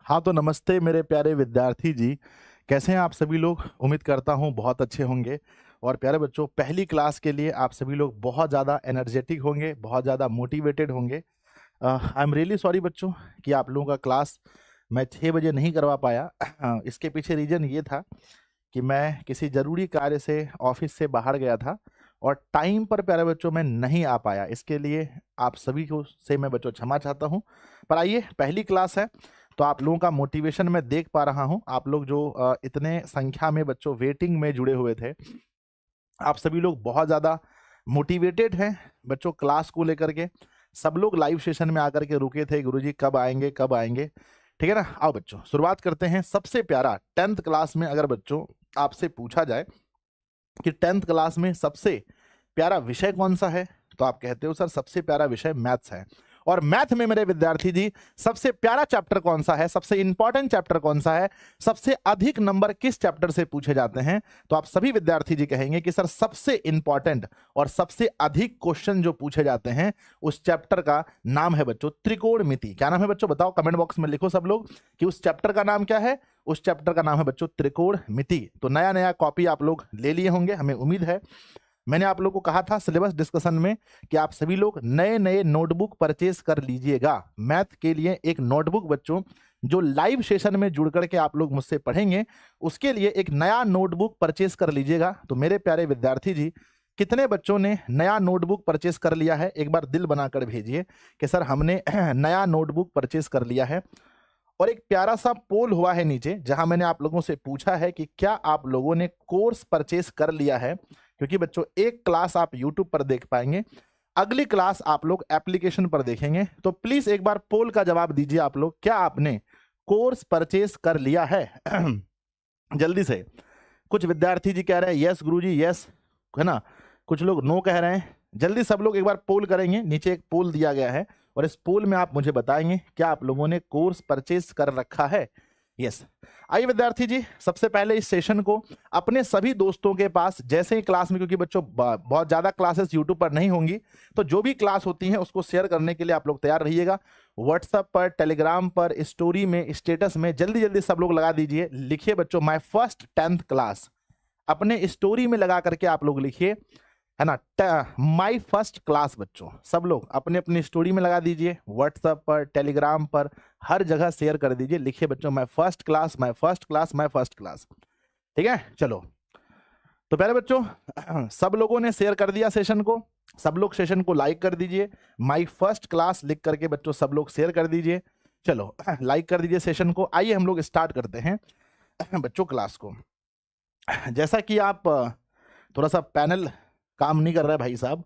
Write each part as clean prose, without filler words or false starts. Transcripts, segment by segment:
हाँ, तो नमस्ते मेरे प्यारे विद्यार्थी जी। कैसे हैं आप सभी लोग? उम्मीद करता हूँ बहुत अच्छे होंगे। और प्यारे बच्चों, पहली क्लास के लिए आप सभी लोग बहुत ज़्यादा एनर्जेटिक होंगे, बहुत ज़्यादा मोटिवेटेड होंगे। आई एम रियली सॉरी बच्चों कि आप लोगों का क्लास मैं 6 बजे नहीं करवा पाया। इसके पीछे रीज़न ये था कि मैं किसी ज़रूरी कार्य से ऑफ़िस से बाहर गया था और टाइम पर प्यारे बच्चों मैं नहीं आ पाया। इसके लिए आप सभी को से मैं बच्चों क्षमा चाहता हूँ। पर आइए, पहली क्लास है तो आप लोगों का मोटिवेशन मैं देख पा रहा हूँ। आप लोग जो इतने संख्या में बच्चों वेटिंग में जुड़े हुए थे, आप सभी लोग बहुत ज़्यादा मोटिवेटेड हैं बच्चों क्लास को लेकर के। सब लोग लाइव सेशन में आकर के रुके थे, गुरुजी कब आएँगे, कब आएँगे? ठीक है ना? आओ बच्चों शुरुआत करते हैं। सबसे प्यारा 10th क्लास में अगर बच्चों आपसे पूछा जाए कि 10th क्लास में सबसे प्यारा विषय कौन-सा है? तो आप कहते हो सर सबसे प्यारा विषय मैथ्स है। और मैथ में मेरे विद्यार्थी जी सबसे प्यारा चैप्टर कौन-सा है? सबसे इंपॉर्टेंट चैप्टर कौन-सा है? सबसे अधिक नंबर किस चैप्टर से पूछे जाते हैं? तो आप सभी विद्यार्थी जी कहेंगे कि सर सबसे इंपॉर्टेंट और सबसे अधिक क्वेश्चन जो पूछे जाते हैं उस चैप्टर का नाम है बच्चों त्रिकोणमिति। क्या नाम है बच्चों? बताओ, कमेंट बॉक्स में लिखो सब लोग कि उस चैप्टर का नाम क्या है? उस चैप्टर का नाम है बच्चों त्रिकोणमिति। तो नया-नया कॉपी आप लोग ले लिए होंगे, हमें उम्मीद है। मैंने आप लोगों को कहा था सिलेबस डिस्कशन में कि आप सभी लोग नए-नए नोटबुक परचेज कर लीजिएगा। मैथ के लिए एक नोटबुक बच्चों जो लाइव सेशन में जुड़ कर के आप लोग मुझसे पढ़ेंगे, उसके लिए एक नया नोटबुक परचेज कर लीजिएगा। तो मेरे प्यारे विद्यार्थी जी, कितने बच्चों ने नया नोटबुक परचेज कर लिया है? एक बार दिल बनाकर भेजिए कि सर हमने नया नोटबुक परचेज कर लिया है। और एक प्यारा सा पोल हुआ है नीचे, जहां मैंने आप लोगों से पूछा है कि क्या आप लोगों ने कोर्स परचेज कर लिया है? क्योंकि बच्चों एक क्लास आप यूट्यूब पर देख पाएंगे, अगली क्लास आप लोग एप्लीकेशन पर देखेंगे। तो प्लीज एक बार पोल का जवाब दीजिए आप लोग, क्या आपने कोर्स परचेज कर लिया है? जल्दी से। कुछ विद्यार्थी जी कह रहे हैं यस गुरुजी यस, है ना? कुछ लोग नो कह रहे हैं। जल्दी सब लोग एक बार पोल करेंगे, नीचे एक पोल दिया गया है और इस पोल में आप मुझे बताएंगे क्या आप लोगों ने कोर्स परचेज कर रखा है? यस। आइए विद्यार्थी जी, सबसे पहले इस सेशन को अपने सभी दोस्तों के पास जैसे ही क्लास में, क्योंकि बच्चों बहुत ज्यादा क्लासेस यूट्यूब पर नहीं होंगी, तो जो भी क्लास होती हैं उसको शेयर करने के लिए आप लोग तैयार रहिएगा। व्हाट्सएप पर, टेलीग्राम पर, स्टोरी में, स्टेटस में जल्दी जल्दी सब लोग लगा दीजिए। लिखिए बच्चों माय फर्स्ट 10th क्लास, अपने स्टोरी में लगा करके आप लोग लिखिए, है ना? माई फर्स्ट क्लास बच्चों सब लोग अपने अपनी स्टोरी में लगा दीजिए, व्हाट्सएप पर, टेलीग्राम पर, हर जगह शेयर कर दीजिए। लिखिए बच्चों my first class, my first class, my first class. ठीक है, चलो। तो पहले बच्चों सब लोगों ने शेयर कर दिया सेशन को, सब लोग सेशन को लाइक कर दीजिए। माई फर्स्ट क्लास लिख करके बच्चों सब लोग शेयर कर दीजिए। चलो लाइक कर दीजिए सेशन को। आइए हम लोग स्टार्ट करते हैं बच्चों क्लास को। जैसा कि आप थोड़ा सा पैनल काम नहीं कर रहा है भाई साहब,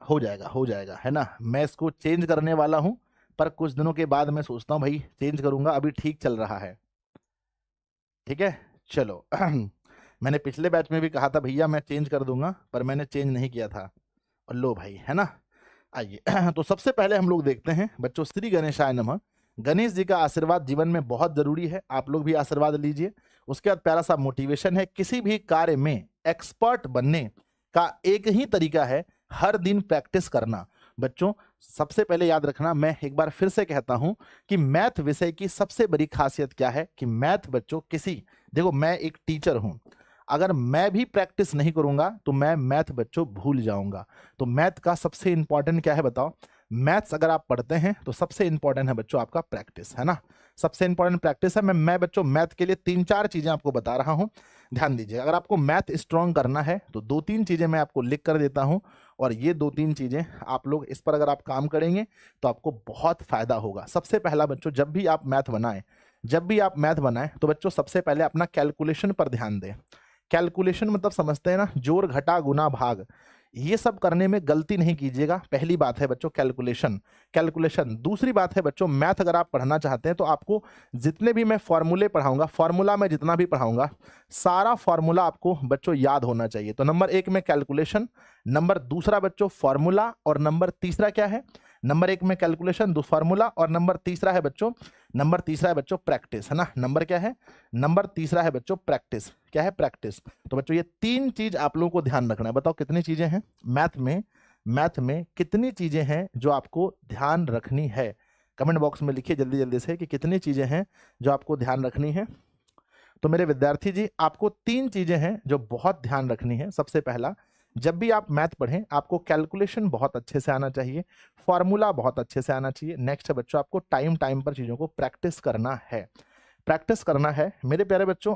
हो जाएगा, है ना? मैं इसको चेंज करने वाला हूं, पर कुछ दिनों के बाद मैं सोचता हूं भाई चेंज करूंगा, अभी ठीक चल रहा है। ठीक है, चलो। मैंने पिछले बैच में भी कहा था भैया मैं चेंज कर दूंगा, पर मैंने चेंज नहीं किया था। और लो भाई, है ना? आइए तो सबसे पहले हम लोग देखते हैं बच्चों श्री गणेशाय नमः। गणेश जी का आशीर्वाद जीवन में बहुत जरूरी है, आप लोग भी आशीर्वाद लीजिए। उसके बाद प्यारा सा मोटिवेशन है, किसी भी कार्य में एक्सपर्ट बनने का एक ही तरीका है, हर दिन प्रैक्टिस करना। बच्चों सबसे पहले याद रखना, मैं एक बार फिर से कहता हूं कि मैथ विषय की सबसे बड़ी खासियत क्या है कि मैथ बच्चों देखो मैं एक टीचर हूं, अगर मैं भी प्रैक्टिस नहीं करूंगा तो मैं मैथ बच्चों भूल जाऊंगा। तो मैथ का सबसे इंपॉर्टेंट क्या है बताओ? मैथ्स अगर आप पढ़ते हैं तो सबसे इंपॉर्टेंट है बच्चों आपका प्रैक्टिस, है ना? सबसे इंपॉर्टेंट प्रैक्टिस है। मैं बच्चों मैथ के लिए 3-4 चीजें आपको बता रहा हूं, ध्यान दीजिए। अगर आपको मैथ स्ट्रांग करना है तो 2-3 चीजें मैं आपको लिख कर देता हूं, और ये 2-3 चीजें आप लोग इस पर अगर आप काम करेंगे तो आपको बहुत फायदा होगा। सबसे पहला बच्चों, जब भी आप मैथ बनाएं तो बच्चों सबसे पहले अपना कैलकुलेशन पर ध्यान दें। कैलकुलेशन मतलब समझते हैं ना, जोड़ घटा गुना भाग, ये सब करने में गलती नहीं कीजिएगा। पहली बात है बच्चों कैलकुलेशन। दूसरी बात है बच्चों, मैथ अगर आप पढ़ना चाहते हैं तो आपको जितने भी मैं फॉर्मूले पढ़ाऊंगा, फॉर्मूला में जितना भी पढ़ाऊंगा, सारा फॉर्मूला आपको बच्चों याद होना चाहिए। तो नंबर 1 में कैलकुलेशन, नंबर दूसरा बच्चों फॉर्मूला, और नंबर तीसरा क्या है? नंबर 1 में कैलकुलेशन, दो फॉर्मूला, और नंबर तीसरा है बच्चों प्रैक्टिस, है ना? नंबर क्या है? नंबर तीसरा है बच्चों प्रैक्टिस। क्या है? प्रैक्टिस। तो बच्चों ये 3 चीज आप लोगों को ध्यान रखना है। बताओ कितनी चीजें हैं मैथ में कितनी चीजें हैं जो आपको ध्यान रखनी है? कमेंट बॉक्स में लिखिए जल्दी जल्दी से कि कितनी चीजें हैं जो आपको ध्यान रखनी है। तो मेरे विद्यार्थी जी, आपको 3 चीजें हैं जो बहुत ध्यान रखनी है। सबसे पहला, जब भी आप मैथ पढ़ें आपको कैलकुलेशन बहुत अच्छे से आना चाहिए, फॉर्मूला बहुत अच्छे से आना चाहिए। नेक्स्ट है बच्चों, आपको टाइम टाइम पर चीजों को प्रैक्टिस करना है, प्रैक्टिस करना है मेरे प्यारे बच्चों।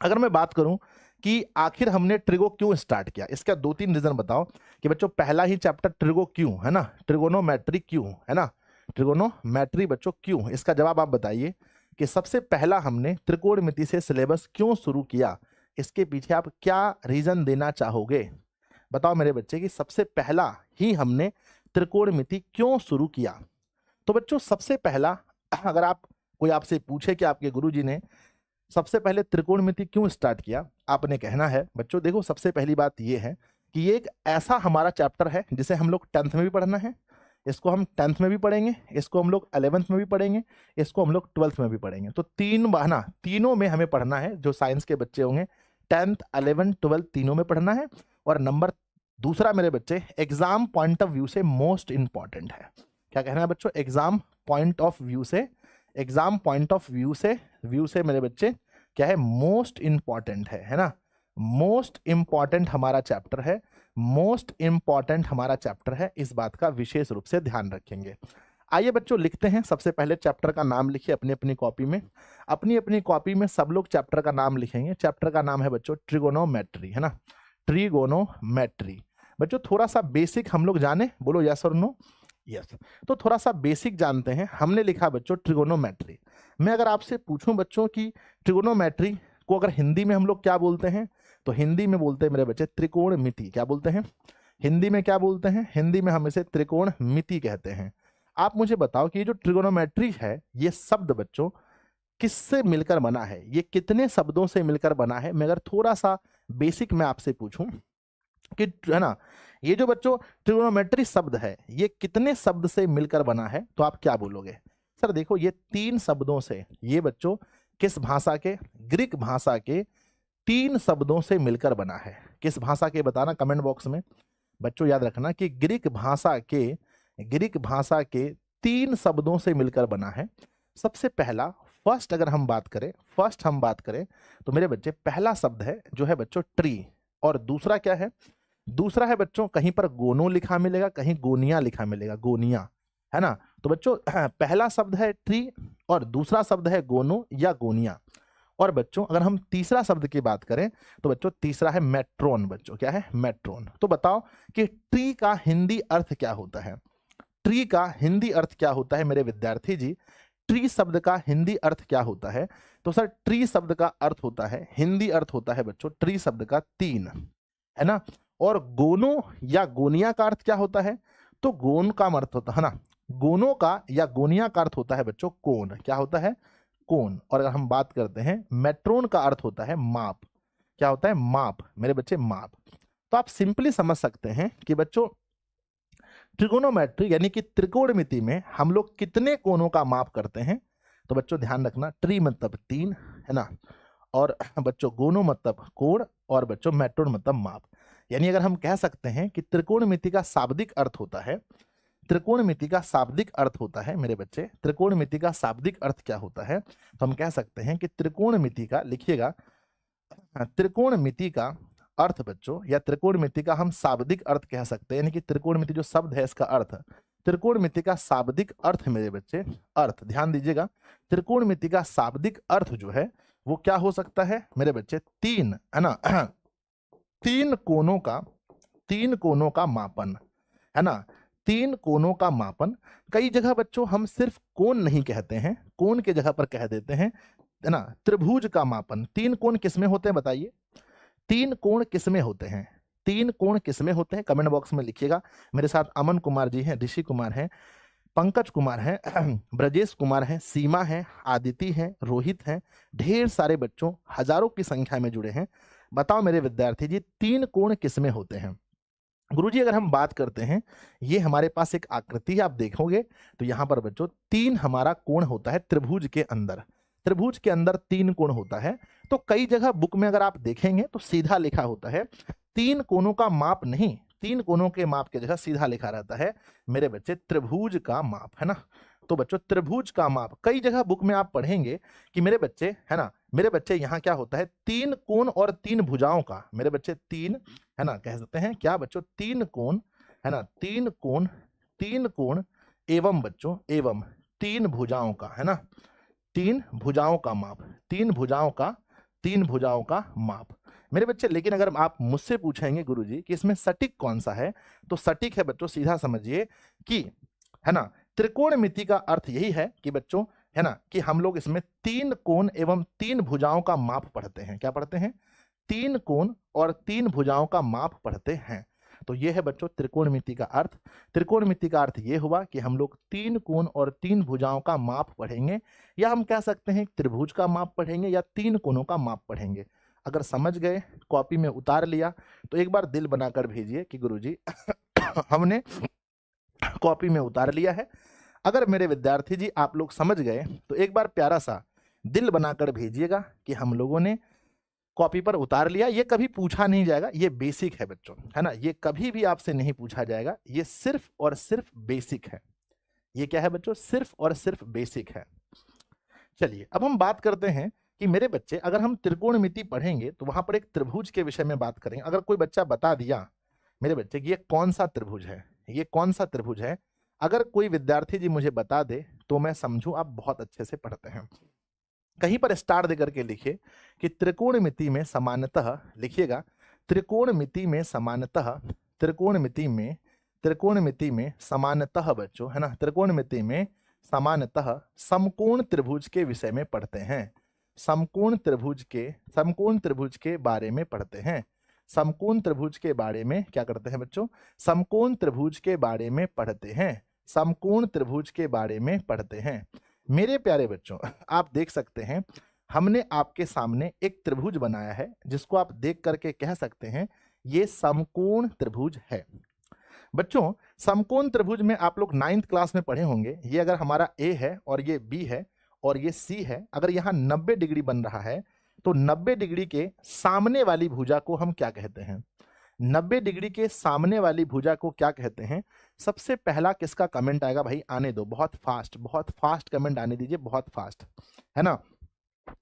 अगर मैं बात करूं कि आखिर हमने ट्रिगो क्यों स्टार्ट किया, इसका 2-3 रीजन बताओ कि बच्चों पहला ही चैप्टर ट्रिगो क्यों, है ना, ट्रिगोनोमेट्री क्यों, है ना, ट्रिगोनोमेट्री बच्चों क्यों, इसका जवाब आप बताइए कि सबसे पहला हमने त्रिकोणमिति से सिलेबस क्यों शुरू किया, इसके पीछे आप क्या रीजन देना चाहोगे। बताओ मेरे बच्चे कि सबसे पहला ही हमने त्रिकोणमिति क्यों शुरू किया। तो बच्चों सबसे पहला, अगर आप कोई आपसे पूछे कि आपके गुरुजी ने सबसे पहले त्रिकोणमिति क्यों स्टार्ट किया, आपने कहना है बच्चों देखो सबसे पहली बात ये है कि ये एक ऐसा हमारा चैप्टर है जिसे हम लोग 10th में भी पढ़ना है, इसको हम 10th में भी पढ़ेंगे, इसको हम लोग 11th में भी पढ़ेंगे, इसको हम लोग 12th में भी पढ़ेंगे। तो 3 बहाना तीनों में हमें पढ़ना है। जो साइंस के बच्चे होंगे 10th 11th 12th तीनों में पढ़ना है। और नंबर दूसरा मेरे बच्चे, एग्जाम पॉइंट ऑफ व्यू से मोस्ट इंपॉर्टेंट है। क्या कहना है बच्चों, एग्जाम पॉइंट ऑफ व्यू से, एग्जाम पॉइंट ऑफ व्यू से मेरे बच्चे क्या है, मोस्ट इंपॉर्टेंट है ना, मोस्ट इंपॉर्टेंट हमारा चैप्टर है, मोस्ट इंपॉर्टेंट हमारा चैप्टर है, इस बात का विशेष रूप से ध्यान रखेंगे। आइए बच्चों लिखते हैं, सबसे पहले चैप्टर का नाम लिखिए अपनी अपनी कॉपी में, अपनी अपनी कॉपी में सब लोग चैप्टर का नाम लिखेंगे। चैप्टर का नाम है बच्चों ट्रिगोनोमेट्री, है ना, ट्रिगोनोमेट्री। बच्चों थोड़ा सा बेसिक हम लोग जाने, बोलो यस और नो, यस। तो थोड़ा सा बेसिक जानते हैं। हमने लिखा बच्चों ट्रिगोनोमेट्री। मैं अगर आपसे पूछूं बच्चों की ट्रिगोनोमेट्री को अगर हिंदी में हम लोग क्या बोलते हैं, तो हिंदी में बोलते हैं मेरे बच्चे त्रिकोणमिति। क्या बोलते हैं हिंदी में, क्या बोलते हैं हिंदी में, हम इसे त्रिकोणमिति कहते हैं। आप मुझे बताओ कि ये जो ट्रिगोनोमेट्री है ये शब्द बच्चों किससे मिलकर बना है, ये कितने शब्दों से मिलकर बना है। मैं अगर थोड़ा सा बेसिक मैं आपसे पूछूं कि, है ना, ये जो बच्चों ट्रिगोनोमेट्री शब्द है ये कितने शब्द से मिलकर बना है, तो आप क्या बोलोगे। सर देखो ये 3 शब्दों से, ये बच्चों किस भाषा के, ग्रीक भाषा के 3 शब्दों से मिलकर बना है। किस भाषा के बताना कमेंट बॉक्स में। बच्चों याद रखना कि ग्रीक भाषा के 3 शब्दों से मिलकर बना है। सबसे पहला फर्स्ट अगर हम बात करें तो मेरे बच्चे पहला शब्द है जो है बच्चों ट्री, और दूसरा क्या है, दूसरा है बच्चों कहीं पर गोनो लिखा मिलेगा, कहीं गोनिया लिखा मिलेगा, गोनिया, है ना। तो बच्चों पहला शब्द है ट्री और दूसरा शब्द है गोनो या गोनिया। और बच्चों अगर हम तीसरा शब्द की बात करें तो बच्चों तीसरा है मेट्रोन। बच्चों क्या है, मेट्रोन। तो बताओ कि ट्री का हिंदी अर्थ क्या होता है, ट्री का हिंदी अर्थ क्या होता है मेरे विद्यार्थी जी। ट्री शब्द का हिंदी अर्थ क्या होता है, तो सर ट्री शब्द का अर्थ होता है, हिंदी अर्थ होता है बच्चों ट्री शब्द का 3, है ना। और गोनो या गोनिया का अर्थ क्या होता है, तो गोन का अर्थ होता है ना, गोनो का या गोनिया का अर्थ होता है बच्चों कोन। क्या होता है, कोन। और अगर हम बात करते हैं मेट्रोन का अर्थ होता है माप। क्या होता है, माप मेरे बच्चे, माप। तो आप सिंपली समझ सकते हैं कि बच्चों ट्रिगोनोमेट्री यानी कि त्रिकोणमिति में हम लोग कितने कोणों का माप करते हैं। तो बच्चों ध्यान रखना, ट्री मतलब 3, है ना, और बच्चों गोनो मतलब कोण, और बच्चों मेट्रोन मतलब माप। यानी अगर हम कह सकते हैं कि त्रिकोणमिति का शाब्दिक अर्थ होता है, त्रिकोणमिति का शाब्दिक अर्थ होता है मेरे बच्चे, त्रिकोणमिति का शाब्दिक अर्थ क्या होता है, तो हम कह सकते हैं कि त्रिकोणमिति का, लिखिएगा, त्रिकोणमिति का अर्थ बच्चों, या त्रिकोणमिति का हम शाब्दिक अर्थ कह सकते हैं, यानी कि त्रिकोणमिति जो शब्द है इसका अर्थ, त्रिकोणमिति का शाब्दिक अर्थ मेरे बच्चे, अर्थ ध्यान दीजिएगा, त्रिकोणमिति का शाब्दिक अर्थ जो है वो क्या हो सकता है मेरे बच्चे, 3, है ना, 3 कोणों का मापन, है ना, 3 कोणों का मापन। कई जगह बच्चों हम सिर्फ कोण नहीं कहते हैं, कोण के जगह पर कह देते हैं, है ना, त्रिभुज का मापन। 3 कोण किसमें होते हैं बताइए, 3 कोण किसमें होते हैं, 3 कोण किसमें होते हैं, कमेंट बॉक्स में लिखिएगा। मेरे साथ अमन कुमार जी हैं, ऋषि कुमार हैं, पंकज कुमार हैं, ब्रजेश कुमार हैं, सीमा है, आदिति है, रोहित हैं, ढेर सारे बच्चों हजारों की संख्या में जुड़े हैं। बताओ मेरे विद्यार्थी जी 3 कोण किसमें होते हैं। गुरुजी अगर हम बात करते हैं, ये हमारे पास एक आकृति है, आप देखोगे तो यहाँ पर बच्चों 3 हमारा कोण होता है त्रिभुज के अंदर, त्रिभुज के अंदर 3 कोण होता है। तो कई जगह बुक में अगर आप देखेंगे तो सीधा लिखा होता है, 3 कोणों का माप नहीं, 3 कोणों के माप के जगह सीधा लिखा रहता है मेरे बच्चे त्रिभुज का माप, है ना, तो बच्चों त्रिभुज का माप, कई जगह बुक में आप पढ़ेंगे कि मेरे बच्चे, है ना, मेरे बच्चे यहाँ क्या होता है, 3 कोण और 3 भुजाओं का, मेरे बच्चे 3, है ना, कह सकते हैं क्या बच्चों, 3 कोण, है ना, 3 कोण एवं बच्चों एवं 3 भुजाओं का, है ना, 3 भुजाओं का माप, 3 भुजाओं का माप। मेरे बच्चे लेकिन अगर आप मुझसे पूछेंगे गुरुजी कि इसमें सटीक कौन सा है, तो सटीक है बच्चों, सीधा समझिए कि, है ना, त्रिकोणमिति का अर्थ यही है कि बच्चों, है ना, कि हम लोग इसमें 3 कोण एवं 3 भुजाओं का माप पढ़ते हैं। क्या पढ़ते हैं? 3 कोण और 3 भुजाओं का माप पढ़ते हैं। तो ये है बच्चों त्रिकोणमिति का अर्थ। त्रिकोणमिति का अर्थ ये हुआ कि हम लोग 3 कोण और 3 भुजाओं का माप पढ़ेंगे, या हम कह सकते हैं त्रिभुज का माप पढ़ेंगे या 3 कोणों का माप पढ़ेंगे। अगर समझ गए, कॉपी में उतार लिया, तो एक बार दिल बनाकर भेजिए कि गुरुजी हमने कॉपी में उतार लिया है। अगर मेरे विद्यार्थी जी आप लोग समझ गए, तो एक बार प्यारा सा दिल बनाकर भेजिएगा कि हम लोगों ने कॉपी पर उतार लिया। ये कभी पूछा नहीं जाएगा, ये बेसिक है बच्चों, है ना, ये कभी भी आपसे नहीं पूछा जाएगा, ये सिर्फ और सिर्फ बेसिक है। ये क्या है बच्चों? सिर्फ और सिर्फ बेसिक है। चलिए अब हम बात करते हैं कि मेरे बच्चे अगर हम त्रिकोणमिति पढ़ेंगे तो वहां पर एक त्रिभुज के विषय में बात करेंगे। अगर कोई बच्चा बता दिया मेरे बच्चे कि ये कौन सा त्रिभुज है, ये कौन सा त्रिभुज है, अगर कोई विद्यार्थी जी मुझे बता दे तो मैं समझूं आप बहुत अच्छे से पढ़ते हैं। कहीं पर स्टार देकर के लिखिए कि त्रिकोणमिति में सामान्यतः, लिखिएगा त्रिकोणमिति में सामान्यतः, त्रिकोणमिति में सामान्यतः बच्चों, है ना, त्रिकोणमिति में सामान्यतः समकोण त्रिभुज के विषय में पढ़ते हैं। समकोण त्रिभुज के बारे में पढ़ते हैं। समकोण त्रिभुज के बारे में क्या करते हैं बच्चों? समकोण त्रिभुज के बारे में पढ़ते हैं। समकोण त्रिभुज के बारे में पढ़ते हैं। मेरे प्यारे बच्चों, आप देख सकते हैं हमने आपके सामने एक त्रिभुज बनाया है, जिसको आप देख करके कह सकते हैं ये समकोण त्रिभुज है। बच्चों समकोण त्रिभुज में आप लोग 9th क्लास में पढ़े होंगे, ये अगर हमारा ए है और ये बी है और ये सी है, अगर यहाँ 90 डिग्री बन रहा है तो 90 डिग्री के सामने वाली भुजा को हम क्या कहते हैं? 90 डिग्री के सामने वाली भुजा को क्या कहते हैं? सबसे पहला किसका कमेंट आएगा भाई? आने दो, बहुत फास्ट कमेंट आने दीजिए, बहुत फास्ट, है ना,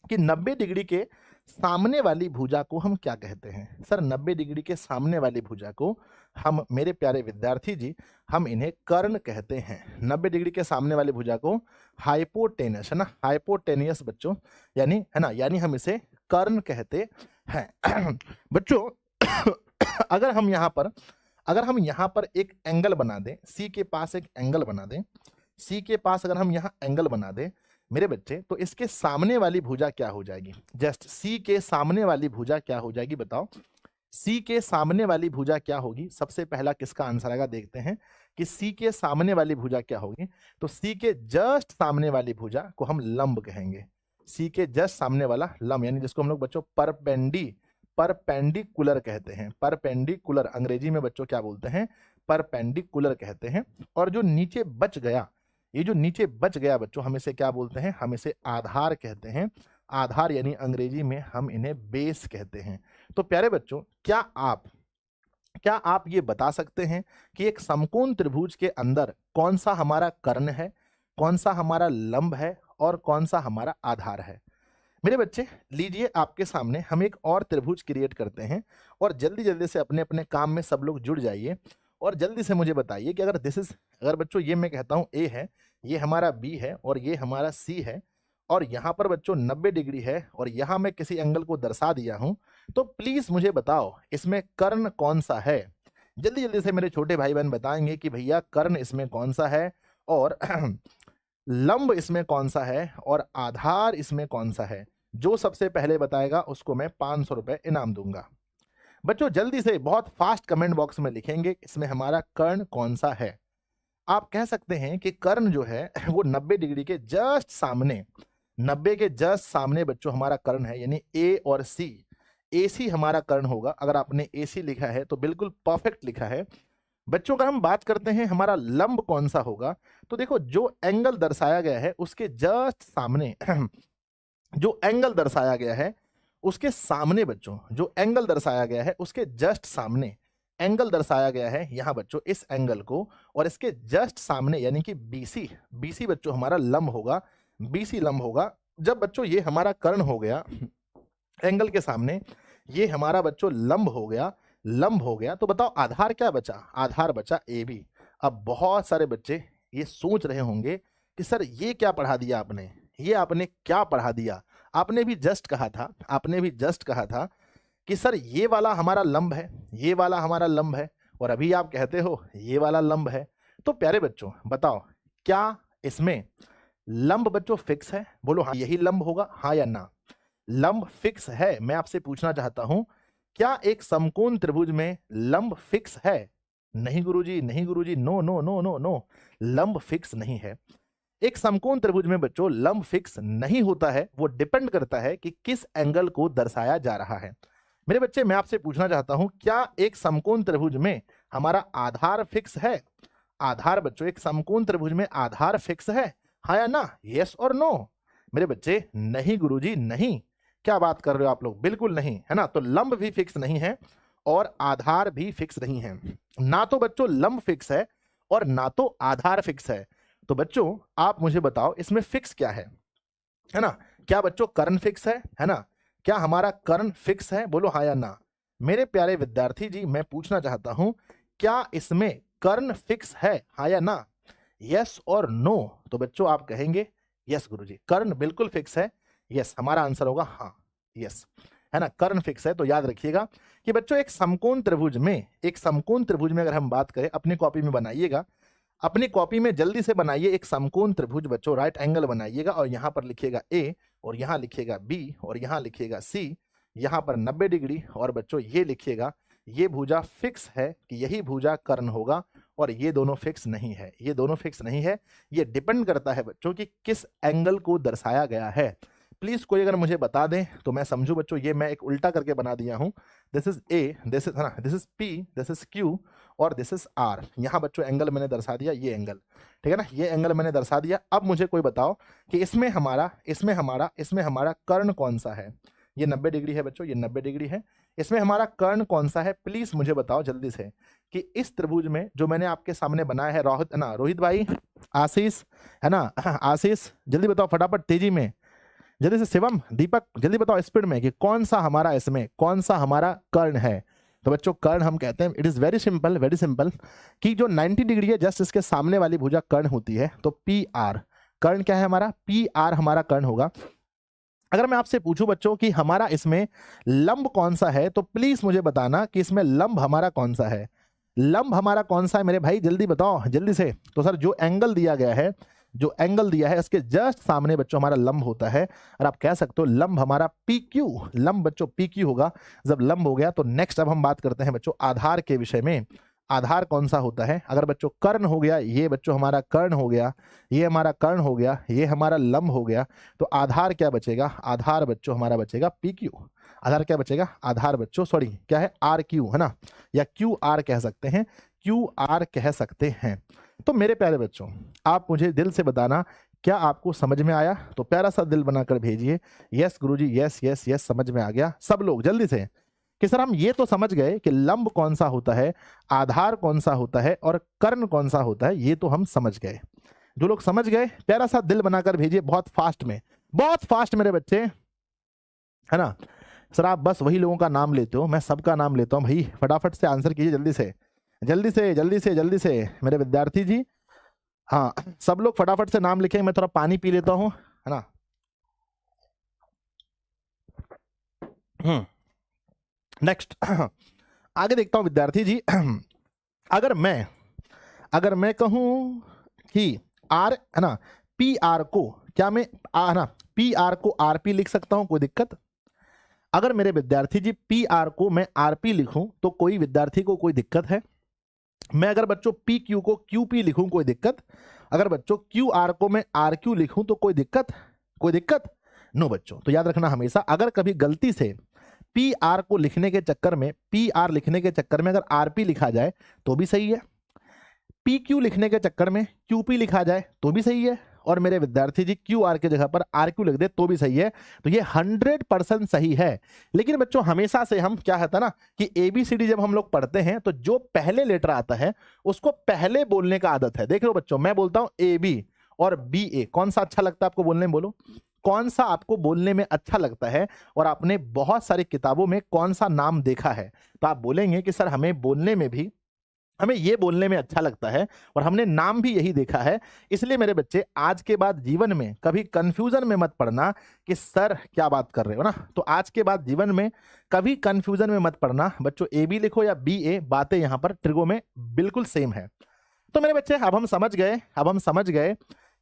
कि 90 डिग्री के सामने वाली भुजा को हम क्या कहते हैं? सर 90 डिग्री के सामने वाली भुजा को हम, मेरे प्यारे विद्यार्थी जी, हम इन्हें कर्ण कहते हैं। 90 डिग्री के सामने वाली भुजा को हाइपोटेनस, है ना, हाइपोटेनियस बच्चों, यानी, है ना, यानी हम इसे कर्ण कहते हैं। बच्चों अगर हम यहाँ पर एक एंगल बना दें, सी के पास एक एंगल बना दें, सी के पास अगर हम यहाँ एंगल बना दें मेरे बच्चे, तो इसके सामने वाली भुजा क्या हो जाएगी? जस्ट सी के सामने वाली भुजा क्या हो जाएगी बताओ? सी के सामने वाली भुजा क्या होगी? सबसे पहला किसका आंसर आएगा देखते हैं कि सी के सामने वाली भुजा क्या होगी। तो सी के जस्ट सामने वाली भुजा को हम लंब कहेंगे। सी के जस्ट सामने वाला लंब, यानी जिसको हम लोग बच्चों परपेंडिकुलर कहते हैं। परपेंडिकुलर अंग्रेजी में बच्चों क्या बोलते हैं? परपेंडिकुलर कहते हैं। और जो नीचे बच गया, ये जो नीचे बच गया बच्चों, हम इसे क्या बोलते हैं? हम इसे आधार कहते हैं। आधार यानी अंग्रेजी में हम इन्हें बेस कहते हैं। तो प्यारे बच्चों, क्या आप ये बता सकते हैं कि एक समकोण त्रिभुज के अंदर कौन सा हमारा कर्ण है, कौन सा हमारा लंब है और कौन सा हमारा आधार है? मेरे बच्चे लीजिए, आपके सामने हम एक और त्रिभुज क्रिएट करते हैं, और जल्दी जल्दी से अपने अपने काम में सब लोग जुड़ जाइए और जल्दी से मुझे बताइए कि अगर बच्चों ये मैं कहता हूं ए है, ये हमारा बी है और ये हमारा सी है, और यहाँ पर बच्चों 90 डिग्री है और यहाँ मैं किसी एंगल को दर्शा दिया हूं, तो प्लीज मुझे बताओ इसमें कर्ण कौन सा है? जल्दी जल्दी से मेरे छोटे भाई बहन बताएंगे कि भैया कर्ण इसमें कौन सा है, और लंब इसमें कौन सा है, और आधार इसमें कौन सा है। जो सबसे पहले बताएगा उसको मैं 500 रुपए इनाम दूंगा। बच्चों जल्दी से बहुत फास्ट कमेंट बॉक्स में लिखेंगे इसमें हमारा कर्ण कौन सा है। आप कह सकते हैं कि कर्ण जो है वो 90 डिग्री के जस्ट सामने, 90 के जस्ट सामने बच्चों हमारा कर्ण है, यानी ए और सी। AC हमारा कर्ण होगा। अगर आपने AC लिखा है तो बिल्कुल परफेक्ट लिखा है। बच्चों का हम बात करते हैं हमारा लंब कौन सा होगा, तो देखो जो एंगल दर्शाया गया है उसके जस्ट सामने जो एंगल दर्शाया गया है उसके सामने बच्चों, जो एंगल दर्शाया गया है उसके जस्ट सामने एंगल दर्शाया गया है यहाँ बच्चों, इस एंगल को, और इसके जस्ट सामने यानी कि BC, BC बच्चों हमारा लंब होगा, BC लंब होगा। जब बच्चों ये हमारा कर्ण हो गया एंगल के सामने, ये हमारा बच्चों लंब हो गया, लंब हो गया, तो बताओ आधार क्या बचा? आधार बचा AB। अब बहुत सारे बच्चे ये सोच रहे होंगे कि सर ये क्या पढ़ा दिया आपने, ये आपने क्या पढ़ा दिया? आपने भी जस्ट कहा था, आपने भी जस्ट कहा था कि सर ये वाला हमारा लंब है, ये वाला हमारा लंब है, और अभी आप कहते हो ये वाला लंब है। तो प्यारे बच्चों बताओ, क्या इसमें लंब बच्चों फिक्स है? बोलो हाँ यही लंब होगा, हाँ या ना? लंब फिक्स है? मैं आपसे पूछना चाहता हूं, क्या एक समकोण त्रिभुज में लंब फिक्स है? नहीं गुरुजी, नहीं Guruji, no no no no no, लंब फिक्स नहीं है। एक समकोण त्रिभुज में बच्चों लंब फिक्स नहीं होता है, वो डिपेंड करता है कि किस एंगल को दर्शाया जा रहा है। मेरे बच्चे मैं आपसे पूछना चाहता हूं, क्या एक समकोण त्रिभुज में हमारा आधार फिक्स है? आधार बच्चों एक समकोण त्रिभुज में आधार फिक्स है, हाँ या ना? यस और नो? मेरे बच्चे नहीं गुरुजी नहीं। क्या बात कर रहे हो आप लोग? बिल्कुल नहीं, है ना? तो लंब भी फिक्स नहीं है और आधार भी फिक्स नहीं है। ना तो बच्चों लंब फिक्स है और ना तो आधार फिक्स है। तो बच्चों आप मुझे बताओ इसमें फिक्स क्या है ना? क्या बच्चों कर्ण फिक्स है ना? क्या हमारा कर्ण फिक्स है? बोलो हाँ या ना? मेरे प्यारे विद्यार्थी जी मैं पूछना चाहता हूं, क्या इसमें कर्ण फिक्स है, हाँ या ना? यस और नो? तो बच्चों आप कहेंगे यस गुरुजी, कर्ण बिल्कुल फिक्स है। यस, हमारा आंसर होगा हाँ, यस, है ना? कर्ण फिक्स है। तो याद रखिएगा कि बच्चों एक समकोण त्रिभुज में, एक समकोण त्रिभुज में अगर हम बात करें, अपनी कॉपी में बनाइएगा, अपनी कॉपी में जल्दी से बनाइए एक समकोण त्रिभुज बच्चों, राइट एंगल बनाइएगा, और यहां पर लिखिएगा A, और यहां लिखिएगा B, और यहां लिखिएगा C, यहां पर 90 डिग्री, और बच्चों ये लिखिएगा ये भुजा फिक्स है कि यही भुजा कर्ण होगा, और ये दोनों फिक्स नहीं है, ये दोनों फिक्स नहीं है। ये डिपेंड करता है बच्चों कि किस एंगल को दर्शाया गया है। प्लीज कोई अगर मुझे बता दें तो मैं समझू बच्चों, ये मैं एक उल्टा करके बना दिया हूं। This is A, this is, है ना, this is P, this is Q, और दिस इज R। यहाँ बच्चों एंगल मैंने दर्शा दिया, ये एंगल, ठीक है ना, ये एंगल मैंने दर्शा दिया। अब मुझे कोई बताओ कि इसमें हमारा कर्ण कौन सा है? ये 90 डिग्री है बच्चों, ये 90 डिग्री है। इसमें हमारा कर्ण कौन सा है? प्लीज मुझे बताओ जल्दी से कि इस त्रिभुज में जो मैंने आपके सामने बनाया है, रोहित, है ना, रोहित भाई, आशीष, है ना, आशीष जल्दी बताओ फटाफट, तेजी में जल्दी से, शिवम, दीपक जल्दी बताओ स्पीड में कि कौन सा हमारा, इसमें कौन सा हमारा कर्ण है? तो बच्चों कर्ण हम कहते हैं, इट इज वेरी सिंपल कि जो 90 डिग्री है जस्ट इसके सामने वाली भुजा कर्ण होती है। तो PR कर्ण क्या है हमारा? PR हमारा कर्ण होगा। अगर मैं आपसे पूछूं बच्चों कि हमारा इसमें लंब कौन सा है, तो प्लीज मुझे बताना कि इसमें लंब हमारा कौन सा है। लंब हमारा कौन सा है मेरे भाई, जल्दी बताओ जल्दी से। तो सर जो एंगल दिया गया है, जो एंगल दिया है इसके जस्ट सामने बच्चों हमारा लंब होता है, और आप कह सकते हो लंब हमारा PQ, लंब बच्चों PQ होगा। जब लंब हो गया तो नेक्स्ट अब हम बात करते हैं बच्चों आधार के विषय में। आधार कौन सा होता है? अगर बच्चों कर्ण हो गया, ये बच्चों हमारा कर्ण हो गया, ये हमारा कर्ण हो गया, ये हमारा लंब हो गया, तो आधार क्या बचेगा? आधार बच्चों हमारा बचेगा PQ। आधार क्या बचेगा? आधार बच्चों सॉरी क्या है? RQ, है ना, या QR कह सकते हैं, QR कह सकते हैं। तो मेरे प्यारे बच्चों आप मुझे दिल से बताना, क्या आपको समझ में आया? तो प्यारा सा दिल बनाकर भेजिए, यस गुरुजी, यस यस यस, समझ में आ गया सब लोग जल्दी से, कि सर हम ये तो समझ गए कि लंब कौन सा होता है, आधार कौन सा होता है, और कर्ण कौन सा होता है, ये तो हम समझ गए। जो लोग समझ गए प्यारा सा दिल बनाकर भेजिए, बहुत फास्ट में, बहुत फास्ट मेरे बच्चे, है ना। सर आप बस वही लोगों का नाम लेते हो, मैं सबका नाम लेता हूँ भाई, फटाफट से आंसर कीजिए जल्दी से जल्दी से जल्दी से जल्दी से मेरे विद्यार्थी जी। हाँ सब लोग फटाफट से नाम लिखें, मैं थोड़ा पानी पी लेता हूँ, है ना। नेक्स्ट आगे देखता हूं विद्यार्थी जी। अगर मैं कहूं कि R, है ना, PR को, क्या मैं है ना PR को RP लिख सकता हूं? कोई दिक्कत? अगर मेरे विद्यार्थी जी PR को मैं RP लिखूं तो कोई विद्यार्थी को कोई दिक्कत है? मैं अगर बच्चों PQ को QP लिखूं कोई दिक्कत? अगर बच्चों QR को मैं RQ लिखूं तो कोई दिक्कत? कोई दिक्कत? नो बच्चों। तो याद रखना हमेशा, अगर कभी गलती से PR को लिखने के चक्कर में, PR लिखने के चक्कर में अगर RP लिखा जाए तो भी सही है, PQ लिखने के चक्कर में QP लिखा जाए तो भी सही है, और मेरे विद्यार्थी जी क्यू आर की जगह पर आर क्यू लिख दे तो भी सही है। तो ये 100% सही है। लेकिन बच्चों हमेशा से हम क्या होता है ना कि ABCD जब हम लोग पढ़ते हैं तो जो पहले लेटर आता है उसको पहले बोलने का आदत है। देख लो बच्चों, मैं बोलता हूं AB और BA, कौन सा अच्छा लगता है आपको बोलने में? बोलो कौन सा आपको बोलने में अच्छा लगता है और आपने बहुत सारी किताबों में कौन सा नाम देखा है? तो आप बोलेंगे कि सर हमें बोलने में भी, हमें ये बोलने में अच्छा लगता है और हमने नाम भी यही देखा है। इसलिए मेरे बच्चे आज के बाद जीवन में कभी कंफ्यूजन में मत पड़ना कि सर क्या बात कर रहे हो ना। तो आज के बाद जीवन में कभी कंफ्यूजन में मत पड़ना बच्चों, AB लिखो या BA, बातें यहां पर ट्रिगो में बिल्कुल सेम है। तो मेरे बच्चे अब हम समझ गए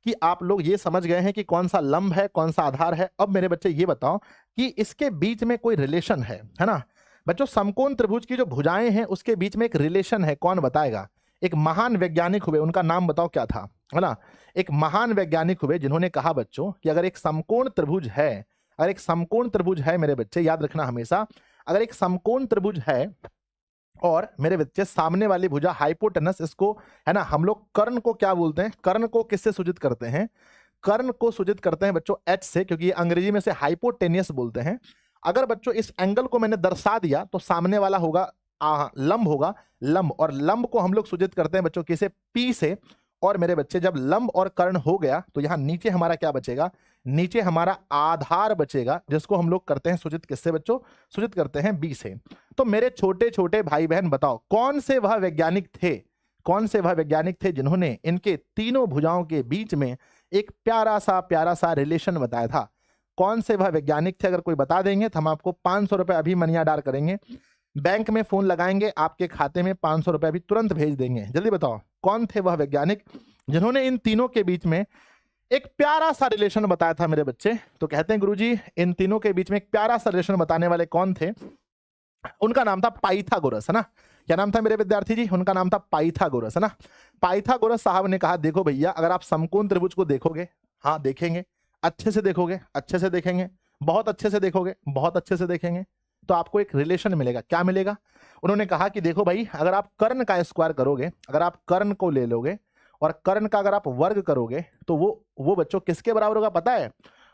कि आप लोग ये समझ गए हैं कि कौन सा लंब है, कौन सा आधार है। अब मेरे बच्चे ये बताओ कि इसके बीच में कोई रिलेशन है ना? बच्चों समकोण त्रिभुज की जो भुजाएं हैं उसके बीच में एक रिलेशन है, कौन बताएगा? एक महान वैज्ञानिक हुए, उनका नाम बताओ क्या था, है ना? एक महान वैज्ञानिक हुए जिन्होंने कहा बच्चों कि अगर एक समकोण त्रिभुज है, अगर एक समकोण त्रिभुज है मेरे बच्चे याद रखना हमेशा, अगर एक समकोण त्रिभुज है और मेरे बच्चे सामने वाली भुजा हाइपोटेनस, इसको है ना हम लोग कर्ण को क्या बोलते हैं? कर्ण को किससे सूचित करते हैं? कर्ण को सूचित करते हैं बच्चों H से, क्योंकि ये अंग्रेजी में से हाइपोटेनियस बोलते हैं। अगर बच्चों इस एंगल को मैंने दर्शा दिया तो सामने वाला होगा लंब होगा, लंब, और लंब को हम लोग सूचित करते हैं बच्चों किसे? P से। और मेरे बच्चे जब लंब और कर्ण हो गया तो यहां नीचे हमारा क्या बचेगा? नीचे हमारा आधार बचेगा, जिसको हम लोग करते हैं सूचित किससे बच्चों? सूचित करते हैं B से। तो मेरे छोटे छोटे भाई बहन बताओ कौन से वह वैज्ञानिक थे, कौन से वह वैज्ञानिक थे जिन्होंने इनके तीनों भुजाओं के बीच में एक प्यारा सा रिलेशन बताया था? कौन से वह वैज्ञानिक थे? अगर कोई बता देंगे तो हम आपको 500 रुपए अभी मनी ऑर्डर करेंगे, बैंक में फोन लगाएंगे, आपके खाते में 500 रुपए अभी तुरंत भेज देंगे। जल्दी बताओ कौन थे वह वैज्ञानिक जिन्होंने इन तीनों के बीच में एक प्यारा सा रिलेशन बताया था मेरे बच्चे? तो कहते हैं गुरुजी इन तीनों के बीच में एक प्यारा सा रिलेशन बताने वाले कौन थे? उनका नाम था पाइथागोरस, है ना? क्या नाम था मेरे विद्यार्थी जी? उनका नाम था पाइथागोरस, है ना? पाइथागोरस साहब ने कहा देखो भैया, अगर आप समकोण त्रिभुज को देखोगे, हाँ देखेंगे, अच्छे से देखोगे, अच्छे से देखेंगे, बहुत अच्छे से देखोगे, बहुत अच्छे से देखेंगे, तो आपको एक रिलेशन मिलेगा। क्या मिलेगा? उन्होंने कहा कि देखो भाई, अगर आप कर्ण का स्क्वायर करोगे, अगर आप कर्ण को ले लोगे और कर्ण का अगर आप वर्ग करोगे तो वो बच्चों किसके बराबर होगा पता है?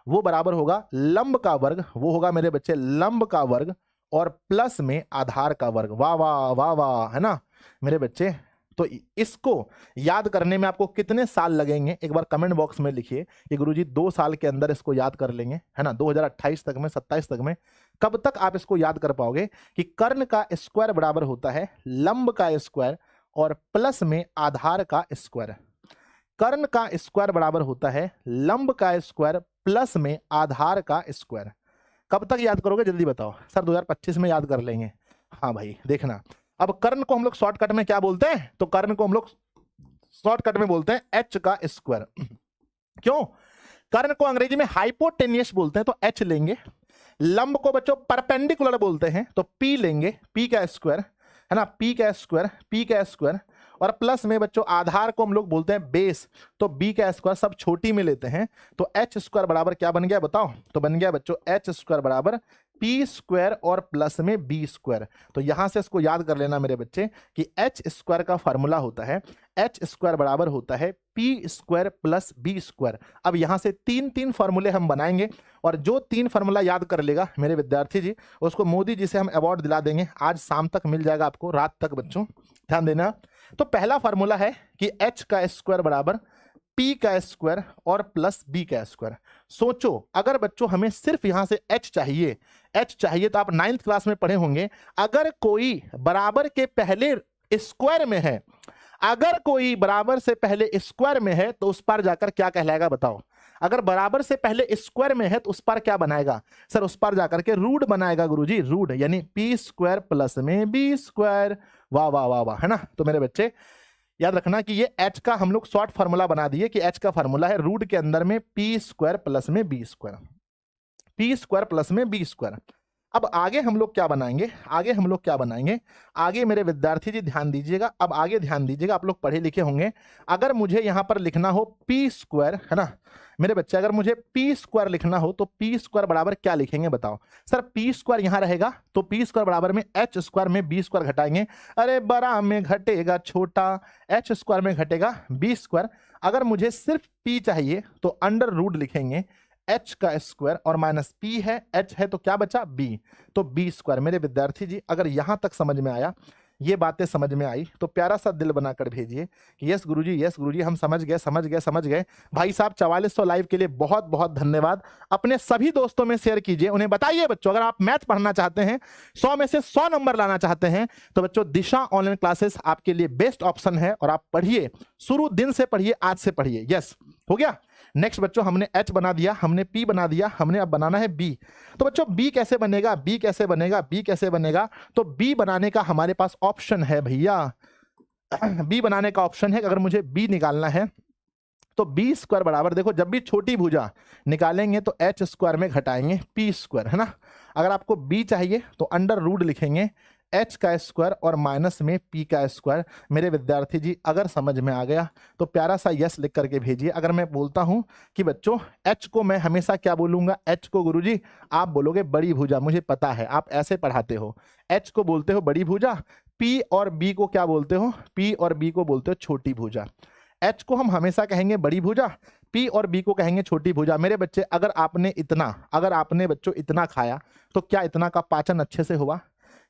वो बराबर होगा लंब का वर्ग, वो होगा मेरे बच्चे लंब का वर्ग और प्लस में आधार का वर्ग। वाह वाह वाह वाह, है ना मेरे बच्चे? तो इसको याद करने में आपको कितने साल लगेंगे एक बार कमेंट बॉक्स में लिखिए कि गुरुजी 2 साल के अंदर इसको याद कर लेंगे, है ना? 2028 तक में, 27 तक में, कब तक आप इसको याद कर पाओगे कि कर्ण का स्क्वायर बराबर होता है लंब का स्क्वायर और प्लस में आधार का स्क्वायर। कर्ण का स्क्वायर बराबर होता है लंब का स्क्वायर प्लस में आधार का स्क्वायर। कब तक याद करोगे जल्दी बताओ? सर 2025 में याद कर लेंगे। हाँ भाई देखना, अब कर्ण को हम लोग शॉर्टकट में क्या बोलते हैं? तो कर्ण को हम लोग शॉर्टकट में बोलते हैं H का स्क्वायर। क्यों? कर्ण को अंग्रेजी में हाइपोटेनियस बोलते हैं तो H लेंगे, लंब को बच्चों परपेंडिकुलर बोलते हैं तो P लेंगे, P का स्क्वायर, है ना? P का स्क्वायर, P का स्क्वायर, और प्लस में बच्चों आधार को हम लोग बोलते हैं बेस, तो B का स्क्वायर, सब छोटी में लेते हैं तो H स्क्वायर बराबर क्या बन गया बताओ? तो बन गया बच्चों H स्क्वायर बराबर P स्क्वायर और प्लस में B स्क्वायर। तो यहां से इसको याद कर लेना मेरे बच्चे कि H स्क्वायर का फॉर्मूला होता है H स्क्वायर बराबर होता है P square plus B square. अब यहां से 3 फॉर्मूले हम बनाएंगे और जो 3 फॉर्मूला याद कर लेगा मेरे विद्यार्थी जी, उसको मोदी जी से हम अवार्ड दिला देंगे। आज शाम तक मिल जाएगा आपको, रात तक बच्चों, ध्यान देना। तो पहला फॉर्मूला है कि H का स्क्वायर बराबर P का स्क्वायर और प्लस B का स्क्वायर। सोचो अगर बच्चों हमें सिर्फ यहां से H चाहिए तो आप 9th क्लास में पढ़े होंगे, अगर कोई बराबर के पहले स्क्वायर में है, अगर कोई बराबर से पहले स्क्वायर में है तो उस पर जाकर क्या कहलाएगा बताओ? अगर बराबर से पहले स्क्वायर में है तो उस पर क्या बनाएगा? सर उस पर जाकर के रूट बनाएगा गुरुजी, रूट, यानी P स्क्वायर प्लस में B स्क्वायर। वाह वाह वाह वाह, है ना? तो मेरे बच्चे याद रखना कि ये H का हम लोग शॉर्ट फार्मूला बना दिए कि H का फार्मूला है रूट के अंदर में P स्क्वायर प्लस में B square, P square plus में B स्क्वायर। अब आगे हम लोग क्या बनाएंगे, आगे हम लोग क्या बनाएंगे, आगे मेरे विद्यार्थी जी ध्यान दीजिएगा, अब आगे ध्यान दीजिएगा, आप लोग पढ़े लिखे होंगे। अगर मुझे यहां पर लिखना हो पी स्क्वायर, है ना मेरे बच्चे, अगर मुझे पी स्क्वायर लिखना हो तो पी स्क्वायर बराबर क्या लिखेंगे बताओ। सर पी स्क्वायर यहां रहेगा तो पी स्क्वायर बराबर में एच स्क्वायर में बी स्क्वायर घटाएंगे। अरे बड़ा में घटेगा छोटा, एच स्क्वायर में घटेगा बी स्क्वायर। अगर मुझे सिर्फ पी चाहिए तो अंडर रूट लिखेंगे एच का स्क्वायर और माइनस पी है, एच है तो क्या बचा बी, तो बी स्क्वायर। मेरे विद्यार्थी जी अगर यहां तक समझ में आया, ये बातें समझ में आई तो प्यारा सा दिल बनाकर भेजिए कि यस गुरुजी हम समझ गए समझ गए समझ गए। भाई साहब 4400 लाइव के लिए बहुत बहुत धन्यवाद। अपने सभी दोस्तों में शेयर कीजिए, उन्हें बताइए बच्चों अगर आप मैथ पढ़ना चाहते हैं, 100 में से 100 नंबर लाना चाहते हैं तो बच्चों दिशा ऑनलाइन क्लासेस आपके लिए बेस्ट ऑप्शन है। और आप पढ़िए, शुरू दिन से पढ़िए, आज से पढ़िए। यस हो गया। नेक्स्ट बच्चों हमने H बना दिया, हमने P बना दिया, हमने अब बनाना है B। तो बच्चों B कैसे बनेगा, B कैसे बनेगा, B कैसे बनेगा, तो B बनाने का हमारे पास ऑप्शन है भैया, B बनाने का ऑप्शन है। अगर मुझे B निकालना है तो बी स्क्वायर बराबर, देखो जब भी छोटी भुजा निकालेंगे तो एच स्क्वायर में घटाएंगे पी स्क्वायर, है ना। अगर आपको बी चाहिए तो अंडर रूट लिखेंगे एच का स्क्वायर और माइनस में पी का स्क्वायर। मेरे विद्यार्थी जी अगर समझ में आ गया तो प्यारा सा यस लिख करके भेजिए। अगर मैं बोलता हूं कि बच्चों एच को मैं हमेशा क्या बोलूंगा, एच को गुरुजी आप बोलोगे बड़ी भुजा, मुझे पता है आप ऐसे पढ़ाते हो, एच को बोलते हो बड़ी भुजा, पी और बी को क्या बोलते हो, पी और बी को बोलते हो छोटी भुजा। एच को हम हमेशा कहेंगे बड़ी भुजा, पी और बी को कहेंगे छोटी भुजा। मेरे बच्चे अगर आपने बच्चों इतना खाया तो क्या इतना का पाचन अच्छे से हुआ?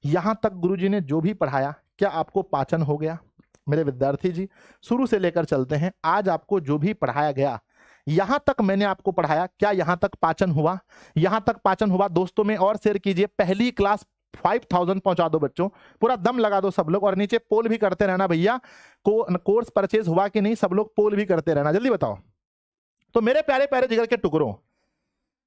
यहां तक गुरुजी ने जो भी पढ़ाया क्या आपको पाचन हो गया? मेरे विद्यार्थी जी शुरू से लेकर चलते हैं, आज आपको जो भी पढ़ाया गया यहां तक मैंने आपको पढ़ाया, क्या यहां तक पाचन हुआ? यहां तक पाचन हुआ? दोस्तों में और शेयर कीजिए, पहली क्लास 5000 पहुंचा दो बच्चों, पूरा दम लगा दो सब लोग। और नीचे पोल भी करते रहना भैया, कोर्स परचेज हुआ कि नहीं, सब लोग पोल भी करते रहना, जल्दी बताओ। तो मेरे प्यारे प्यारे जिगर के टुकड़ों,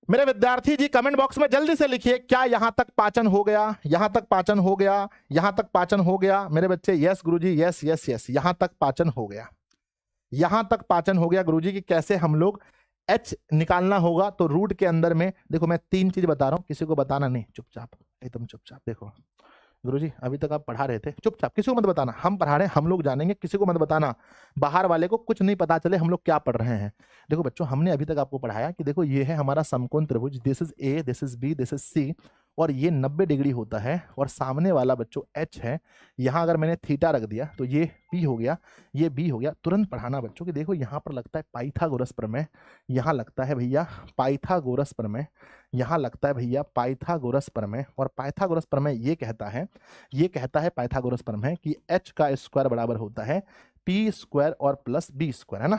मेरे विद्यार्थी जी कमेंट बॉक्स में जल्दी से लिखिए क्या यहां तक पाचन हो गया, यहां तक पाचन हो गया, यहां तक पाचन हो गया। मेरे बच्चे यस गुरुजी, यस यस यस, यहां तक पाचन हो गया, यहां तक पाचन हो गया गुरुजी। की कैसे हम लोग एच निकालना होगा, तो रूट के अंदर में देखो मैं 3 चीज बता रहा हूं, किसी को बताना नहीं, चुपचाप एकदम चुपचाप। देखो गुरुजी अभी तक आप पढ़ा रहे थे, चुपचाप, किसी को मत बताना, हम पढ़ा रहे हैं, हम लोग जानेंगे, किसी को मत बताना, बाहर वाले को कुछ नहीं पता चले हम लोग क्या पढ़ रहे हैं। देखो बच्चों हमने अभी तक आपको पढ़ाया कि देखो ये है हमारा समकोण त्रिभुज, this is A, this is B, this is C, और ये 90 डिग्री होता है, और सामने वाला बच्चों एच है। यहाँ अगर मैंने थीटा रख दिया तो ये पी हो गया, ये बी हो गया। तुरंत पढ़ाना बच्चों कि देखो यहाँ पर लगता है पाइथागोरस प्रमेय, यहाँ लगता है भैया पाइथागोरस प्रमेय, यहाँ लगता है भैया पाइथागोरस प्रमेय। और पाइथागोरस प्रमेय ये कहता है पाइथागोरस प्रमेय कि एच का स्क्वायर बराबर होता है पी स्क्वायर और प्लस बी स्क्वायर, है ना।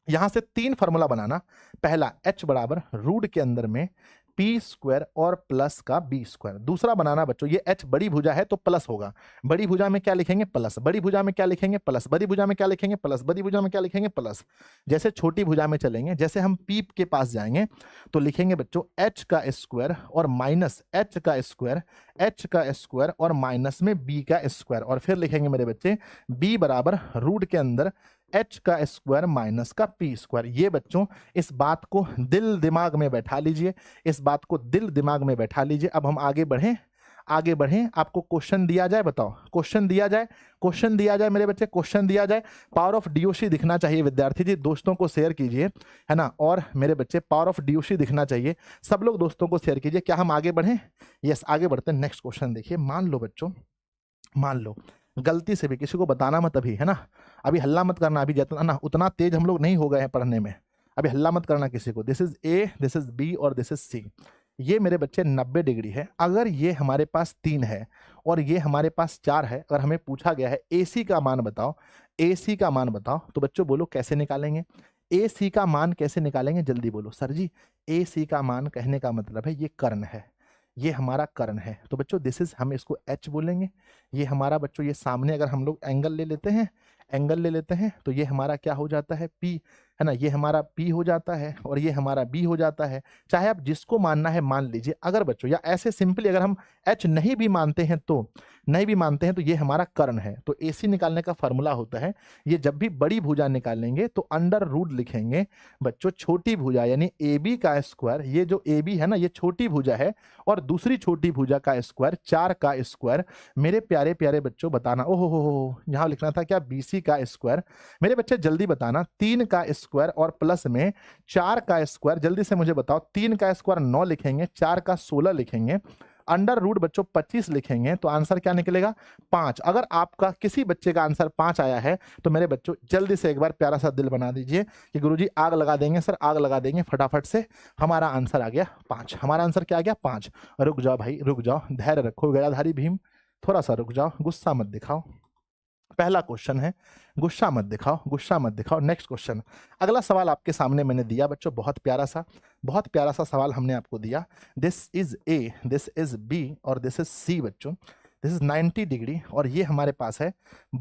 यहां से 3 फार्मूला बनाना, पहला एच बराबर रूट के अंदर में पी स्क्वायर और प्लस का बी स्क्वायर। दूसरा बनाना बच्चों, ये एच बड़ी भुजा है तो प्लस होगा, बड़ी भुजा में क्या लिखेंगे प्लस, बड़ी भुजा में क्या लिखेंगे प्लस, बड़ी भुजा में क्या लिखेंगे प्लस, बड़ी भुजा में क्या लिखेंगे प्लस। जैसे छोटी भुजा में चलेंगे, जैसे हम पी के पास जाएंगे तो लिखेंगे बच्चों एच का स्क्वायर और माइनस एच का स्क्वायर, एच का स्क्वायर और माइनस में बी का स्क्वायर। और फिर लिखेंगे मेरे बच्चे बी बराबर रूट के अंदर एच का स्क्वायर माइनस का पी स्क्वायर। ये बच्चों इस बात को दिल दिमाग में बैठा लीजिए, इस बात को दिल दिमाग में बैठा लीजिए। अब हम आगे बढ़ें, आपको क्वेश्चन दिया जाए, बताओ क्वेश्चन दिया जाए मेरे बच्चे, क्वेश्चन दिया जाए। पावर ऑफ डीओसी दिखना चाहिए विद्यार्थी जी, दोस्तों को शेयर कीजिए, है ना। और मेरे बच्चे पावर ऑफ डीओसी दिखना चाहिए, सब लोग दोस्तों को शेयर कीजिए। क्या हम आगे बढ़ें? यस आगे बढ़ते हैं। नेक्स्ट क्वेश्चन देखिए, मान लो बच्चों, मान लो गलती से भी किसी को बताना मत अभी, है ना, अभी हल्ला मत करना, अभी जैसा ना उतना तेज हम लोग नहीं हो गए हैं पढ़ने में, अभी हल्ला मत करना किसी को। This is A, this is B और दिस इज सी। ये मेरे बच्चे 90 डिग्री है। अगर ये हमारे पास 3 है और ये हमारे पास 4 है, अगर हमें पूछा गया है AC का मान बताओ, AC का मान बताओ, तो बच्चों बोलो कैसे निकालेंगे? AC का मान कैसे निकालेंगे, जल्दी बोलो। सर जी AC का मान कहने का मतलब है ये कर्ण है, ये हमारा कर्ण है, तो बच्चों दिस इज, हम इसको H बोलेंगे। ये हमारा बच्चों ये सामने अगर हम लोग एंगल ले लेते हैं, एंगल ले लेते हैं तो ये हमारा क्या हो जाता है P, है ना, ये हमारा P हो जाता है और ये हमारा B हो जाता है। चाहे आप जिसको मानना है मान लीजिए। अगर बच्चों या ऐसे सिंपली अगर हम H नहीं भी मानते हैं तो ये हमारा कर्ण है। तो AC निकालने का फॉर्मूला होता है, ये जब भी बड़ी भुजा निकालेंगे तो अंडर रूट लिखेंगे बच्चों छोटी भुजा यानी AB का स्क्वायर, ये जो AB है ना ये छोटी भुजा है, और दूसरी छोटी भुजा का स्क्वायर 4 का स्क्वायर। मेरे प्यारे प्यारे बच्चों बताना, ओहो हो यहाँ लिखना था क्या BC का स्क्वायर। मेरे बच्चे जल्दी बताना, 3 का स्क्वायर और प्लस में 4 का स्क्वायर, जल्दी से मुझे बताओ, 3 का स्क्वायर 9 लिखेंगे, 4 का 16 लिखेंगे, अंडर रूट बच्चों 25 लिखेंगे तो आंसर क्या निकलेगा 5। अगर आपका किसी बच्चे का आंसर 5 आया है तो मेरे बच्चों जल्दी से एक बार प्यारा सा दिल बना दीजिए कि गुरुजी आग लगा देंगे, सर आग लगा देंगे फटाफट से। हमारा आंसर आ गया 5। हमारा आंसर क्या आ गया 5। रुक जाओ भाई रुक जाओ, धैर्य रखो गदाधारी भीम, थोड़ा सा रुक जाओ, गुस्सा मत दिखाओ। पहला क्वेश्चन है, गुस्सा मत दिखाओ, गुस्सा मत दिखाओ। नेक्स्ट क्वेश्चन, अगला सवाल आपके सामने मैंने दिया बच्चों, बहुत प्यारा सा सवाल हमने आपको दिया। This is A, this is B और दिस इज सी बच्चों। दिस इज 90 डिग्री और ये हमारे पास है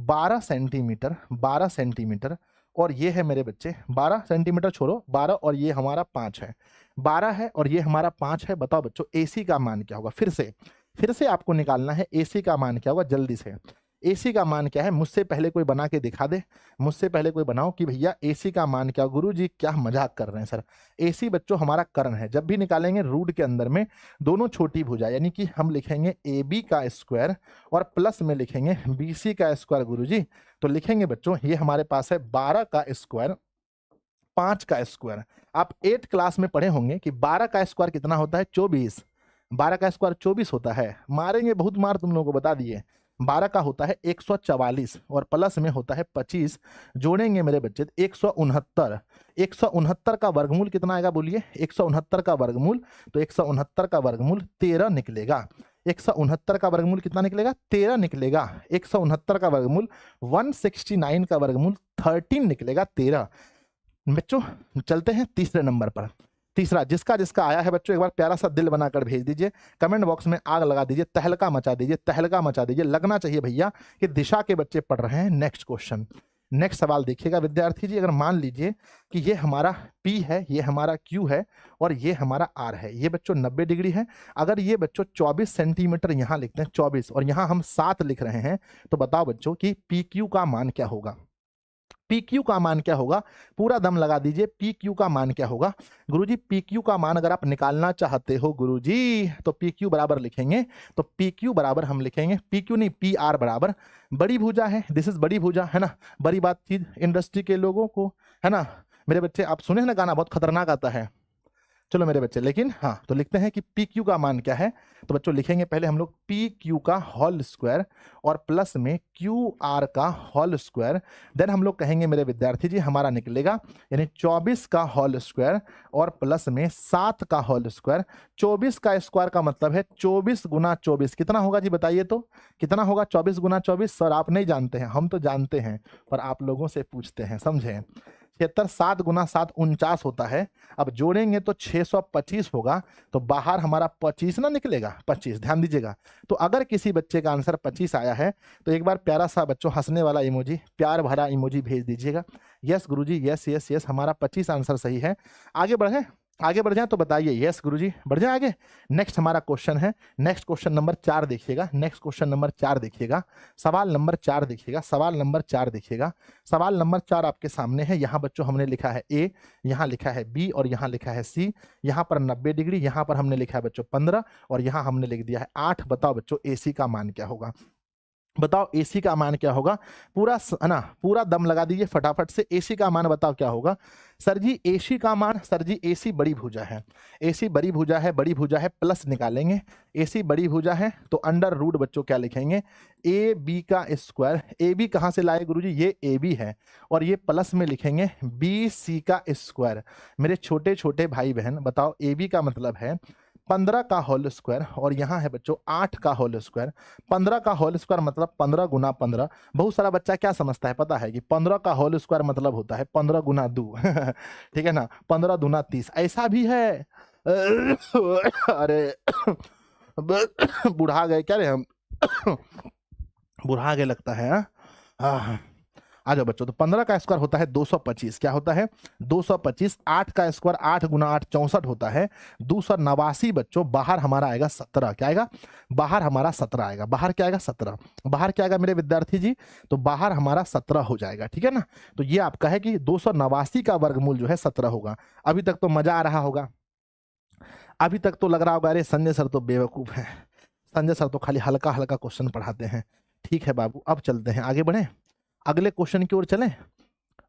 12 सेंटीमीटर, 12 सेंटीमीटर, और ये है मेरे बच्चे 12 सेंटीमीटर छोड़ो 12 और ये हमारा 5 है, 12 है और ये हमारा 5 है। बताओ बच्चों AC का मान क्या होगा। फिर से आपको निकालना है AC का मान क्या होगा, जल्दी से। AC का मान क्या है, मुझसे पहले कोई बना के दिखा दे, मुझसे पहले कोई बनाओ कि भैया AC का मान क्या। गुरुजी क्या मजाक कर रहे हैं सर। AC बच्चों हमारा कर्ण है, जब भी निकालेंगे रूट के अंदर में दोनों छोटी भुजा यानी कि हम लिखेंगे AB का स्क्वायर और प्लस में लिखेंगे BC का स्क्वायर। गुरुजी तो लिखेंगे बच्चों ये हमारे पास है 12 का स्क्वायर, 5 का स्क्वायर। आप 8 क्लास में पढ़े होंगे कि 12 का स्क्वायर कितना होता है 24, 12 का स्क्वायर 24 होता है। मारेंगे बहुत मार तुम लोगों को बता दिए। 12 का होता है 144 और प्लस में होता है 25, जोड़ेंगे मेरे बच्चे 169। 169 का वर्गमूल कितना आएगा बोलिए, 169 का वर्गमूल, तो 169 का वर्गमूल 13 निकलेगा। 169 का वर्गमूल कितना निकलेगा 13 निकलेगा। 169 का वर्गमूल 169 का वर्गमूल 13 निकलेगा 13। बच्चों चलते हैं तीसरे नंबर पर। तीसरा जिसका जिसका आया है बच्चों एक बार प्यारा सा दिल बनाकर भेज दीजिए, कमेंट बॉक्स में आग लगा दीजिए, तहलका मचा दीजिए, तहलका मचा दीजिए। लगना चाहिए भैया कि दिशा के बच्चे पढ़ रहे हैं। नेक्स्ट क्वेश्चन, नेक्स्ट सवाल देखिएगा विद्यार्थी जी। अगर मान लीजिए कि ये हमारा P है, ये हमारा Q है और ये हमारा R है, ये बच्चों 90 डिग्री है। अगर ये बच्चों 24 सेंटीमीटर यहाँ लिखते हैं 24 और यहाँ हम 7 लिख रहे हैं, तो बताओ बच्चों कि PQ का मान क्या होगा। PQ का मान क्या होगा, पूरा दम लगा दीजिए। PQ का मान क्या होगा गुरुजी। PQ का मान अगर आप निकालना चाहते हो गुरुजी तो PQ बराबर लिखेंगे, तो PQ बराबर हम लिखेंगे PQ नहीं PR बराबर बड़ी भुजा है, दिस इज बड़ी भुजा है ना। बड़ी बात चीज इंडस्ट्री के लोगों को है ना। मेरे बच्चे आप सुने ना गाना बहुत खतरनाक आता है, चलो मेरे बच्चे, लेकिन हाँ तो लिखते हैं कि PQ का मान क्या है। तो बच्चों लिखेंगे पहले हम लोग PQ का होल स्क्वायर और प्लस में QR का होल स्क्वायर। देन हम लोग कहेंगे मेरे विद्यार्थी जी हमारा निकलेगा यानी 24 का होल स्क्वायर और प्लस में 7 का होल स्क्वायर। 24 का स्क्वायर का मतलब है 24 गुना 24 कितना होगा जी बताइए तो, कितना होगा 24 गुना 24। सर आप नहीं जानते हैं, हम तो जानते हैं पर आप लोगों से पूछते हैं, समझे। 76, 7 गुना 7 49 होता है। अब जोड़ेंगे तो 625 होगा, तो बाहर हमारा 25 ना निकलेगा, 25 ध्यान दीजिएगा। तो अगर किसी बच्चे का आंसर 25 आया है तो एक बार प्यारा सा बच्चों हंसने वाला इमोजी, प्यार भरा इमोजी भेज दीजिएगा। यस गुरुजी, यस यस यस, हमारा 25 आंसर सही है। आगे बढ़े, आगे बढ़ जाए तो बताइए। यस गुरुजी बढ़ जाए आगे। नेक्स्ट हमारा क्वेश्चन है, नेक्स्ट क्वेश्चन नंबर 4 देखिएगा। नेक्स्ट क्वेश्चन नंबर 4 देखिएगा, सवाल नंबर 4 देखिएगा, सवाल नंबर 4 देखिएगा। सवाल नंबर 4 आपके सामने है। यहाँ बच्चों हमने लिखा है A, यहाँ लिखा है B और यहाँ लिखा है C। यहाँ पर 90 डिग्री, यहाँ पर हमने लिखा है बच्चों 15 और यहाँ हमने लिख दिया है 8। बताओ बच्चों AC का मान क्या होगा, बताओ AC का मान क्या होगा। पूरा है ना, पूरा दम लगा दीजिए फटाफट से। AC का मान बताओ क्या होगा। सर जी AC का मान, सर जी AC बड़ी भुजा है, AC बड़ी भुजा है, बड़ी भुजा है प्लस निकालेंगे। AC बड़ी भुजा है तो अंडर रूट बच्चों क्या लिखेंगे AB का स्क्वायर। AB कहाँ से लाए गुरुजी, ये AB है और ये प्लस में लिखेंगे BC का स्क्वायर। मेरे छोटे छोटे भाई बहन बताओ AB का मतलब है 15 का होल स्क्वायर और यहाँ है बच्चों 8 का होल स्क्वायर। 15 का होल स्क्वायर मतलब 15 गुना 15। बहुत सारा बच्चा क्या समझता है पता है कि 15 का होल स्क्वायर मतलब होता है 15 गुना 2 ठीक है ना, 15 दूना 30, ऐसा भी है। अरे बुढ़ा गए क्या रे हम, बुढ़ा गए लगता है। हाँ आ जाओ बच्चों, तो 15 का स्क्वायर होता है 225, क्या होता है 225, 8 का स्क्वायर 8 गुना 8 64 होता है 289 बच्चों, बाहर हमारा आएगा 17, क्या आएगा बाहर हमारा 17 आएगा, बाहर क्या आएगा 17, बाहर क्या आएगा मेरे विद्यार्थी जी, तो बाहर हमारा 17 हो जाएगा, ठीक है ना। तो ये आपका है कि 289 का वर्गमूल जो है 17 होगा। अभी तक तो मजा आ रहा होगा, अभी तक तो लग रहा होगा अरे संजय सर तो बेवकूफ है, संजय सर तो खाली हल्का हल्का क्वेश्चन पढ़ाते हैं। ठीक है बाबू, अब चलते हैं आगे बढ़े, अगले क्वेश्चन की ओर चलें,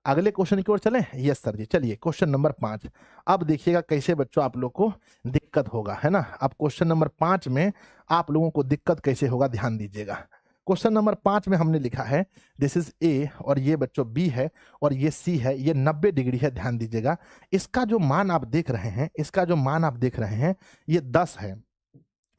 अगले क्वेश्चन की ओर चलें। यस सर जी, चलिए क्वेश्चन नंबर 5। अब देखिएगा कैसे बच्चों आप लोग को दिक्कत होगा, है ना। अब क्वेश्चन नंबर 5 में आप लोगों को दिक्कत कैसे होगा, ध्यान दीजिएगा। क्वेश्चन नंबर 5 में हमने लिखा है दिस इज ए, और ये बच्चों बी है, और ये सी है, ये 90 डिग्री है, ध्यान दीजिएगा। इसका जो मान आप देख रहे हैं, इसका जो मान आप देख रहे हैं ये 10 है,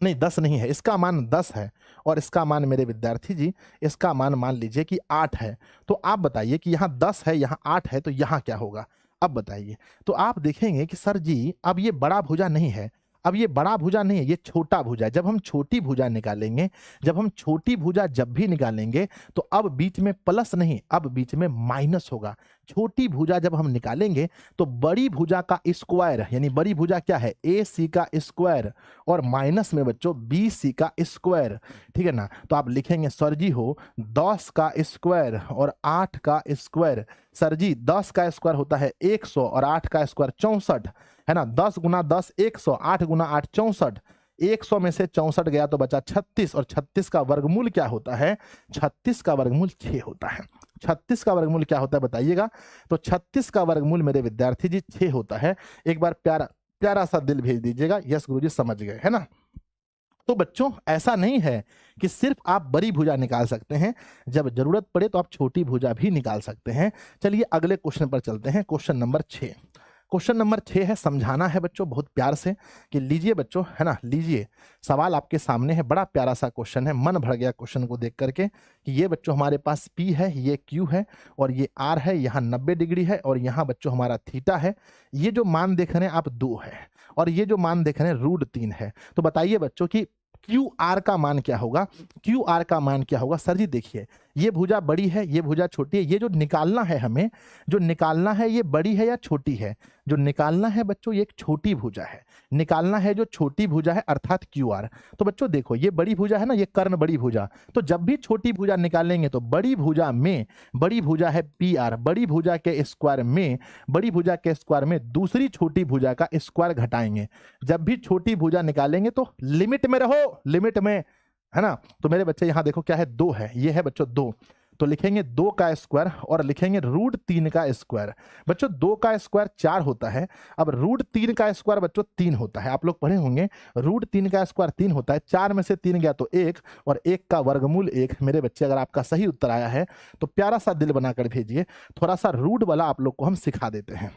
नहीं 10 नहीं है, इसका मान 10 है, और इसका मान मेरे विद्यार्थी जी, इसका मान मान लीजिए कि 8 है। तो आप बताइए कि यहाँ 10 है, यहाँ 8 है, तो यहाँ क्या होगा, अब बताइए। तो आप देखेंगे कि सर जी अब ये बड़ा भुजा नहीं है, अब ये बड़ा भुजा नहीं है, ये छोटा भुजा है। जब हम छोटी भुजा निकालेंगे, जब हम छोटी भुजा जब भी निकालेंगे तो अब बीच में प्लस नहीं, अब बीच में माइनस होगा। छोटी भुजा जब हम निकालेंगे तो बड़ी भुजा का स्क्वायर, यानी बड़ी भुजा क्या है ए सी का स्क्वायर, और माइनस में बच्चों बी सी का स्क्वायर, ठीक है ना। तो आप लिखेंगे सर जी हो 10 का स्क्वायर और 8 का स्क्वायर। सर जी 10 का स्क्वायर होता है 100 और 8 का स्क्वायर 64, है ना। 10 गुना 10 100, 8 गुना 8 64, 100 में से 64 गया तो बचा 36, और 36 का वर्गमूल क्या होता है, 36 का वर्गमूल 6 होता है। 36 का वर्गमूल क्या होता है बताइएगा, तो 36 का वर्गमूल मेरे विद्यार्थी जी 6 होता है। एक बार प्यारा प्यारा सा दिल भेज दीजिएगा, यस गुरुजी समझ गए, है ना। तो बच्चों ऐसा नहीं है कि सिर्फ आप बड़ी भुजा निकाल सकते हैं, जब जरूरत पड़े तो आप छोटी भुजा भी निकाल सकते हैं। चलिए अगले क्वेश्चन पर चलते हैं, क्वेश्चन नंबर 6। क्वेश्चन नंबर 6 है, समझाना है बच्चों बहुत प्यार से कि लीजिए बच्चों, है ना, लीजिए सवाल आपके सामने है, बड़ा प्यारा सा क्वेश्चन है, मन भर गया क्वेश्चन को देख करके कि ये बच्चों हमारे पास P है, ये Q है, और ये R है, यहाँ 90 डिग्री है, और यहाँ बच्चों हमारा थीटा है। ये जो मान देख रहे हैं आप 2 है, और ये जो मान देख रहे हैं √3 है। तो बताइए बच्चों कि QR का मान क्या होगा, QR का मान क्या होगा। सर जी देखिए ये भुजा बड़ी है, ये भुजा छोटी है, ये जो निकालना है हमें, जो निकालना है ये बड़ी है या छोटी है, जो निकालना है बच्चों ये एक छोटी भुजा है, निकालना है जो छोटी भुजा है अर्थात QR। तो बच्चों देखो ये बड़ी भुजा है ना, ये कर्ण बड़ी भुजा, तो जब भी छोटी भुजा निकालेंगे तो बड़ी भुजा में, बड़ी भुजा है PR, बड़ी भुजा के स्क्वायर में, बड़ी भुजा के स्क्वायर में दूसरी छोटी भुजा का स्क्वायर घटाएंगे। जब भी छोटी भुजा निकालेंगे तो लिमिट में रहो, लिमिट में, है ना। तो मेरे बच्चे यहाँ देखो क्या है 2 है, ये है बच्चों 2, तो लिखेंगे 2 का स्क्वायर और लिखेंगे √3 का स्क्वायर। बच्चों 2 का स्क्वायर 4 होता है, अब √3 का स्क्वायर बच्चों 3 होता है। आप लोग पढ़े होंगे √3 का स्क्वायर 3 होता है, 4 में से 3 गया तो 1, और 1 का वर्गमूल 1। मेरे बच्चे अगर आपका सही उत्तर आया है तो प्यारा सा दिल बनाकर भेजिए, थोड़ा सा रूट वाला आप लोग को हम सिखा देते हैं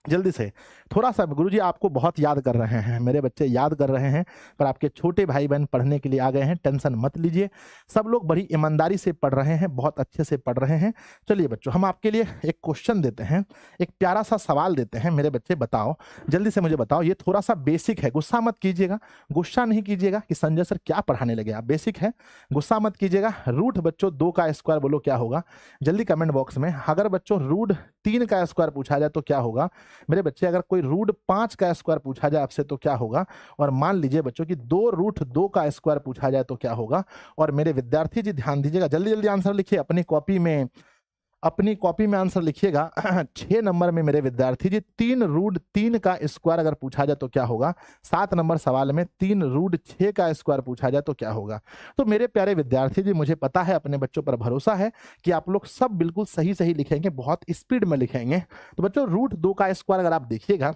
जल्दी से। थोड़ा सा गुरुजी आपको बहुत याद कर रहे हैं, मेरे बच्चे याद कर रहे हैं, पर आपके छोटे भाई बहन पढ़ने के लिए आ गए हैं, टेंशन मत लीजिए। सब लोग बड़ी ईमानदारी से पढ़ रहे हैं, बहुत अच्छे से पढ़ रहे हैं। चलिए बच्चों हम आपके लिए एक क्वेश्चन देते हैं, एक प्यारा सा सवाल देते हैं। मेरे बच्चे बताओ, जल्दी से मुझे बताओ, ये थोड़ा सा बेसिक है, गुस्सा मत कीजिएगा, गुस्सा नहीं कीजिएगा कि संजय सर क्या पढ़ाने लगे आप, बेसिक है, गुस्सा मत कीजिएगा। रूट बच्चों 2 का स्क्वायर बोलो क्या होगा, जल्दी कमेंट बॉक्स में। अगर बच्चों √3 का स्क्वायर पूछा जाए तो क्या होगा मेरे बच्चे, अगर कोई √5 का स्क्वायर पूछा जाए आपसे तो क्या होगा, और मान लीजिए बच्चों कि 2√2 का स्क्वायर पूछा जाए तो क्या होगा। और मेरे विद्यार्थी जी ध्यान दीजिएगा, जल्दी जल्दी आंसर लिखिए अपनी कॉपी में, अपनी कॉपी में आंसर लिखिएगा। 6 नंबर में मेरे विद्यार्थी जी 3√3 का स्क्वायर अगर पूछा जाए तो क्या होगा। 7 नंबर सवाल में 3√6 का स्क्वायर पूछा जाए तो क्या होगा। तो मेरे प्यारे विद्यार्थी जी मुझे पता है, अपने बच्चों पर भरोसा है कि आप लोग सब बिल्कुल सही सही लिखेंगे, बहुत स्पीड में लिखेंगे। तो बच्चों √2 का स्क्वायर अगर आप देखिएगा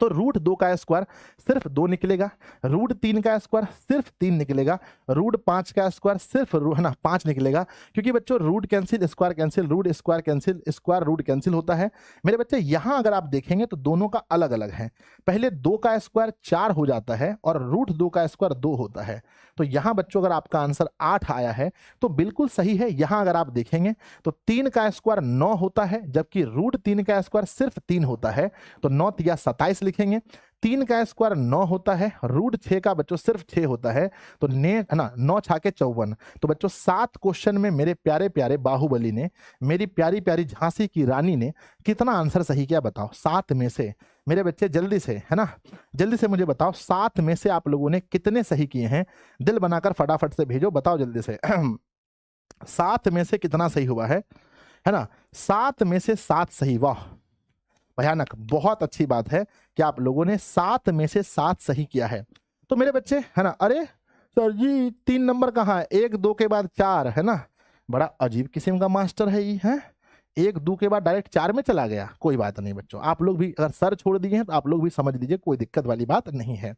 तो √2 का स्क्वायर सिर्फ 2 निकलेगा, √3 का स्क्वायर सिर्फ 3 निकलेगा, √5 का स्क्वायर सिर्फ है ना 5 निकलेगा, क्योंकि बच्चों root cancel, square cancel, root square cancel, square root cancel होता है। मेरे बच्चे यहाँ अगर आप देखेंगे तो दोनों का अलग अलग है, पहले 2 का स्क्वायर 4 हो जाता है और √2 का स्क्वायर 2 होता है। तो यहाँ बच्चों अगर आपका आंसर 8 आया है तो बिल्कुल सही है। यहाँ अगर आप देखेंगे तो 3 का स्क्वायर 9 होता है, जबकि √3 का स्क्वायर सिर्फ 3 होता है, तो 9 या 27 लिखेंगे। 3 का स्क्वायर 9 होता है, रूट 6 का बच्चों सिर्फ 6 होता है, तो ने है ना 9 छाके 54। तो बच्चों 7 क्वेश्चन में मेरे प्यारे प्यारे बाहुबली ने, मेरी प्यारी प्यारी झांसी की रानी ने कितना आंसर सही किया बताओ 7 में से। मेरे बच्चे जल्दी से, है ना, जल्दी से मुझे बताओ 7 में से आप लोगों ने कितने सही किए हैं। दिल बनाकर फटाफट से भेजो, बताओ जल्दी से 7 में से कितना सही हुआ है ना। 7 में से 7 सही, वाह भयानक, बहुत अच्छी बात है कि आप लोगों ने 7 में से 7 सही किया है। तो मेरे बच्चे, है ना, अरे सर जी 3 नंबर कहाँ है, 1 2 के बाद 4, है ना, बड़ा अजीब किस्म का मास्टर है ये, है 1 2 के बाद डायरेक्ट 4 में चला गया। कोई बात नहीं बच्चों, आप लोग भी अगर सर छोड़ दिए हैं तो आप लोग भी समझ लीजिए, कोई दिक्कत वाली बात नहीं है।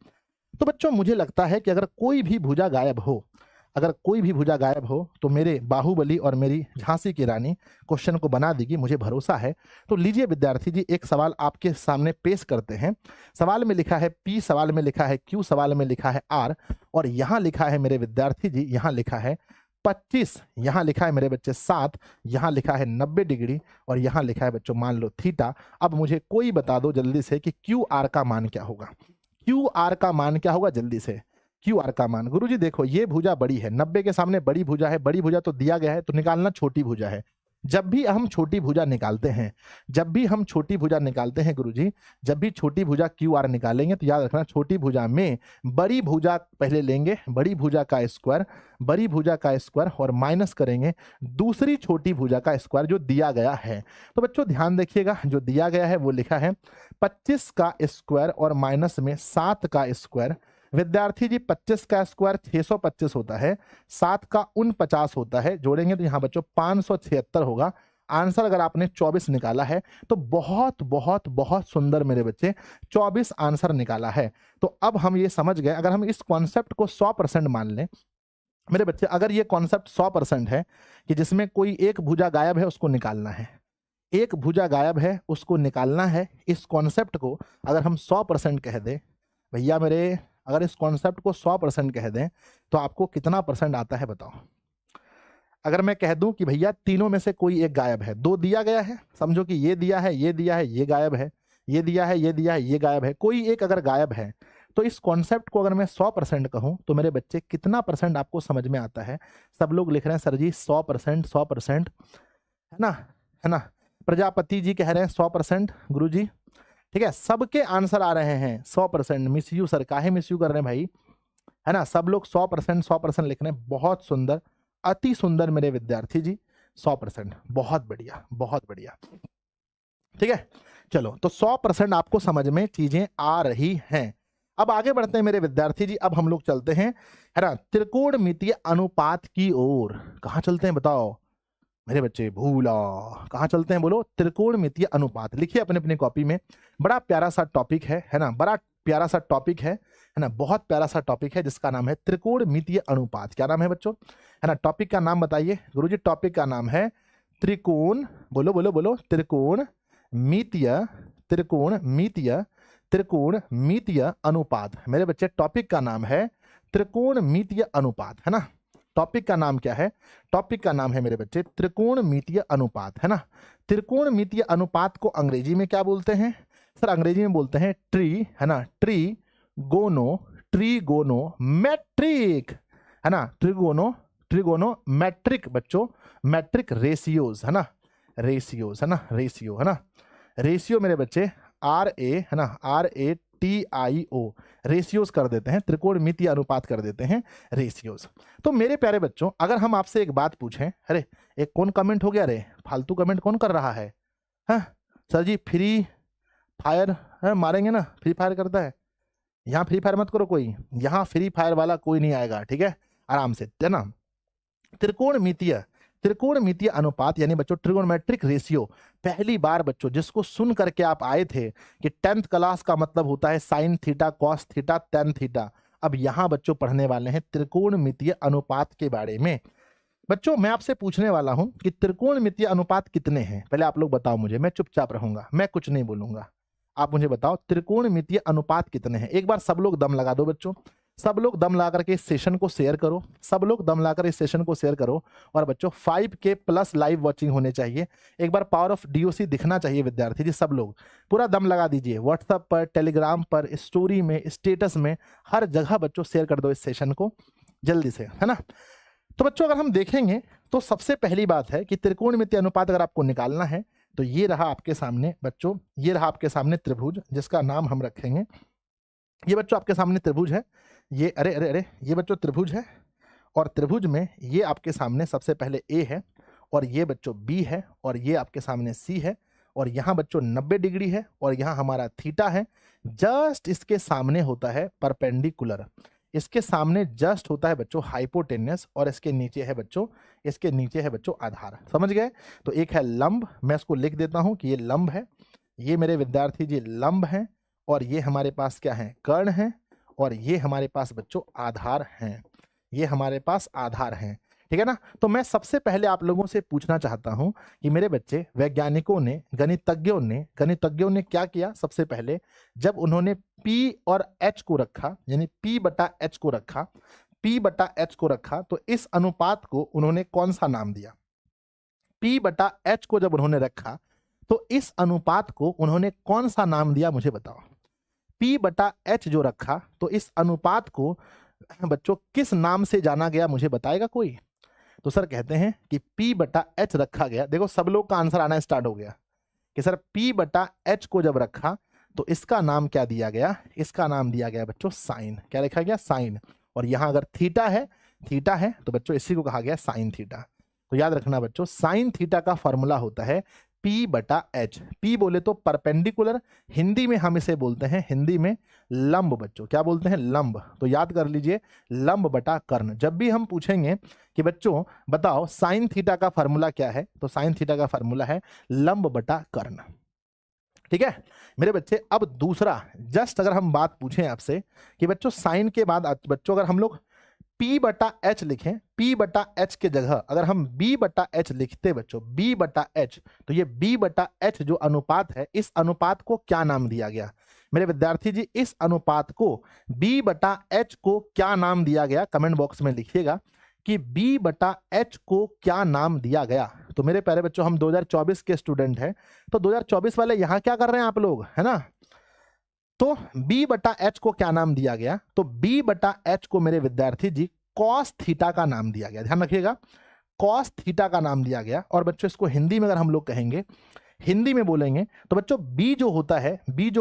तो बच्चों मुझे लगता है कि अगर कोई भी भुजा गायब हो, अगर कोई भी भुजा गायब हो तो मेरे बाहुबली और मेरी झांसी की रानी क्वेश्चन को बना देगी, मुझे भरोसा है। तो लीजिए विद्यार्थी जी, एक सवाल आपके सामने पेश करते हैं। सवाल में लिखा है P, सवाल में लिखा है Q, सवाल में लिखा है R, और यहाँ लिखा है मेरे विद्यार्थी जी, यहाँ लिखा है 25, यहाँ लिखा है मेरे बच्चे 7, यहाँ लिखा है 90 डिग्री, और यहाँ लिखा है बच्चों मान लो थीटा। अब मुझे कोई बता दो जल्दी से कि QR का मान क्या होगा, QR का मान क्या होगा जल्दी से। QR का मान, गुरुजी देखो ये भुजा बड़ी है, 90 के सामने बड़ी भुजा है, बड़ी भुजा तो दिया गया है, तो निकालना छोटी भुजा है। जब भी हम छोटी भुजा निकालते हैं, जब भी हम छोटी भुजा निकालते हैं गुरुजी, जब भी छोटी भुजा QR निकालेंगे तो याद रखना छोटी भुजा में बड़ी भुजा पहले लेंगे, बड़ी भुजा का स्क्वायर, बड़ी भुजा का स्क्वायर, और माइनस करेंगे दूसरी छोटी भुजा का स्क्वायर जो दिया गया है। तो बच्चों ध्यान देखिएगा, जो दिया गया है वो लिखा है 25 का स्क्वायर और माइनस में 7 का स्क्वायर। विद्यार्थी जी 25 का स्क्वायर 625 होता है, 7 का 49 होता है, जोड़ेंगे तो यहाँ बच्चों 576 होगा। आंसर अगर आपने 24 निकाला है तो बहुत बहुत बहुत सुंदर मेरे बच्चे, 24 आंसर निकाला है। तो अब हम ये समझ गए, अगर हम इस कॉन्सेप्ट को 100% मान लें मेरे बच्चे, अगर ये कॉन्सेप्ट 100% है कि जिसमें कोई एक भुजा गायब है उसको निकालना है, एक भुजा गायब है उसको निकालना है, इस कॉन्सेप्ट को अगर हम 100% कह दें भैया मेरे, अगर इस कॉन्सेप्ट को 100% कह दें तो आपको कितना परसेंट आता है बताओ। अगर मैं कह दूं कि भैया तीनों में से कोई एक गायब है, 2 दिया गया है, समझो कि ये दिया है, ये दिया है, ये गायब है, ये दिया है, ये दिया है, ये गायब है, कोई एक अगर गायब है, तो इस कॉन्सेप्ट को अगर मैं 100% कहूं तो मेरे बच्चे कितना परसेंट आपको समझ में आता है। सब लोग लिख रहे हैं सर जी 100%, 100%, है ना, है ना। प्रजापति जी कह रहे हैं 100% गुरु जी, ठीक है, सबके आंसर आ रहे हैं 100%। मिस यू सर, काहे मिस यू कर रहे हैं भाई, है ना, सब लोग 100%, 100% लिख रहे हैं, बहुत सुंदर, अति सुंदर मेरे विद्यार्थी जी, 100%, बहुत बढ़िया, बहुत बढ़िया, ठीक है। चलो तो 100% आपको समझ में चीजें आ रही हैं। अब आगे बढ़ते हैं मेरे विद्यार्थी जी, अब हम लोग चलते हैं, है ना, त्रिकोणमितीय अनुपात की ओर। कहाँ चलते हैं बताओ मेरे बच्चे, भूला, कहाँ चलते हैं बोलो, त्रिकोणमितीय अनुपात। लिखिए अपने अपने कॉपी में, बड़ा प्यारा सा टॉपिक है ना, बड़ा प्यारा सा टॉपिक है ना, बहुत प्यारा सा टॉपिक है जिसका नाम है त्रिकोणमितीय अनुपात। क्या नाम है बच्चों, है ना, टॉपिक का नाम बताइए गुरुजी। टॉपिक का नाम है त्रिकोण, बोलो बोलो बोलो, त्रिकोणमितीय, त्रिकोणमितीय, त्रिकोणमितीय अनुपात। मेरे बच्चे टॉपिक का नाम है त्रिकोणमितीय अनुपात, है ना। टॉपिक का नाम क्या है, टॉपिक का नाम है मेरे बच्चे त्रिकोणमितीय अनुपात, है ना। त्रिकोणमितीय अनुपात को अंग्रेजी में क्या बोलते हैं सर, अंग्रेजी में बोलते हैं ट्री, है ना, ट्रीगोनोमेट्रिक, है ना, ट्रिगोनोमेट्रिक बच्चों, मैट्रिक रेशियोज, है ना, रेशियोज, है ना, रेशियो, है ना, रेशियो मेरे बच्चे RA, है ना, RATIO, रेशियोज कर देते हैं, त्रिकोणमितीय अनुपात कर देते हैं रेशियोज। तो मेरे प्यारे बच्चों, अगर हम आपसे एक बात पूछें, अरे एक कौन कमेंट हो गया रे, फालतू कमेंट कौन कर रहा है, हाँ सर जी फ्री फायर है, मारेंगे ना, फ्री फायर करता है, यहाँ फ्री फायर मत करो कोई, यहाँ फ्री फायर वाला कोई नहीं आएगा, ठीक है, आराम से, है ना। त्रिकोणमितीय, त्रिकोणमितीय अनुपात यानी बच्चों ट्रिगोनोमेट्रिक रेशियो, पहली बार बच्चों जिसको सुन करके आप आए थे कि 10th क्लास का मतलब होता है sign theta, cos theta, tan theta. अब यहाँ बच्चों पढ़ने वाले हैं त्रिकोणमितीय अनुपात के बारे में। बच्चों मैं आपसे पूछने वाला हूं कि त्रिकोणमितीय अनुपात कितने हैं, पहले आप लोग बताओ मुझे, मैं चुपचाप रहूंगा, मैं कुछ नहीं बोलूंगा, आप मुझे बताओ त्रिकोणमितीय अनुपात कितने हैं। एक बार सब लोग दम लगा दो बच्चों, सब लोग दम ला करके इस सेशन को शेयर करो, सब लोग दम लाकर इस सेशन को शेयर करो। और बच्चों 5K प्लस लाइव वॉचिंग होने चाहिए। एक बार पावर ऑफ DOC दिखना चाहिए विद्यार्थी जी। सब लोग पूरा दम लगा दीजिए, व्हाट्सएप पर, टेलीग्राम पर, स्टोरी में, स्टेटस में, हर जगह बच्चों शेयर कर दो इस सेशन को जल्दी से, है ना। तो बच्चों अगर हम देखेंगे तो सबसे पहली बात है कि त्रिकोणमितीय अनुपात अगर आपको निकालना है तो ये रहा आपके सामने बच्चों, ये रहा आपके सामने त्रिभुज जिसका नाम हम रखेंगे, ये बच्चों आपके सामने त्रिभुज है। ये अरे अरे अरे ये बच्चों त्रिभुज है, और त्रिभुज में ये आपके सामने सबसे पहले A है, और ये बच्चों B है, और ये आपके सामने C है, और यहाँ बच्चों 90 डिग्री है, और यहाँ हमारा थीटा है। जस्ट इसके सामने होता है परपेंडिकुलर, इसके सामने जस्ट होता है बच्चों हाइपोटेनस, और इसके नीचे है बच्चों, इसके नीचे है बच्चों आधार। समझ गए। तो एक है लंब, मैं इसको लिख देता हूं कि ये लंब है, ये मेरे विद्यार्थी जी लंब है, और ये हमारे पास क्या है, कर्ण है, और ये हमारे पास बच्चों आधार हैं, ये हमारे पास आधार हैं। ठीक है ना। तो मैं सबसे पहले आप लोगों से पूछना चाहता हूं कि मेरे बच्चे, वैज्ञानिकों ने, गणितज्ञों ने क्या किया। सबसे पहले जब उन्होंने P और H को रखा, यानी P बटा H को रखा, P बटा H को रखा, तो इस अनुपात को उन्होंने कौन सा नाम दिया। P बटा H को जब उन्होंने रखा तो इस अनुपात को उन्होंने कौन सा नाम दिया, मुझे बताओ। P बटा H जो रखा तो इस अनुपात को बच्चों किस नाम से जाना गया, मुझे बताएगा कोई। तो सर कहते हैं कि P बटा H रखा गया। देखो सब लोग का आंसर आना स्टार्ट हो गया कि सर P बटा H को जब रखा तो इसका नाम क्या दिया गया, इसका नाम दिया गया बच्चों साइन। क्या लिखा गया, साइन। और यहां अगर थीटा है तो बच्चों इसी को कहा गया साइन थीटा। तो याद रखना बच्चों, साइन थीटा का फॉर्मूला होता है P बटा H। P बोले तो परपेंडिकुलर, हिंदी में हम इसे बोलते हैं, हिंदी में लंब बच्चों। क्या बोलते हैं, लंब। तो याद कर लीजिए लंब बटा कर्ण। जब भी हम पूछेंगे कि बच्चों बताओ साइन थीटा का फॉर्मूला क्या है, तो साइन थीटा का फॉर्मूला है लंब बटा कर्ण। ठीक है मेरे बच्चे। अब दूसरा, जस्ट अगर हम बात पूछें आपसे कि बच्चों साइन के बाद बच्चों अगर हम लोग P बटा H लिखें, P बटा H के जगह अगर हम B बटा H लिखते बच्चों, B बटा H, तो ये B बटा H जो अनुपात है, इस अनुपात को क्या नाम दिया गया मेरे विद्यार्थी जी। इस अनुपात को B बटा H को क्या नाम दिया गया, कमेंट बॉक्स में लिखिएगा कि B बटा H को क्या नाम दिया गया। तो मेरे प्यारे बच्चों, हम 2024 के स्टूडेंट हैं, तो 2024 वाले यहाँ क्या कर रहे हैं आप लोग, है ना। तो B बटा H को क्या नाम दिया गया, तो B बटा H को मेरे विद्यार्थी जी कॉस थीटा का नाम दिया गया। ध्यान रखिएगा, कॉस थीटा का नाम दिया गया। और बच्चों इसको हिंदी में अगर हम लोग कहेंगे, हिंदी में बोलेंगे तो बच्चों B जो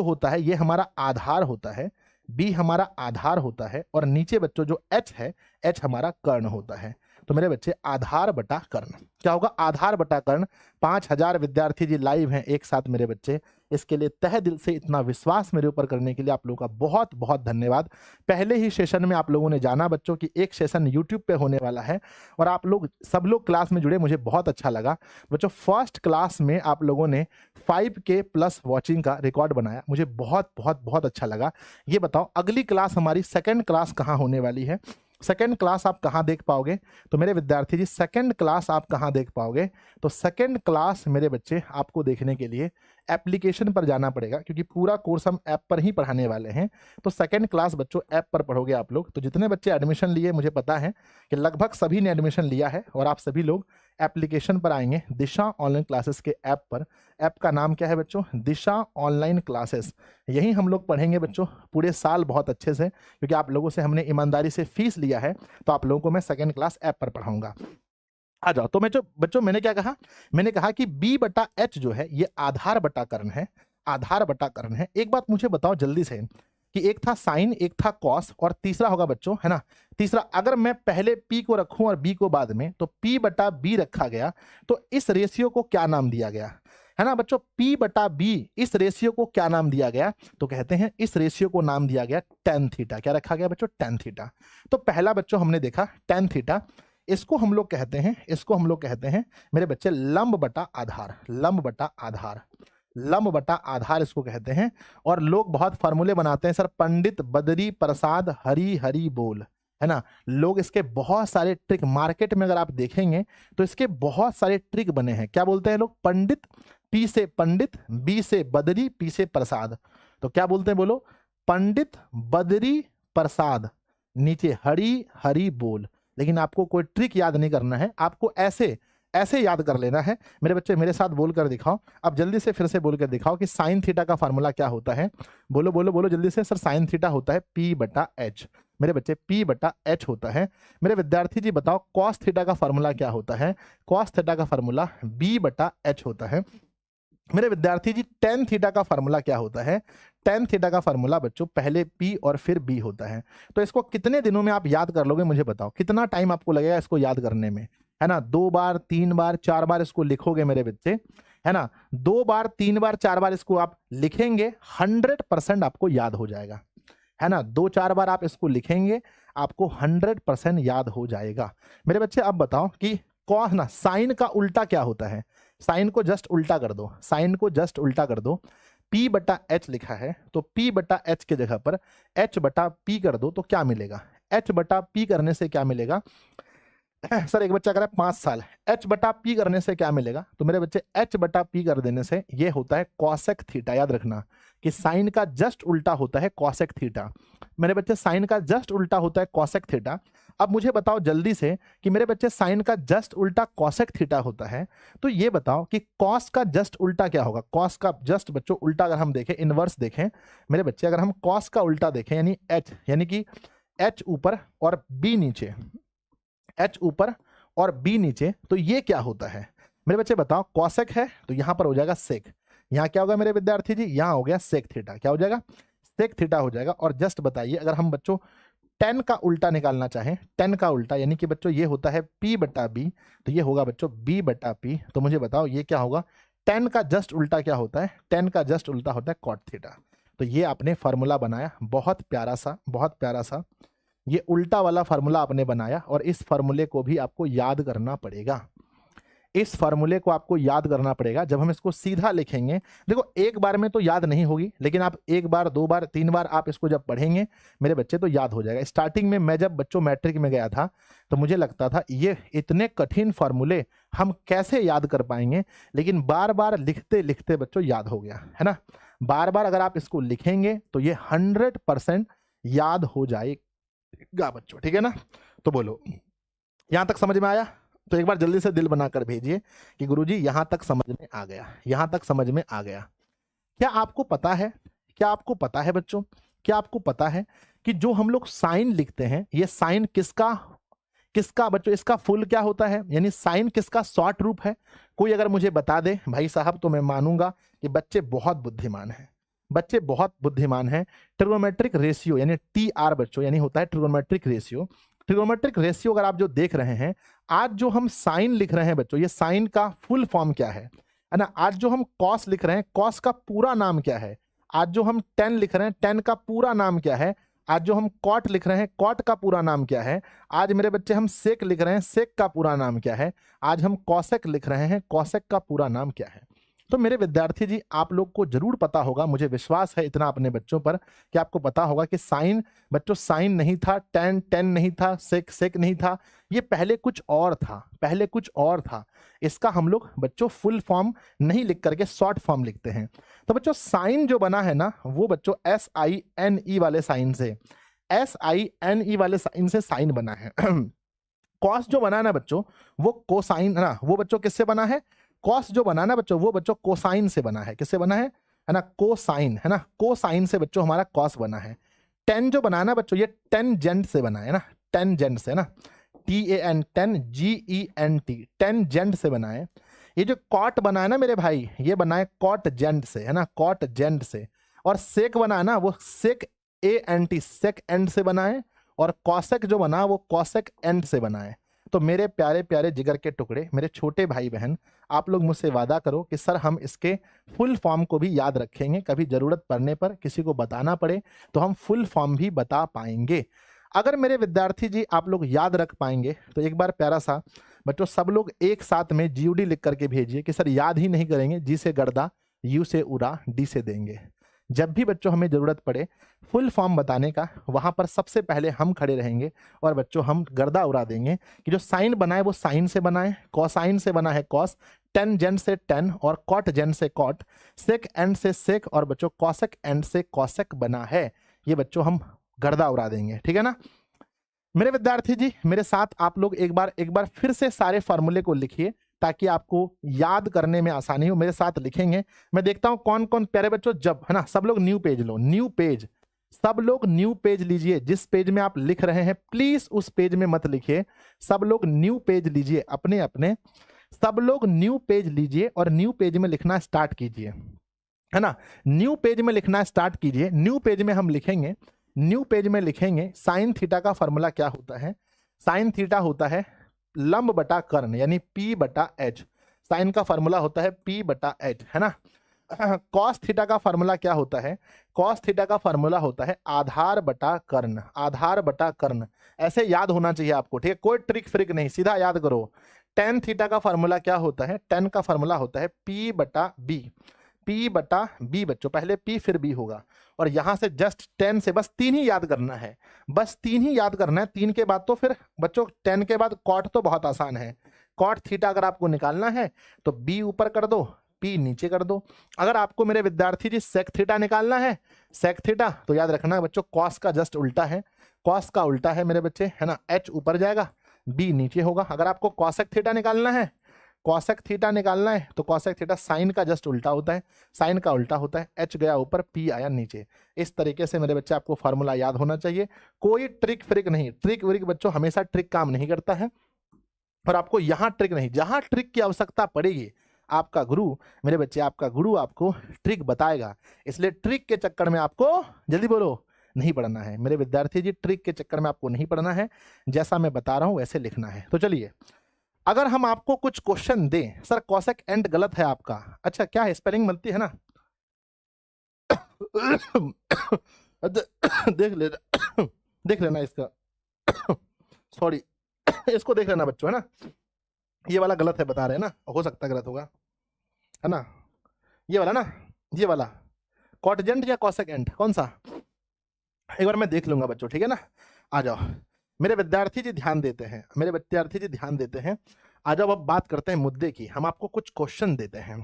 होता है ये हमारा आधार होता है, B हमारा आधार होता है, और नीचे बच्चों जो H है, H हमारा कर्ण होता है। तो मेरे बच्चे आधार बटा कर्ण क्या होगा, आधार बटा कर्ण। 5000 विद्यार्थी जी लाइव हैं एक साथ मेरे बच्चे। इसके लिए तहे दिल से इतना विश्वास मेरे ऊपर करने के लिए आप लोगों का बहुत बहुत धन्यवाद। पहले ही सेशन में आप लोगों ने जाना बच्चों कि एक सेशन यूट्यूब पे होने वाला है, और आप लोग सब लोग क्लास में जुड़े, मुझे बहुत अच्छा लगा बच्चों। फर्स्ट क्लास में आप लोगों ने 5K प्लस वॉचिंग का रिकॉर्ड बनाया, मुझे बहुत बहुत बहुत अच्छा लगा। ये बताओ अगली क्लास हमारी सेकेंड क्लास कहाँ होने वाली है, सेकेंड क्लास आप कहाँ देख पाओगे। तो मेरे विद्यार्थी जी सेकेंड क्लास आप कहाँ देख पाओगे, तो सेकेंड क्लास मेरे बच्चे आपको देखने के लिए एप्लीकेशन पर जाना पड़ेगा, क्योंकि पूरा कोर्स हम ऐप पर ही पढ़ाने वाले हैं। तो सेकेंड क्लास बच्चों ऐप पर पढ़ोगे आप लोग। तो जितने बच्चे एडमिशन लिए, मुझे पता है कि लगभग सभी ने एडमिशन लिया है, और आप सभी लोग एप्लीकेशन पर आएंगे दिशा ऑनलाइन क्लासेस के ऐप पर। ऐप का नाम क्या है बच्चों, दिशा ऑनलाइन क्लासेस। यहीं हम लोग पढ़ेंगे बच्चों पूरे साल बहुत अच्छे से, क्योंकि आप लोगों से हमने ईमानदारी से फीस लिया है। तो आप लोगों को मैं सेकेंड क्लास ऐप पर पढ़ाऊंगा। आ जाओ। तो मैं जो बच्चों मैंने क्या कहा, मैंने कहा कि B बटा H जो है ये आधार बटा कर्ण है, आधार बटा कर्ण है। एक बात मुझे बताओ जल्दी से कि एक था साइन, एक था कॉस, और तीसरा होगा बच्चों, है ना, तीसरा अगर मैं पहले P को रखूं और B को बाद में, तो P बटा B रखा गया। तो इस रेशियो को क्या नाम दिया गया, है ना बच्चों, P बटा B, इस रेशियो को क्या नाम दिया गया, तो कहते हैं इस रेशियो को नाम दिया गया tan थीटा। क्या रखा गया बच्चों, tan थीटा। तो पहला बच्चों हमने देखा tan थीटा, इसको हम लोग कहते हैं, इसको हम लोग कहते हैं मेरे बच्चे लंब बटा आधार, लंब बटा आधार, लंब बटा आधार इसको कहते हैं। और लोग बहुत फार्मूले बनाते हैं, सर पंडित बदरी प्रसाद हरी हरी बोल, है ना। लोग इसके बहुत सारे ट्रिक, मार्केट में अगर आप देखेंगे तो इसके बहुत सारे ट्रिक बने हैं। क्या बोलते हैं लोग, पंडित, P से पंडित, B से बदरी, P से प्रसाद। तो क्या बोलते हैं बोलो, पंडित बदरी प्रसाद, नीचे हरी हरी बोल। लेकिन आपको कोई ट्रिक याद नहीं करना है, आपको ऐसे ऐसे याद कर लेना है। मेरे बच्चे मेरे साथ बोल कर दिखाओ, अब जल्दी से फिर से बोल कर दिखाओ कि साइन थीटा का फार्मूला क्या होता है। बोलो बोलो बोलो जल्दी से। सर साइन थीटा होता है P बटा एच। मेरे बच्चे P बटा एच होता है। मेरे विद्यार्थी जी बताओ कॉस थीटा का फार्मूला क्या होता है। कॉस थीटा का फार्मूला B बटा एच होता है। मेरे विद्यार्थी जी टेन थीटा का फार्मूला क्या होता है। टेन थीटा का फार्मूला बच्चों पहले P और फिर B होता है। तो इसको कितने दिनों में आप याद कर लोगे मुझे बताओ, कितना टाइम आपको लगेगा इसको याद करने में, है ना। 2 बार 3 बार 4 बार इसको लिखोगे मेरे बच्चे, है ना। 2 बार 3 बार 4 बार इसको आप लिखेंगे 100% आपको याद हो जाएगा, है ना। 2-4 बार आप इसको लिखेंगे आपको 100% याद हो जाएगा। मेरे बच्चे अब बताओ कि कॉस ना साइन का उल्टा क्या होता है। साइन को जस्ट उल्टा कर दो, साइन को जस्ट उल्टा कर दो। P बटा एच लिखा है तो P बटा एच के जगह पर H बटा P कर दो तो क्या मिलेगा। H बटा P करने से क्या मिलेगा। सर एक बच्चा कह रहा है 5 साल, H बटा P करने से क्या मिलेगा। तो मेरे बच्चे H बटा P कर देने से ये होता है कॉसेक थीटा। याद रखना कि साइन का जस्ट उल्टा होता है कॉसेक थीटा। मेरे बच्चे साइन का जस्ट उल्टा होता है कॉसेक थीटा। अब मुझे बताओ जल्दी से कि मेरे बच्चे साइन का जस्ट उल्टा कॉसेक थीटा होता है, तो ये बताओ कि कॉस का जस्ट उल्टा क्या होगा। कॉस का जस्ट बच्चों उल्टा अगर हम देखें, इनवर्स देखें मेरे बच्चे, अगर हम कॉस का उल्टा देखें यानी H, यानी कि H ऊपर और B नीचे, H ऊपर और B नीचे, तो ये क्या होता है मेरे बच्चे बताओ। कॉसेक है तो यहां पर हो जाएगा सेक, यहां क्या होगा मेरे विद्यार्थी जी, यहां हो गया सेक थीटा। क्या हो जाएगा, सेक थीटा हो जाएगा। और जस्ट बताइए अगर हम बच्चों 10 का उल्टा निकालना चाहें, 10 का उल्टा यानी कि बच्चों ये होता है P बटा B, तो ये होगा बच्चों B बटा P। तो मुझे बताओ ये क्या होगा, 10 का जस्ट उल्टा क्या होता है, 10 का जस्ट उल्टा होता है कॉट थीटा। तो ये आपने फार्मूला बनाया, बहुत प्यारा सा, बहुत प्यारा सा ये उल्टा वाला फार्मूला आपने बनाया। और इस फार्मूले को भी आपको याद करना पड़ेगा, इस फार्मूले को आपको याद करना पड़ेगा। जब हम इसको सीधा लिखेंगे, देखो एक बार में तो याद नहीं होगी, लेकिन आप 1 बार 2 बार 3 बार आप इसको जब पढ़ेंगे मेरे बच्चे तो याद हो जाएगा। स्टार्टिंग में मैं जब बच्चों मैट्रिक में गया था तो मुझे लगता था ये इतने कठिन फार्मूले हम कैसे याद कर पाएंगे, लेकिन बार बार लिखते लिखते बच्चों याद हो गया, है ना। बार बार अगर आप इसको लिखेंगे तो ये 100% याद हो जाएगा बच्चों, ठीक है ना। तो बोलो यहां तक समझ में आया। तो एक बार जल्दी से दिल बनाकर भेजिए कि गुरुजी यहां तक समझ में आ गया, यहां तक समझ में आ गया। क्या आपको पता है, क्या आपको पता है बच्चों, क्या आपको पता है कि जो हम लोग साइन लिखते हैं ये साइन किसका किसका बच्चों इसका फुल क्या होता है, यानी साइन किसका शॉर्ट रूप है। कोई अगर मुझे बता दे भाई साहब तो मैं मानूंगा कि बच्चे बहुत बुद्धिमान हैं, बच्चे बहुत बुद्धिमान हैं। ट्रिग्नोमेट्रिक रेशियो यानी TR बच्चों यानी होता है ट्रिग्नोमेट्रिक रेशियो। ट्रिग्नोमेट्रिक रेशियो अगर आप जो देख रहे हैं, आज जो हम साइन लिख रहे हैं बच्चों, ये साइन का फुल फॉर्म क्या है ना। आज जो हम कॉस लिख रहे हैं, कॉस का पूरा नाम क्या है। आज जो हम टेन लिख रहे हैं, टेन का पूरा नाम क्या है। आज जो हम कॉट लिख रहे हैं, कॉट का पूरा नाम क्या है। आज मेरे बच्चे हम सेक लिख रहे हैं, सेक का पूरा नाम क्या है। आज हम कॉसेक लिख रहे हैं, कॉसेक का पूरा नाम क्या है। तो मेरे विद्यार्थी जी आप लोग को जरूर पता होगा, मुझे विश्वास है इतना अपने बच्चों पर कि आपको पता होगा कि साइन बच्चों साइन नहीं था, टेन टेन नहीं था, सेक सेक नहीं था, ये पहले कुछ और था, पहले कुछ और था। इसका हम लोग बच्चों फुल फॉर्म नहीं लिख करके शॉर्ट फॉर्म लिखते हैं। तो बच्चों साइन जो बना है ना वो बच्चों SINE वाले साइन से, SINE वाले साइन से साइन बना है। कॉस जो बना है ना बच्चों वो कोसाइन है ना, वो बच्चों किससे बना है। कॉस जो बना ना बच्चों वो बच्चों कोसाइन से बना है। किससे बना है ना, कोसाइन, है ना। कोसाइन से बच्चों हमारा कॉस बना है। टेन जो बना ना बच्चों ये टेंजेंट से बना है ना, टेंजेंट से, है ना, TAN, GENT, टेंजेंट से बना है। ये जो कॉट बना है ना मेरे भाई, ये बना है कॉटजेंट से, है ना, कॉटजेंट से। और सेक बना है ना वो सेक ANT, सेक एंड से बना है। और कॉसेक जो बना वो कॉसेक एंड से बना है। तो मेरे प्यारे प्यारे जिगर के टुकड़े, मेरे छोटे भाई बहन, आप लोग मुझसे वादा करो कि सर हम इसके फुल फॉर्म को भी याद रखेंगे। कभी जरूरत पड़ने पर किसी को बताना पड़े तो हम फुल फॉर्म भी बता पाएंगे। अगर मेरे विद्यार्थी जी आप लोग याद रख पाएंगे तो एक बार प्यारा सा बच्चों सब लोग एक साथ में GUD लिख करके भेजिए कि सर याद ही नहीं करेंगे, G से गर्दा, U से उड़ा, D से देंगे। जब भी बच्चों हमें जरूरत पड़े फुल फॉर्म बताने का, वहां पर सबसे पहले हम खड़े रहेंगे और बच्चों हम गर्दा उड़ा देंगे कि जो साइन बना है वो साइन से बना है, कॉसाइन से बना है कॉस, टेंजेंट से टेन और कॉटजेंट से कॉट, सेक एंड से सेक और बच्चों कॉसेक एंड से कॉसेक बना है। ये बच्चों हम गर्दा उड़ा देंगे, ठीक है ना। मेरे विद्यार्थी जी, मेरे साथ आप लोग एक बार फिर से सारे फॉर्मूले को लिखिए ताकि आपको याद करने में आसानी हो। मेरे साथ लिखेंगे। मैं देखता हूं कौन कौन प्यारे बच्चों, जब है ना, सब लोग न्यू पेज लो, न्यू पेज, सब लोग न्यू पेज लीजिए। जिस पेज में आप लिख रहे हैं प्लीज उस पेज में मत लिखिए, सब लोग न्यू पेज लीजिए अपने अपने, सब लोग न्यू पेज लीजिए और न्यू पेज में लिखना स्टार्ट कीजिए, है ना। न्यू पेज में लिखना स्टार्ट कीजिए। न्यू पेज में हम लिखेंगे, न्यू पेज में लिखेंगे साइन थीटा का फॉर्मूला क्या होता है। साइन थीटा होता है लंब बटा कर्ण यानी P बटा H। साइन का फॉर्मूला होता है P बटा H, है ना। कॉस थीटा का फॉर्मूला क्या होता है। कॉस थीटा का फॉर्मूला होता है आधार बटा कर्ण, आधार बटा कर्ण। ऐसे याद होना चाहिए आपको, ठीक है, कोई ट्रिक फ्रिक नहीं, सीधा याद करो। टेन थीटा का फॉर्मूला क्या होता है। टेन का फॉर्मूला होता है P बटा B, P बटा B बच्चों, पहले P फिर B होगा। और यहां से जस्ट 10 से बस 3 ही याद करना है, बस 3 ही याद करना है। 3 के बाद तो फिर बच्चों 10 के बाद कॉट तो बहुत आसान है। कॉट थीटा अगर आपको निकालना है तो B ऊपर कर दो, P नीचे कर दो। अगर आपको मेरे विद्यार्थी जी सेक थीटा निकालना है, सेक थीटा, तो याद रखना बच्चों कॉस का जस्ट उल्टा है, कॉस का उल्टा है मेरे बच्चे, है ना। H ऊपर जाएगा, B नीचे होगा। अगर आपको कॉसेक थीटा निकालना है, कॉसेक थीटा निकालना है तो कॉसेक थीटा साइन का जस्ट उल्टा होता है, साइन का उल्टा होता है। H गया ऊपर, P आया नीचे। इस तरीके से मेरे बच्चे आपको फॉर्मूला याद होना चाहिए, कोई ट्रिक फ्रिक नहीं। ट्रिक व्रिक बच्चों हमेशा ट्रिक काम नहीं करता है, और आपको यहां ट्रिक नहीं, जहां ट्रिक की आवश्यकता पड़ेगी आपका गुरु, मेरे बच्चे आपका गुरु आपको ट्रिक बताएगा। इसलिए ट्रिक के चक्कर में आपको, जल्दी बोलो, नहीं पढ़ना है मेरे विद्यार्थी जी, ट्रिक के चक्कर में आपको नहीं पढ़ना है, जैसा मैं बता रहा हूं वैसे लिखना है। तो चलिए, अगर हम आपको कुछ क्वेश्चन दें, सर कॉसेक एंड गलत है आपका, अच्छा क्या है, स्पेलिंग बनती है ना, देख लेना इसका, सॉरी, इसको देख लेना बच्चों, है ना। ये वाला गलत है बता रहे हैं ना, हो सकता है गलत होगा, है ना। ये वाला ना, ये वाला कॉटजेंट या कॉसेक एंड, कौन सा, एक बार मैं देख लूंगा बच्चों, ठीक है ना। आ जाओ मेरे विद्यार्थी जी, ध्यान देते हैं, मेरे विद्यार्थी जी ध्यान देते हैं। आ जाओ अब बात करते हैं मुद्दे की। हम आपको कुछ क्वेश्चन देते हैं,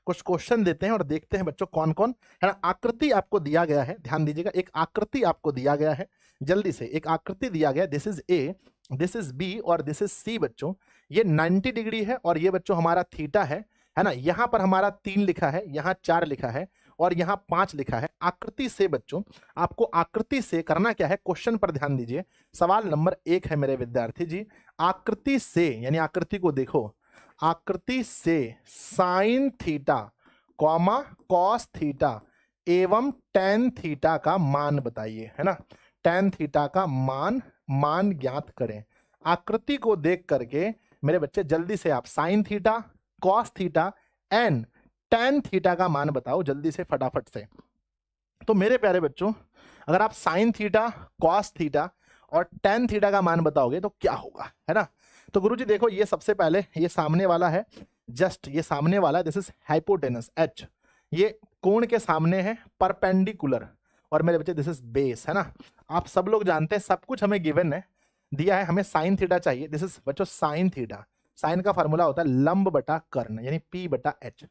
कुछ क्वेश्चन देते हैं और देखते हैं बच्चों कौन कौन, है ना। आकृति आपको दिया गया है, ध्यान दीजिएगा, एक आकृति आपको दिया गया है, जल्दी से एक आकृति दिया गया, this is A, this is B और दिस इज सी बच्चों। ये 90 डिग्री है और ये बच्चों हमारा थीटा है ना। यहाँ पर हमारा 3 लिखा है, यहाँ 4 लिखा है और यहाँ 5 लिखा है। आकृति से बच्चों आपको आकृति से करना क्या है, क्वेश्चन पर ध्यान दीजिए। सवाल नंबर 1 है मेरे विद्यार्थी जी, आकृति से यानी आकृति को देखो, आकृति से sine theta comma cos theta एवं टेन थीटा का मान बताइए, है ना। टेन थीटा का मान ज्ञात करें। आकृति को देख करके मेरे बच्चे जल्दी से आप sign theta, cos theta and tan theta का मान बताओ जल्दी से, फटाफट से। तो मेरे प्यारे बच्चों, अगर आप साइन थीटा, कॉस थीटा और टेन थीटा का मान बताओगे तो क्या होगा, है ना। तो गुरुजी देखो, ये सबसे पहले ये सामने वाला है, जस्ट ये सामने वाला, दिस इज हाइपोटेनस H, ये कोण के सामने है, परपेंडिकुलर, और मेरे बच्चे दिस इज बेस, है ना। आप सब लोग जानते हैं, सब कुछ हमें गिवन है, दिया है, हमें साइन थीटा चाहिए, दिस इज बच्चों साइन थीटा। साइन का फॉर्मूला होता है लंब बटा कर्ण यानी P बटा H।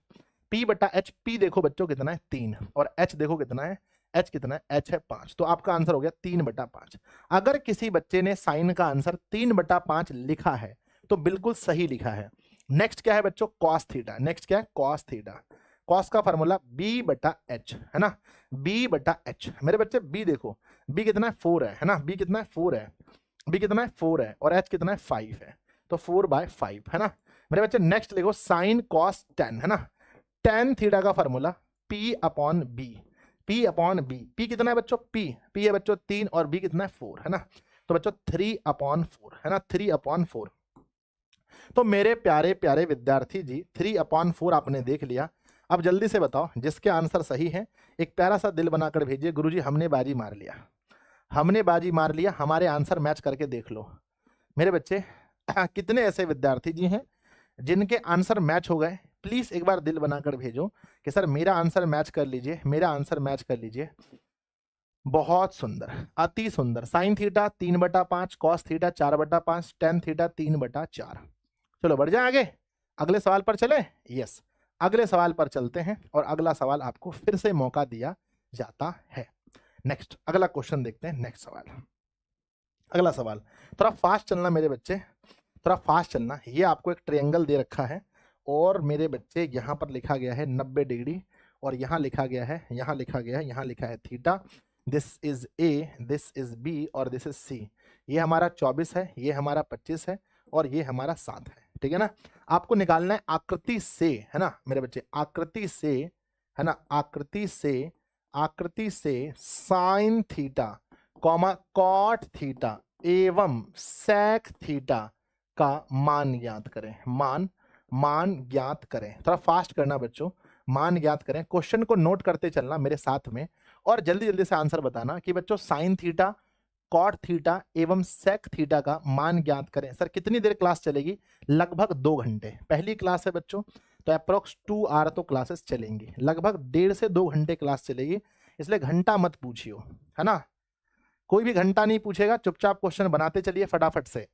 P बटा H, P देखो बच्चों कितना है 3 और H देखो कितना है, H कितना है, H है 5। तो आपका आंसर हो गया 3 बटा 5। अगर किसी बच्चे ने साइन का आंसर 3 बटा 5 लिखा है तो बिल्कुल सही लिखा है। नेक्स्ट क्या है बच्चों, कॉस थीटा। नेक्स्ट क्या है, कॉस थीटा। कॉस का फॉर्मूला B बटा H, है ना, B बटा H। मेरे बच्चे B देखो, B कितना है 4 है ना, B कितना है 4 है, B कितना है 4 है और H कितना है 5 है, तो 4/5, है ना। मेरे बच्चे नेक्स्ट लिखो साइन कॉस टेन, है ना। टेन थीटा का formula P upon B, P upon B। P कितना है बच्चों, P है बच्चों 3 और B कितना है 4, है ना। तो बच्चों 3/4, है ना, 3/4। तो मेरे प्यारे प्यारे विद्यार्थी जी 3/4 आपने देख लिया। अब जल्दी से बताओ जिसके आंसर सही है एक प्यारा सा दिल बनाकर भेजिए, गुरुजी हमने बाजी मार लिया, हमने बाजी मार लिया, हमारे आंसर मैच करके देख लो। मेरे बच्चे कितने ऐसे विद्यार्थी जी हैं जिनके आंसर मैच हो गए, प्लीज एक बार दिल बनाकर भेजो कि सर मेरा आंसर मैच कर लीजिए, मेरा आंसर मैच कर लीजिए। बहुत सुंदर, अति सुंदर। Sine theta 3/5, cos theta 4/5, tan theta 3/4। चलो बढ़ जाए आगे, अगले सवाल पर चले। यस, अगले सवाल पर चलते हैं और अगला सवाल आपको फिर से मौका दिया जाता है। नेक्स्ट अगला क्वेश्चन देखते हैं, नेक्स्ट सवाल। अगला सवाल, थोड़ा फास्ट चलना मेरे बच्चे, थोड़ा फास्ट चलना। ये आपको एक ट्रायंगल दे रखा है और मेरे बच्चे यहाँ पर लिखा गया है 90 डिग्री और यहाँ लिखा गया है, यहाँ लिखा गया है, यहाँ लिखा है theta. This is A, this is B और दिस इज सी। ये हमारा 24 है, ये हमारा 25 है और ये हमारा 7 है। ठीक है ना। आपको निकालना है आकृति से, है ना मेरे बच्चे, आकृति से, है ना, आकृति से, आकृति से sine theta comma cot theta एवं सेक थीटा का मान ज्ञात करें। मान ज्ञात करें। थोड़ा फास्ट करना बच्चों, मान ज्ञात करें। क्वेश्चन को नोट करते चलना मेरे साथ में और जल्दी जल्दी से आंसर बताना कि बच्चों साइन थीटा कॉट थीटा एवं सेक थीटा का मान ज्ञात करें। सर कितनी देर क्लास चलेगी? लगभग 2 घंटे। पहली क्लास है बच्चों, तो अप्रोक्स 2 आवर तो क्लासेस चलेंगी, लगभग 1.5 से 2 घंटे क्लास चलेगी, इसलिए घंटा मत पूछियो, है ना। कोई भी घंटा नहीं पूछेगा, चुपचाप क्वेश्चन बनाते चलिए फटाफट से।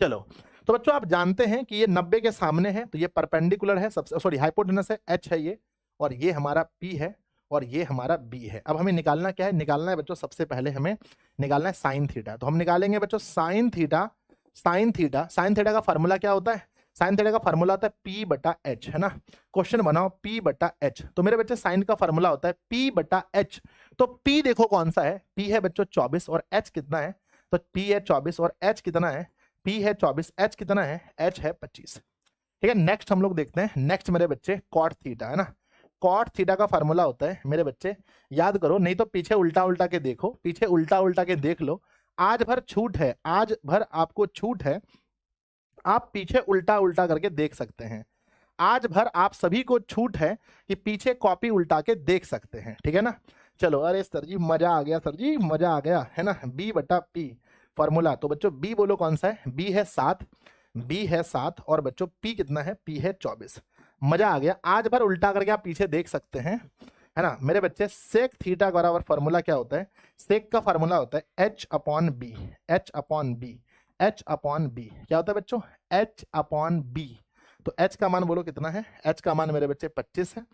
चलो, तो बच्चों आप जानते हैं कि ये 90 के सामने है, तो ये परपेंडिकुलर है, सबसे सॉरी हाइपोटेनस है, एच है ये, और ये हमारा पी है और ये हमारा बी है। अब हमें निकालना क्या है? निकालना है बच्चों सबसे पहले हमें निकालना है साइन थीटा। तो हम निकालेंगे बच्चों साइन थीटा। साइन थीटा का फॉर्मूला क्या होता है? साइन थीटा का फॉर्मूला होता है पी बटा एच, है ना। क्वेश्चन बनाओ पी बटा एच। तो मेरे बच्चे साइन का फॉर्मूला होता है पी बटा एच। तो पी देखो कौन सा है? पी है बच्चों 24 और एच कितना है? तो पी है 24 और एच कितना है? पी है 24, एच कितना है? एच है 25। ठीक है, नेक्स्ट हम लोग देखते हैं। नेक्स्ट मेरे बच्चे कॉट थीटा, है ना। कॉट थीटा का फॉर्मूला होता है मेरे बच्चे, याद करो, नहीं तो पीछे उल्टा उल्टा के देखो, पीछे उल्टा उल्टा के देख लो। आज भर छूट है, आज भर आपको छूट है, आप पीछे उल्टा उल्टा करके देख सकते हैं। आज भर आप सभी को छूट है कि पीछे कॉपी उल्टा के देख सकते हैं। ठीक है ना। चलो, अरे सर जी मजा आ गया, सर जी मजा आ गया, है ना। बी बटा पी फॉर्मूला, तो बच्चों बी बोलो कौन सा है? बी है 7, बी है 7 और बच्चों पी कितना है? पी है 24। मजा आ गया, आज भर उल्टा करके आप पीछे देख सकते हैं, है ना मेरे बच्चे। सेक थीटा बराबर फॉर्मूला क्या होता है? सेक का फॉर्मूला होता है H upon B, H upon B, H upon B. क्या होता है बच्चों? H upon B. तो एच का मान बोलो कितना है? एच का मान मेरे बच्चे 25 है,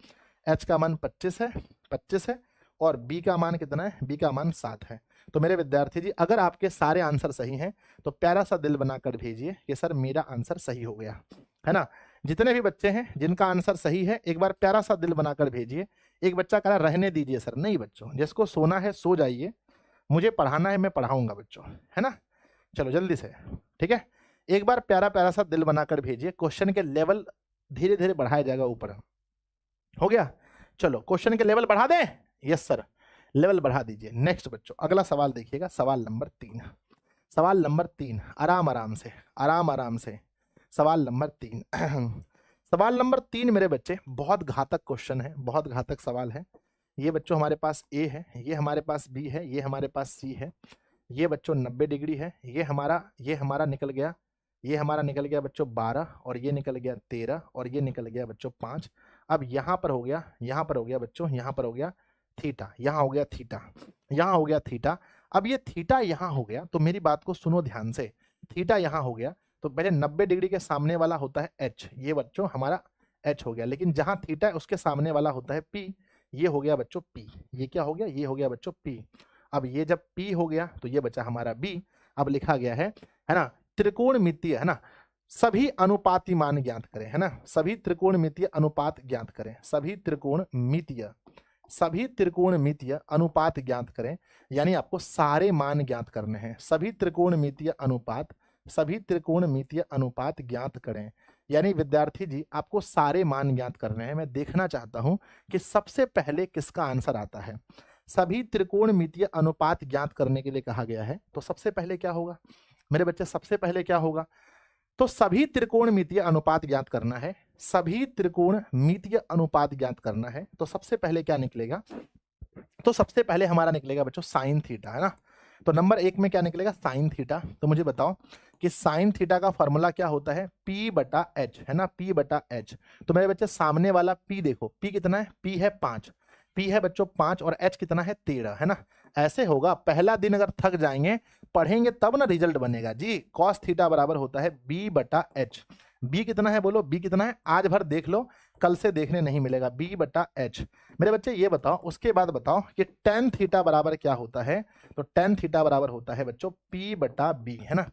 एच का मान 25 है, 25 है और बी का मान कितना है? बी का मान 7 है। तो मेरे विद्यार्थी जी, अगर आपके सारे आंसर सही हैं तो प्यारा सा दिल बनाकर भेजिए कि सर मेरा आंसर सही हो गया, है ना। जितने भी बच्चे हैं जिनका आंसर सही है, एक बार प्यारा सा दिल बनाकर भेजिए। एक बच्चा कह रहा रहने दीजिए सर, नहीं बच्चों, जिसको सोना है सो जाइए, मुझे पढ़ाना है, मैं पढ़ाऊंगा बच्चों, है ना। चलो जल्दी से, ठीक है, एक बार प्यारा प्यारा सा दिल बनाकर भेजिए। क्वेश्चन के लेवल धीरे धीरे बढ़ाया जाएगा ऊपर, हो गया। चलो क्वेश्चन के लेवल बढ़ा दें? यस सर, लेवल बढ़ा दीजिए। नेक्स्ट बच्चों अगला सवाल देखिएगा, सवाल नंबर 3। सवाल नंबर 3, आराम आराम से, आराम आराम से। सवाल नंबर 3 सवाल नंबर 3 मेरे बच्चे बहुत घातक क्वेश्चन है, बहुत घातक सवाल है। ये बच्चों हमारे पास ए है, ये हमारे पास बी है, ये हमारे पास सी है। ये बच्चों 90 डिग्री है, ये हमारा निकल गया, ये हमारा निकल गया बच्चों 12 और ये निकल गया 13 और ये निकल गया बच्चों 5। अब यहाँ पर हो गया, यहाँ पर हो गया बच्चों, यहाँ पर हो गया थीटा, यहाँ हो गया थीटा, यहाँ हो गया थीटा। अब ये थीटा यहाँ हो गया, तो मेरी बात को सुनो ध्यान से। थीटा यहाँ हो गया तो पहले 90 डिग्री के सामने वाला होता है एच, ये बच्चों हमारा एच हो गया, लेकिन जहां थीटा है उसके सामने वाला होता है पी, ये हो गया बच्चों पी। ये क्या हो गया? ये हो गया बच्चों पी। अब ये जब पी हो गया तो ये बचा हमारा बी। अब लिखा गया है ना, त्रिकोणमितीय, है ना, सभी अनुपाती मान ज्ञात करें, है ना, सभी त्रिकोणमितीय अनुपात ज्ञात करें, सभी त्रिकोणमितीय, सभी त्रिकोणमितीय अनुपात ज्ञात करें, यानी आपको सारे मान ज्ञात करने हैं। सभी त्रिकोणमितीय अनुपात, सभी त्रिकोणमितीय अनुपात ज्ञात करें, यानी विद्यार्थी जी आपको सारे मान ज्ञात करने हैं। मैं देखना चाहता हूं कि सबसे पहले किसका आंसर आता है। सभी त्रिकोणमितीय अनुपात ज्ञात करने के लिए कहा गया है, तो सबसे पहले क्या होगा मेरे बच्चे? सबसे पहले क्या होगा? तो सभी त्रिकोणमितीय अनुपात ज्ञात करना है, सभी त्रिकोणमितीय अनुपात ज्ञात करना है। तो सबसे पहले क्या निकलेगा? तो सबसे पहले हमारा निकलेगा बच्चों साइन थीटा, है ना। तो नंबर 1 में क्या निकलेगा? Sine theta. तो मुझे बताओ कि साइन थीटा का फॉर्मूला क्या होता है? P बटा एच, है ना, P बटा एच। तो मेरे बच्चे सामने वाला P देखो, P कितना है? P है 5, P है बच्चों 5 और H कितना है? 13, है ना। ऐसे होगा, पहला दिन अगर थक जाएंगे, पढ़ेंगे तब ना रिजल्ट बनेगा जी। कॉस थीटा बराबर होता है B बटा एच। B कितना है बोलो? B कितना है? आज भर देख लो, कल से देखने नहीं मिलेगा, b बटा h। मेरे बच्चे ये बताओ, उसके बाद बताओ कि tan थीटा बराबर क्या होता है। तो tan थीटा बराबर होता है बच्चों p बटा b, है ना।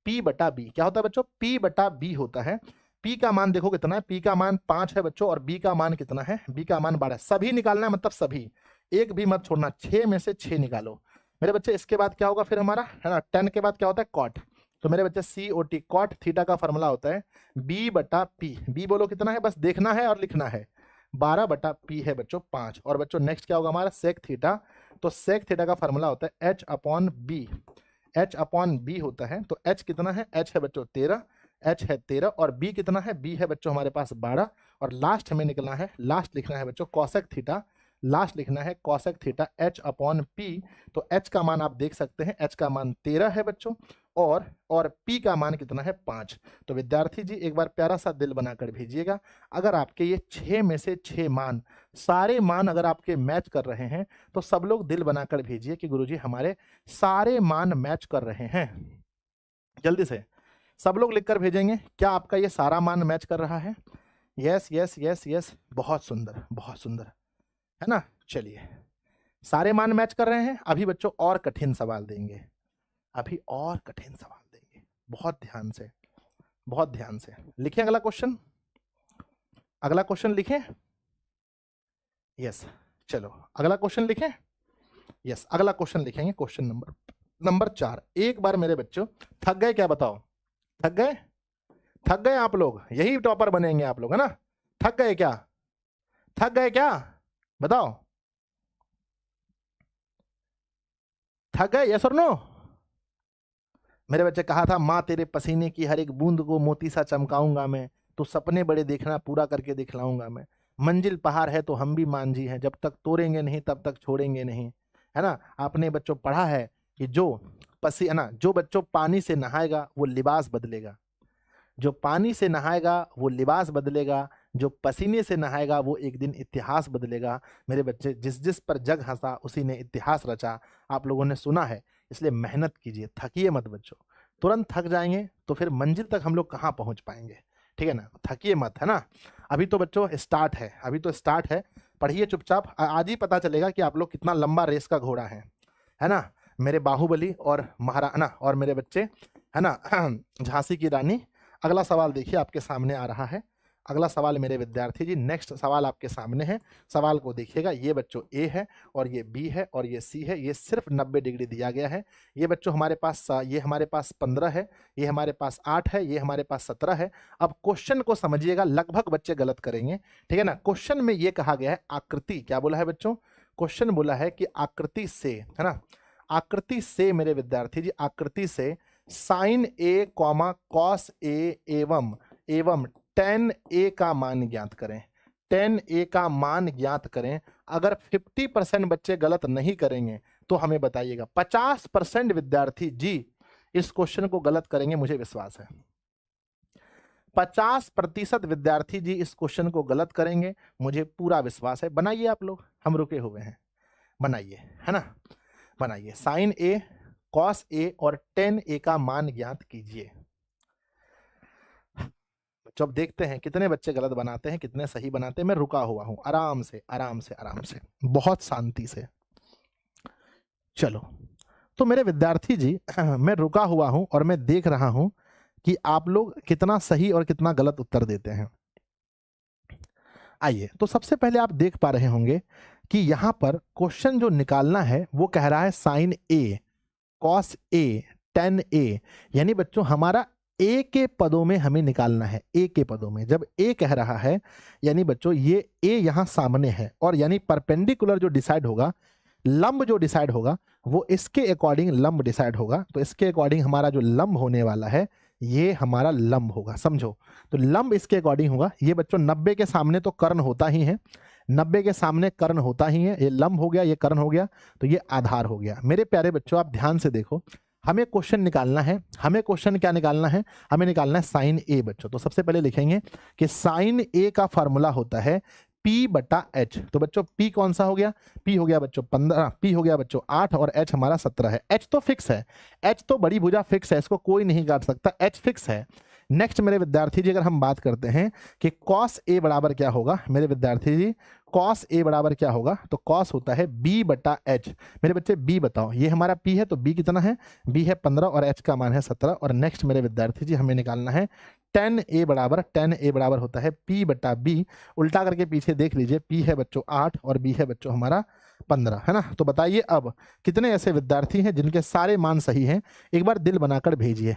p बटा b क्या होता है बच्चों, p बटा b होता है। p का मान देखो कितना है, p का मान 5 है बच्चों, और b का मान कितना है, b का मान 12। सभी निकालना है, मतलब सभी, एक भी मत छोड़ना, 6 में से 6 निकालो मेरे बच्चे। इसके बाद क्या होगा फिर हमारा, है ना, tan के बाद क्या होता है cot। तो मेरे बच्चे COT cot थीटा का फॉर्मूला होता है b बटा p। b बोलो कितना है, बस देखना है और लिखना है, 12 बटा p है बच्चों 5। और बच्चों नेक्स्ट क्या होगा हमारा sec थीटा। तो sec थीटा का फॉर्मूला होता है h upon b। h upon b होता है, तो h कितना है, h है बच्चों 13, h है 13, और b कितना है, b है बच्चों हमारे पास 12। और लास्ट हमें निकलना है, लास्ट लिखना है बच्चों cosec थीटा, लास्ट लिखना है cosec theta h upon p। तो h का मान आप देख सकते हैं, h का मान 13 है बच्चों, और p का मान कितना है 5। तो विद्यार्थी जी एक बार प्यारा सा दिल बनाकर भेजिएगा। अगर आपके ये 6 में से 6 मान, सारे मान अगर आपके मैच कर रहे हैं, तो सब लोग दिल बनाकर भेजिए कि गुरुजी हमारे सारे मान मैच कर रहे हैं। जल्दी से सब लोग लिखकर भेजेंगे, क्या आपका ये सारा मान मैच कर रहा है। यस यस यस यस, बहुत सुंदर बहुत सुंदर, है ना। चलिए सारे मान मैच कर रहे हैं। अभी बच्चों और कठिन सवाल देंगे, अभी और कठिन सवाल देंगे, बहुत ध्यान से, बहुत ध्यान से लिखें। अगला क्वेश्चन, अगला क्वेश्चन लिखें। यस चलो अगला क्वेश्चन लिखें। यस अगला क्वेश्चन लिखेंगे, क्वेश्चन नंबर 4। एक बार मेरे बच्चों थक गए क्या, बताओ थक गए, थक गए आप लोग, यही टॉपर बनेंगे आप लोग, है ना। थक गए क्या, थक गए क्या, बताओ थक गए, यस और नो। मेरे बच्चे कहा था माँ तेरे पसीने की हर एक बूंद को मोती सा चमकाऊंगा मैं, तो सपने बड़े देखना पूरा करके दिखलाऊंगा मैं। मंजिल पहाड़ है तो हम भी मांझी हैं, जब तक तोड़ेंगे नहीं तब तक छोड़ेंगे नहीं, है ना। आपने बच्चों पढ़ा है कि जो बच्चों पानी से नहाएगा वो लिबास बदलेगा, जो पानी से नहाएगा वो लिबास बदलेगा, जो पसीने से नहाएगा वो एक दिन इतिहास बदलेगा। मेरे बच्चे जिस जिस पर जग हंसा उसी ने इतिहास रचा, आप लोगों ने सुना है, इसलिए मेहनत कीजिए, थकिए मत बच्चों। तुरंत थक जाएंगे तो फिर मंजिल तक हम लोग कहाँ पहुंच पाएंगे, ठीक है ना। थकिए मत, है ना। अभी तो बच्चों स्टार्ट है, अभी तो स्टार्ट है, पढ़िए चुपचाप, आज ही पता चलेगा कि आप लोग कितना लंबा रेस का घोड़ा है ना। मेरे बाहुबली और महाराणा और मेरे बच्चे, है ना, झांसी की रानी। अगला सवाल देखिए आपके सामने आ रहा है। अगला सवाल मेरे विद्यार्थी जी, नेक्स्ट सवाल आपके सामने है। सवाल को देखिएगा, ये बच्चों ए है और ये बी है और ये सी है। ये सिर्फ 90 डिग्री दिया गया है। ये बच्चों हमारे पास, ये हमारे पास 15 है, ये हमारे पास 8 है, ये हमारे पास 17 है। अब क्वेश्चन को समझिएगा, लगभग बच्चे गलत करेंगे, ठीक है ना। क्वेश्चन में ये कहा गया है आकृति, क्या बोला है बच्चों, क्वेश्चन बोला है कि आकृति से, है ना, आकृति से मेरे विद्यार्थी जी, आकृति से sign A comma cos A एवं tan a का मान ज्ञात करें। tan a का मान ज्ञात करें। अगर 50% बच्चे गलत नहीं करेंगे तो हमें बताइएगा। 50% विद्यार्थी जी इस क्वेश्चन को गलत करेंगे, मुझे विश्वास है। 50% विद्यार्थी जी इस क्वेश्चन को गलत करेंगे, मुझे पूरा विश्वास है। बनाइए आप लोग, हम रुके हुए हैं, बनाइए, है ना, बनाइए। साइन ए कॉस ए और tan a का मान ज्ञात कीजिए। जब देखते हैं कितने बच्चे गलत बनाते हैं, कितने सही बनाते हैं। मैं रुका हुआ हूं, आराम से आराम से आराम से, बहुत शांति से। चलो तो मेरे विद्यार्थी जी मैं रुका हुआ हूं और मैं देख रहा हूं कि आप लोग कितना सही और कितना गलत उत्तर देते हैं। आइए, तो सबसे पहले आप देख पा रहे होंगे कि यहां पर क्वेश्चन जो निकालना है वो कह रहा है sine A cos A tan a, यानी बच्चों हमारा a के पदों में हमें निकालना है। a के पदों में जब a कह रहा है, यानी बच्चों ये a यहां सामने है, और यानी परपेंडिकुलर जो डिसाइड होगा, लंब जो डिसाइड होगा वो इसके अकॉर्डिंग लंब डिसाइड होगा। तो इसके अकॉर्डिंग हमारा जो लंब होने वाला है ये हमारा लंब होगा, समझो। तो लंब इसके अकॉर्डिंग होगा। ये बच्चों 90 के सामने तो कर्ण होता ही है, 90 के सामने कर्ण होता ही है। ये लंब हो गया, ये कर्ण हो गया, तो ये आधार हो गया। मेरे प्यारे बच्चों आप ध्यान से देखो, हमें क्वेश्चन निकालना है। हमें क्वेश्चन क्या निकालना है, हमें निकालना है साइन ए बच्चों। तो सबसे पहले लिखेंगे कि साइन ए का फॉर्मूला होता है P बटा H। तो बच्चों P कौन सा हो गया, P हो गया बच्चों 15, P हो गया बच्चों 8 और H हमारा 17 है। H तो फिक्स है, H तो बड़ी भुजा फिक्स है, इसको कोई नहीं काट सकता, H फिक्स है। नेक्स्ट मेरे विद्यार्थी जी, अगर हम बात करते हैं कि कॉस ए बराबर क्या होगा मेरे विद्यार्थी जी, कॉस ए बराबर क्या होगा, तो कॉस होता है बी बटा एच। मेरे बच्चे बी बताओ, ये हमारा पी है तो बी कितना है, बी है 15 और एच का मान है 17। और नेक्स्ट मेरे विद्यार्थी जी हमें निकालना है tan ए बराबर होता है पी बटा बी। उल्टा करके पीछे देख लीजिए, पी है बच्चों 8 और बी है बच्चों हमारा 15, है ना। तो बताइए अब कितने ऐसे विद्यार्थी हैं जिनके सारे मान सही हैं, एक बार दिल बनाकर भेजिए।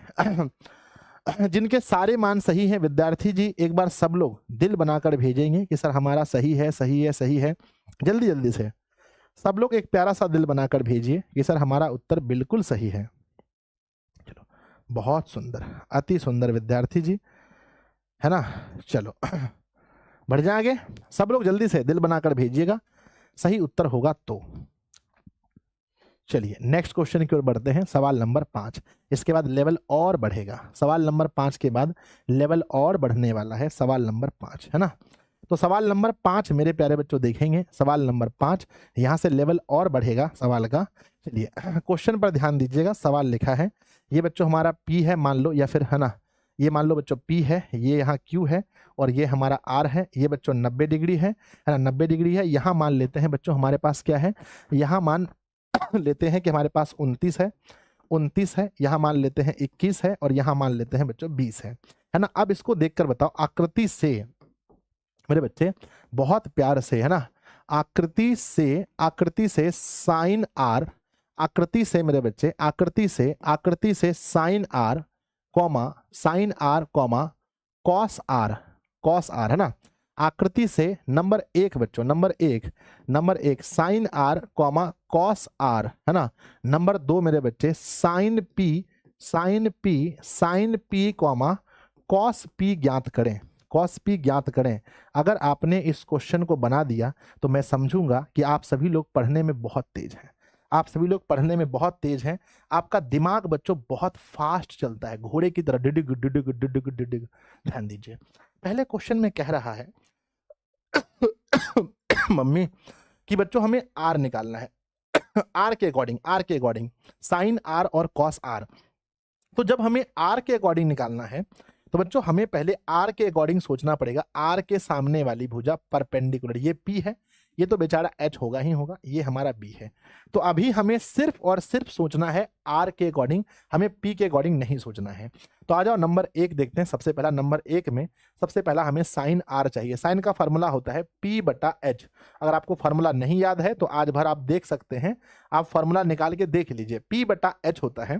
जिनके सारे मान सही हैं विद्यार्थी जी, एक बार सब लोग दिल बनाकर भेजेंगे कि सर हमारा सही है, सही है, सही है। जल्दी जल्दी से सब लोग एक प्यारा सा दिल बनाकर भेजिए कि सर हमारा उत्तर बिल्कुल सही है। चलो, बहुत सुंदर, अति सुंदर विद्यार्थी जी, है ना। चलो बढ़ जाए आगे, सब लोग जल्दी से दिल बनाकर भेजिएगा, सही उत्तर होगा तो। चलिए नेक्स्ट क्वेश्चन की ओर बढ़ते हैं, सवाल नंबर 5। इसके बाद लेवल और बढ़ेगा, सवाल नंबर 5 के बाद लेवल और बढ़ने वाला है, सवाल नंबर 5, है ना। तो सवाल नंबर 5 मेरे प्यारे बच्चों देखेंगे, सवाल नंबर 5, यहाँ से लेवल और बढ़ेगा सवाल का। चलिए क्वेश्चन पर ध्यान दीजिएगा, सवाल लिखा है, ये बच्चों हमारा P है मान लो, या फिर है ना, ये मान लो बच्चों P है, ये यहाँ Q है और ये हमारा R है, ये बच्चों 90 डिग्री है ना, 90 डिग्री है। यहाँ मान लेते हैं बच्चों हमारे पास क्या है, यहाँ मान लेते हैं कि हमारे पास 29 है, 29 है, यहाँ मान लेते हैं 21 है और यहाँ मान लेते हैं बच्चों 20 है ना। अब इसको देखकर बताओ, आकृति से मेरे बच्चे बहुत प्यार से, है ना, आकृति से साइन आर, आकृति से मेरे बच्चे, आकृति से sine R comma cos R, है ना। आकृति से नंबर 1 बच्चों, नंबर एक sine R comma cos R, है ना। नंबर 2 मेरे बच्चे sine P comma cos P ज्ञात करें। अगर आपने इस क्वेश्चन को बना दिया तो मैं समझूंगा कि आप सभी लोग पढ़ने में बहुत तेज हैं, आपका दिमाग बच्चों बहुत फास्ट चलता है, घोड़े की तरह, डिडिग डिडिग डिडिग डिडिग। ध्यान दीजिए, पहले क्वेश्चन में कह रहा है मम्मी कि बच्चों हमें आर निकालना है, आर के अकॉर्डिंग साइन आर और कॉस आर। तो जब हमें आर के अकॉर्डिंग निकालना है तो बच्चों हमें पहले आर के अकॉर्डिंग सोचना पड़ेगा। आर के सामने वाली भुजा परपेंडिकुलर, ये पी है, ये तो बेचारा एच होगा ही होगा, ये हमारा बी है। तो अभी हमें सिर्फ और सिर्फ सोचना है आर के अकॉर्डिंग, हमें पी के अकॉर्डिंग नहीं सोचना है। तो आ जाओ नंबर 1 देखते हैं। सबसे पहला नंबर 1 में सबसे पहला हमें साइन आर चाहिए। साइन का फॉर्मूला होता है पी बटा एच। अगर आपको फॉर्मूला नहीं याद है तो आज भर आप देख सकते हैं, आप फॉर्मूला निकाल के देख लीजिए, पी बटा एच होता है।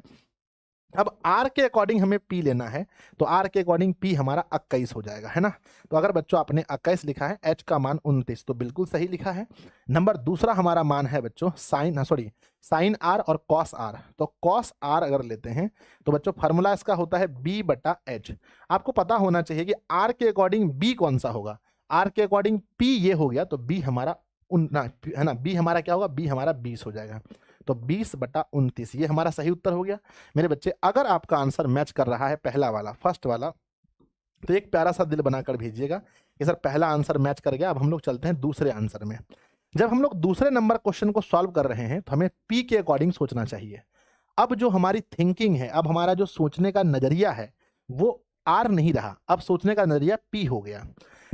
अब आर के अकॉर्डिंग हमें पी लेना है, तो आर के अकॉर्डिंग पी हमारा 21 हो जाएगा, है ना। तो अगर बच्चों आपने 21 लिखा है, एच का मान 29, तो बिल्कुल सही लिखा है। नंबर दूसरा हमारा मान है बच्चों साइन आर और कॉस आर। तो कॉस आर अगर लेते हैं तो बच्चों फार्मूला इसका होता है बी बटा एच। आपको पता होना चाहिए कि आर के अकॉर्डिंग बी कौन सा होगा। आर के अकॉर्डिंग पी ये हो गया, तो बी हमारा है ना, बी हमारा क्या होगा, बी हमारा 20 हो जाएगा। तो 20 बटा 29 ये हमारा सही उत्तर हो गया मेरे बच्चे। अगर आपका आंसर मैच कर रहा है पहला वाला, फर्स्ट वाला, तो एक प्यारा सा दिल बनाकर भेजिएगा कि सर पहला आंसर मैच कर गया। अब हम लोग चलते हैं दूसरे आंसर में। जब हम लोग दूसरे नंबर क्वेश्चन को सॉल्व कर रहे हैं तो हमें पी के अकॉर्डिंग सोचना चाहिए। अब जो हमारी थिंकिंग है, अब हमारा जो सोचने का नजरिया है वो आर नहीं रहा, अब सोचने का नजरिया पी हो गया।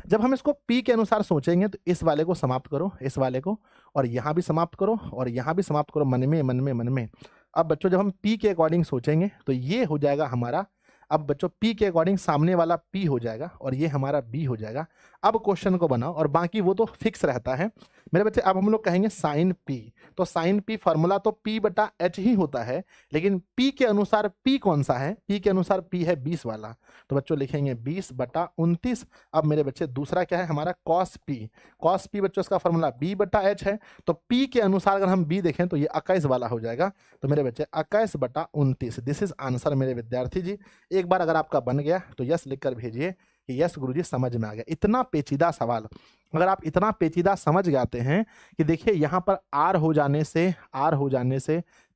जब हम इसको पी के अनुसार सोचेंगे तो इस वाले को समाप्त करो, इस वाले को, और यहाँ भी समाप्त करो और यहाँ भी समाप्त करो, मन में। अब बच्चों जब हम पी के अकॉर्डिंग सोचेंगे तो ये हो जाएगा हमारा, अब बच्चों पी के अकॉर्डिंग सामने वाला पी हो जाएगा और ये हमारा बी हो जाएगा। अब क्वेश्चन को बनाओ और बाकी वो तो फिक्स रहता है मेरे बच्चे। अब हम लोग कहेंगे साइन पी, तो साइन पी फॉर्मूला तो पी बटा एच ही होता है, लेकिन पी के अनुसार पी कौन सा है, पी के अनुसार पी है 20 वाला, तो बच्चों लिखेंगे 20 बटा 29। अब मेरे बच्चे दूसरा क्या है हमारा कॉस पी बच्चों इसका फॉर्मूला बी बटा एच है, तो पी के अनुसार अगर हम बी देखें तो ये 21 वाला हो जाएगा। तो मेरे बच्चे 21 बटा 29 दिस इज आंसर मेरे विद्यार्थी जी। एक बार अगर आपका बन गया तो यस लिखकर भेजिए कि यस गुरुजी समझ में आ गया। इतना पेचीदा सवाल अगर आप इतना पेचीदा समझ जाते हैं कि देखिए यहाँ पर आर हो जाने से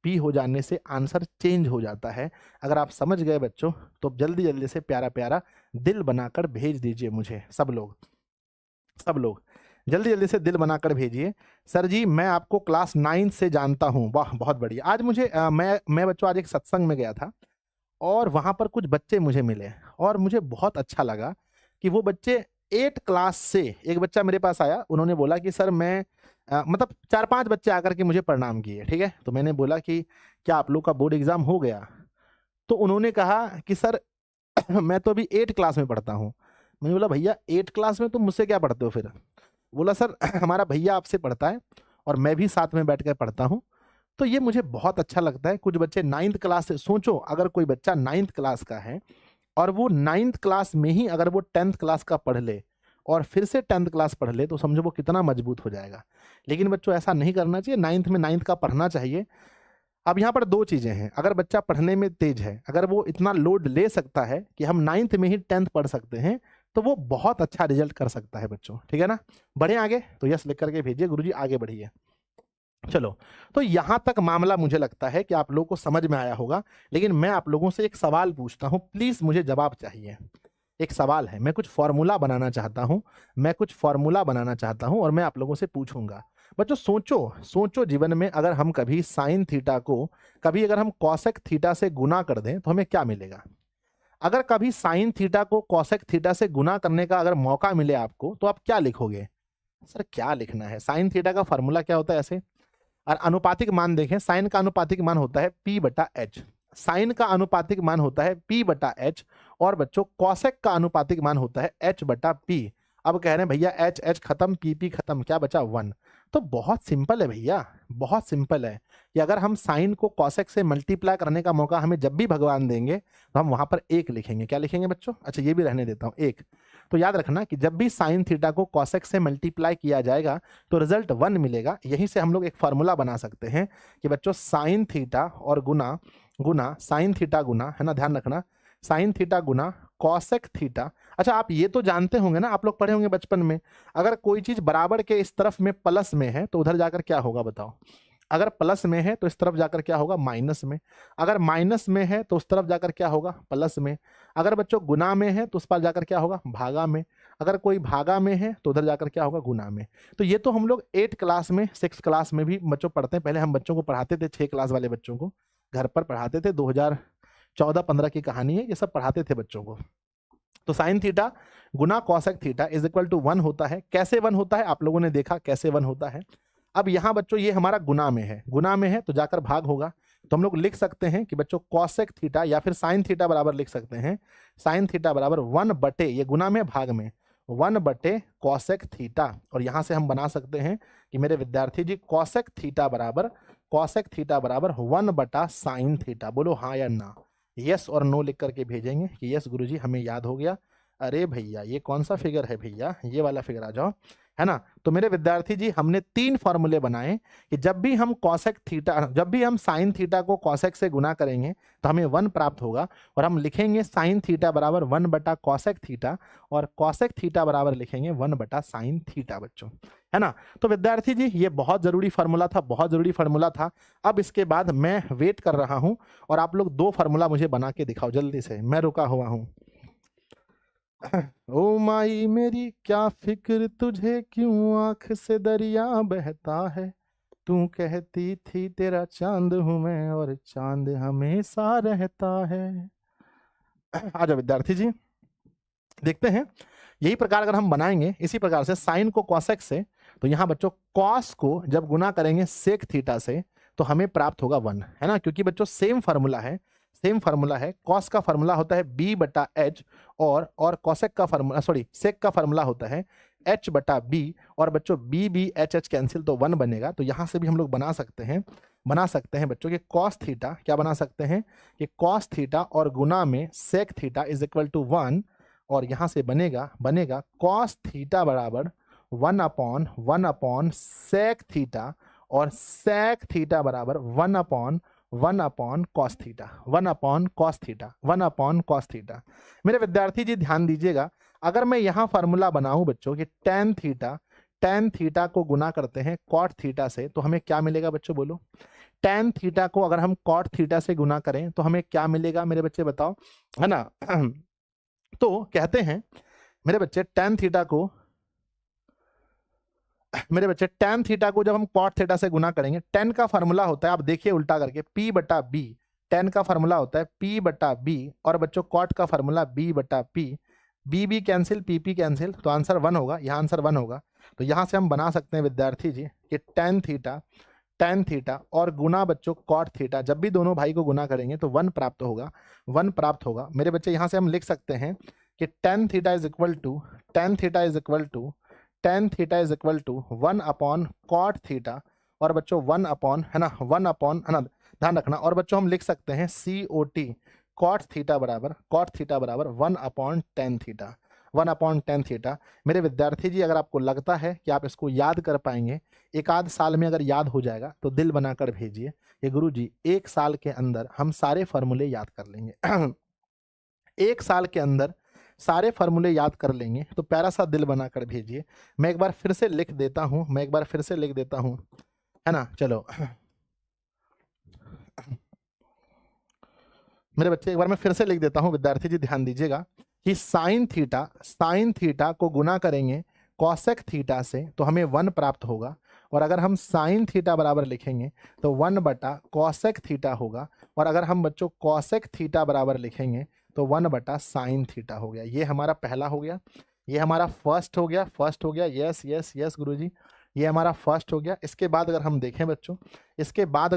पी हो जाने से आंसर चेंज हो जाता है। अगर आप समझ गए बच्चों तो जल्दी जल्दी से प्यारा प्यारा दिल बनाकर भेज दीजिए मुझे। सब लोग जल्दी जल्दी से दिल बनाकर भेजिए। सर जी मैं आपको क्लास 9 से जानता हूँ। वाह बहुत बढ़िया। आज मुझे मैं बच्चों आज एक सत्संग में गया था और वहाँ पर कुछ बच्चे मुझे मिले और मुझे बहुत अच्छा लगा कि वो बच्चे 8 क्लास से, एक बच्चा मेरे पास आया, उन्होंने बोला कि सर मैं मतलब 4-5 बच्चे आकर के मुझे प्रणाम किए, ठीक है? तो मैंने बोला कि क्या आप लोग का बोर्ड एग्ज़ाम हो गया? तो उन्होंने कहा कि सर मैं तो अभी 8 क्लास में पढ़ता हूँ। मैंने बोला भैया 8 क्लास में तुम मुझसे क्या पढ़ते हो फिर? बोला सर हमारा भैया आपसे पढ़ता है और मैं भी साथ में बैठ कर पढ़ता हूँ। तो ये मुझे बहुत अच्छा लगता है। कुछ बच्चे 9th क्लास से, सोचो अगर कोई बच्चा 9th क्लास का है और वो 9th क्लास में ही अगर वो 10th क्लास का पढ़ ले और फिर से 10th क्लास पढ़ ले तो समझो वो कितना मजबूत हो जाएगा। लेकिन बच्चों ऐसा नहीं करना चाहिए, 9th में 9th का पढ़ना चाहिए। अब यहाँ पर 2 चीज़ें हैं, अगर बच्चा पढ़ने में तेज है, अगर वो इतना लोड ले सकता है कि हम 9th में ही 10th पढ़ सकते हैं, तो वो बहुत अच्छा रिजल्ट कर सकता है बच्चों, ठीक है ना? बढ़ें आगे, तो यस लिख करके भेजिए, गुरुजी आगे बढ़िए। चलो, तो यहाँ तक मामला मुझे लगता है कि आप लोगों को समझ में आया होगा, लेकिन मैं आप लोगों से एक सवाल पूछता हूँ, प्लीज़ मुझे जवाब चाहिए। एक सवाल है, मैं कुछ फ़ॉर्मूला बनाना चाहता हूँ, और मैं आप लोगों से पूछूँगा। बच्चों सोचो, सोचो जीवन में अगर हम कभी साइन थीटा को, कभी अगर हम कॉसेक थीटा से गुणा कर दें, तो हमें क्या मिलेगा? अगर कभी साइन थीटा को कॉसेक थीटा से गुणा करने का अगर मौका मिले आपको, तो आप क्या लिखोगे? सर क्या लिखना है? साइन थीटा का फ़ॉर्मूला क्या होता है ऐसे? और अनुपातिक मान देखें, साइन का अनुपातिक मान होता है p/h, साइन का अनुपातिक मान होता है p/h, और बच्चों कॉसेक का अनुपातिक मान होता है h/p। अब कह रहे हैं भैया h h खत्म, p खत्म, क्या बचा 1। तो बहुत सिंपल है भैया, बहुत सिंपल है कि अगर हम साइन को कॉसेक से मल्टीप्लाई करने का मौका हमें जब भी भगवान देंगे तो हम वहां पर 1 लिखेंगे। क्या लिखेंगे बच्चों? अच्छा ये भी रहने देता हूं 1। तो याद रखना कि जब भी साइन थीटा को कॉसेक से मल्टीप्लाई किया जाएगा तो रिजल्ट 1 मिलेगा। यहीं से हम लोग एक फार्मूला बना सकते हैं कि बच्चों साइन थीटा और गुना गुना साइन थीटा गुना, है ना, ध्यान रखना, साइन थीटा गुना कॉसेक थीटा। अच्छा आप ये तो जानते होंगे ना, आप लोग पढ़े होंगे बचपन में, अगर कोई चीज बराबर के इस तरफ में प्लस में है तो उधर जाकर क्या होगा बताओ? अगर प्लस में है तो इस तरफ जाकर क्या होगा? माइनस में। अगर माइनस में है तो उस तरफ जाकर क्या होगा? प्लस में। अगर बच्चों गुना में है तो उस पर जाकर क्या होगा? भागा में। अगर कोई भागा में है तो उधर जाकर क्या होगा? गुना में। तो ये तो हम लोग 8 क्लास में, 6 क्लास में भी बच्चों पढ़ते हैं। पहले हम बच्चों को पढ़ाते थे, 6 क्लास वाले बच्चों को घर पर पढ़ाते थे। 2014-15 की कहानी है, ये सब पढ़ाते थे बच्चों को। तो साइन थीटा गुना cosec theta is equal to 1 होता है। कैसे 1 होता है आप लोगों ने देखा कैसे 1 होता है। अब यहां बच्चों ये हमारा गुना में है, गुना में है तो जाकर भाग होगा। तो हम लोग लिख सकते हैं कि बच्चों कॉसेक थीटा या फिर साइन थीटा बराबर लिख सकते हैं, साइन थीटा बराबर 1 बटे, ये गुना में भाग में, 1 बटे कॉसेक थीटा। और यहां से हम बना सकते हैं कि मेरे विद्यार्थी जी कॉसेक थीटा बराबर 1 बटा साइन थीटा। बोलो हाँ या ना, यस और नो लिख करके भेजेंगे कि यस गुरुजी हमें याद हो गया। अरे भैया ये कौन सा फिगर है भैया, ये वाला फिगर आ जाओ, है ना। तो मेरे विद्यार्थी जी हमने 3 फॉर्मूले बनाए कि जब भी हम कॉसेक थीटा, जब भी हम साइन थीटा को कॉसेक से गुना करेंगे तो हमें 1 प्राप्त होगा, और हम लिखेंगे साइन थीटा बराबर 1 बटा कॉसेक थीटा, और कॉसेक थीटा बराबर लिखेंगे 1 बटा साइन थीटा बच्चों, है ना। तो विद्यार्थी जी ये बहुत जरूरी फार्मूला था, बहुत जरूरी फार्मूला था। अब इसके बाद मैं वेट कर रहा हूं और आप लोग 2 फार्मूला मुझे बना के दिखाओ जल्दी से, मैं रुका हुआ हूं। ओ माई मेरी क्या फिक्र तुझे, क्यों आंख से दरिया बहता है, तू कहती थी तेरा चांद हूं मैं और चांद हमेशा रहता है। आजा विद्यार्थी जी देखते हैं, यही प्रकार अगर हम बनाएंगे इसी प्रकार से साइन को कॉसेक से, तो यहाँ बच्चों कॉस को जब गुना करेंगे सेक थीटा से तो हमें प्राप्त होगा 1, है ना, क्योंकि बच्चों सेम फार्मूला है, सेम फार्मूला है। कॉस का फार्मूला होता है b बटा एच, और कॉसेक का फार्मूला, सॉरी सेक का फार्मूला होता है h बटा b, और बच्चों b b h h cancel तो 1 बनेगा। तो यहाँ से भी हम लोग बना सकते हैं बच्चों कि कॉस थीटा, क्या बना सकते हैं कि कॉस थीटा और गुना में sec theta is equal to 1, और यहां से बनेगा कॉस थीटा बराबर 1 अपॉन सेक थीटा, और सेक थीटा बराबर 1 upon cos theta, 1 upon cos theta. मेरे विद्यार्थी जी ध्यान दीजिएगा, अगर मैं यहां फार्मूला बनाऊं बच्चों कि टेन थीटा को गुना करते हैं कॉट थीटा से तो हमें क्या मिलेगा बच्चों बोलो? टेन थीटा को अगर हम कॉट थीटा से गुना करें तो हमें क्या मिलेगा मेरे बच्चे बताओ, है ना। तो कहते हैं मेरे बच्चे टेन थीटा को जब हम कॉट थीटा से गुना करेंगे, टेन का फार्मूला होता है, आप देखिए उल्टा करके, p बटा बी, टेन का फार्मूला होता है P बटा B, और बच्चों कॉट का फार्मूला B बटा P, B cancel, PP cancel, तो आंसर 1 होगा, यहाँ आंसर 1 होगा। तो यहाँ से हम बना सकते हैं विद्यार्थी जी कि टेन थीटा और गुना बच्चों कॉट थीटा, जब भी दोनों भाई को गुना करेंगे तो 1 प्राप्त होगा, 1 प्राप्त होगा। मेरे बच्चे यहाँ से हम लिख सकते हैं कि tan theta is equal to 1 upon cot theta, और बच्चों 1 अपॉन, है ना, 1 अपॉन, है ना, ध्यान रखना। और बच्चों हम लिख सकते हैं COT कॉट थीटा बराबर 1 upon tan theta, 1 upon tan theta. मेरे विद्यार्थी जी, अगर आपको लगता है कि आप इसको याद कर पाएंगे, एक आध साल में अगर याद हो जाएगा तो दिल बनाकर भेजिए कि गुरुजी 1 साल के अंदर हम सारे फॉर्मूले याद कर लेंगे। 1 साल के अंदर सारे फॉर्मूले याद कर लेंगे, तो प्यारा सा दिल बनाकर भेजिए। मैं एक बार फिर से लिख देता हूँ, है ना। चलो मेरे बच्चे, एक बार मैं फिर से लिख देता हूं, विद्यार्थी जी ध्यान दीजिएगा कि साइन थीटा को गुना करेंगे कॉसेक थीटा से तो हमें 1 प्राप्त होगा, और अगर हम साइन थीटा बराबर लिखेंगे तो 1 बटा कॉसेक थीटा होगा, और अगर हम बच्चों कॉसेक थीटा बराबर लिखेंगे तो 1 बटा साइन थीटा हो गया। ये हमारा पहला हो गया, ये हमारा फर्स्ट हो गया। यस यस यस गुरुजी, ये हमारा फर्स्ट हो गया। इसके बाद अगर हम देखें बच्चों, इसके बाद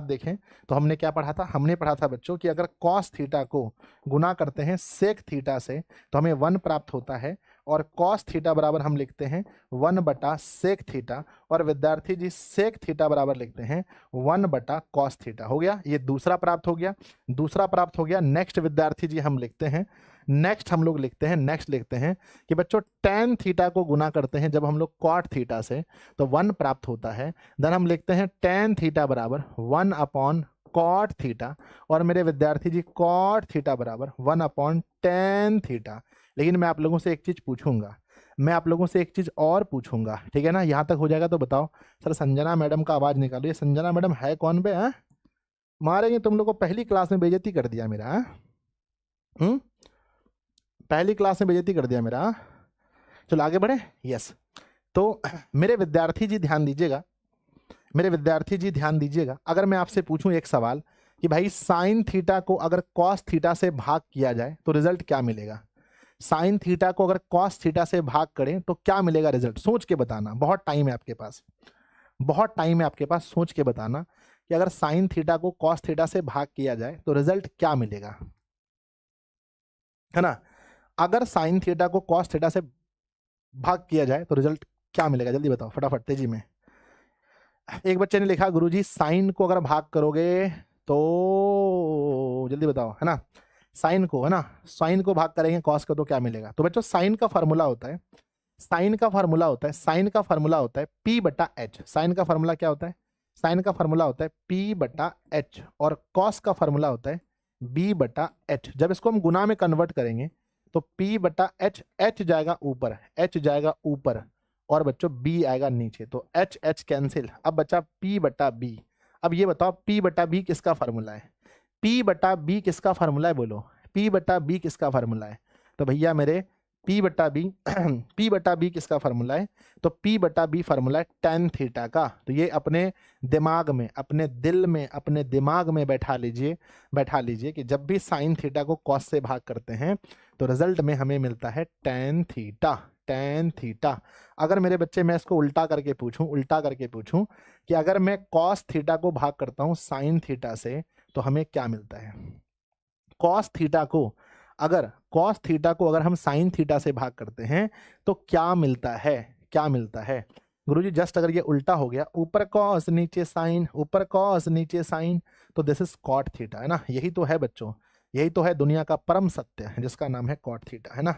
देखें तो हमने क्या पढ़ा था? हमने पढ़ा था बच्चों कि अगर कॉस थीटा को गुना करते हैं सेक थीटा से तो हमें 1 प्राप्त होता है, और कॉस थीटा बराबर हम लिखते हैं 1 बटा सेक थीटा, और विद्यार्थी जी सेक थीटा बराबर लिखते हैं 1 बटा कॉस थीटा। हो गया, ये दूसरा प्राप्त हो गया। नेक्स्ट विद्यार्थी जी हम लिखते हैं, नेक्स्ट लिखते हैं कि बच्चों टेन थीटा को गुना करते हैं जब हम लोग कॉट थीटा से तो 1 प्राप्त होता है। देन हम लिखते हैं टेन थीटा बराबर 1 अपॉन कॉट थीटा, और मेरे विद्यार्थी जी कॉट थीटा बराबर 1 अपॉन टेन थीटा। लेकिन मैं आप लोगों से एक चीज और पूछूंगा, ठीक है ना। यहाँ तक हो जाएगा तो बताओ। सर संजना मैडम का आवाज निकालो, ये संजना मैडम है कौन बे? मारेंगे तुम लोग को, पहली क्लास में बेइज्जती कर दिया मेरा। पहली क्लास में बेइज्जती कर दिया मेरा। चलो आगे बढ़े। यस, तो मेरे विद्यार्थी जी ध्यान दीजिएगा, अगर मैं आपसे पूछूं एक सवाल कि भाई साइन थीटा को अगर कॉस थीटा से भाग किया जाए तो रिजल्ट क्या मिलेगा? साइन थीटा को अगर कॉस थीटा से भाग करें तो क्या मिलेगा रिजल्ट? सोच के बताना, बहुत टाइम है आपके पास, सोच के बताना कि अगर साइन थीटा को कॉस थीटा से भाग किया जाए तो रिजल्ट क्या मिलेगा, है ना। अगर साइन थीटा को कॉस थीटा से भाग किया जाए तो रिजल्ट क्या मिलेगा? जल्दी बताओ फटाफट, तेजी में। एक बच्चे ने लिखा गुरुजी साइन को अगर भाग करोगे तो, जल्दी बताओ, है ना, साइन को, है ना, साइन को भाग करेंगे कॉस को तो क्या मिलेगा? तो बच्चों साइन का फार्मूला होता है P बटा H। साइन का फार्मूला क्या होता है? साइन का फार्मूला होता है P बटा H, और कॉस का फार्मूला होता है B बटा H। जब इसको हम गुना में कन्वर्ट करेंगे तो P बटा H, H जाएगा ऊपर, और बच्चों B आएगा नीचे, तो H कैंसिल। अब बचा P बटा B। अब ये बताओ P बटा B किसका फार्मूला है? P बटा B किसका फार्मूला है? बोलो, P बटा B किसका फार्मूला है? तो भैया मेरे P बटा B P बटा B किसका फार्मूला है? तो P बटा B फार्मूला है टेन थीटा का। तो ये अपने दिमाग में, अपने दिल में, अपने दिमाग में बैठा लीजिए कि जब भी साइन थीटा को कॉस से भाग करते हैं तो रिजल्ट में हमें मिलता है टेन थीटा। अगर मेरे बच्चे मैं इसको उल्टा करके पूछूं कि अगर मैं कॉस थीटा को भाग करता हूं साइन थीटा से तो हमें क्या मिलता है? कॉस थीटा को अगर हम साइन थीटा से भाग करते हैं तो क्या मिलता है? गुरुजी जस्ट अगर ये उल्टा हो गया, ऊपर कॉस नीचे साइन, तो दिस इज कॉट थीटा, है ना। यही तो है बच्चों, यही तो है दुनिया का परम सत्य जिसका नाम है कॉट थीटा, है ना।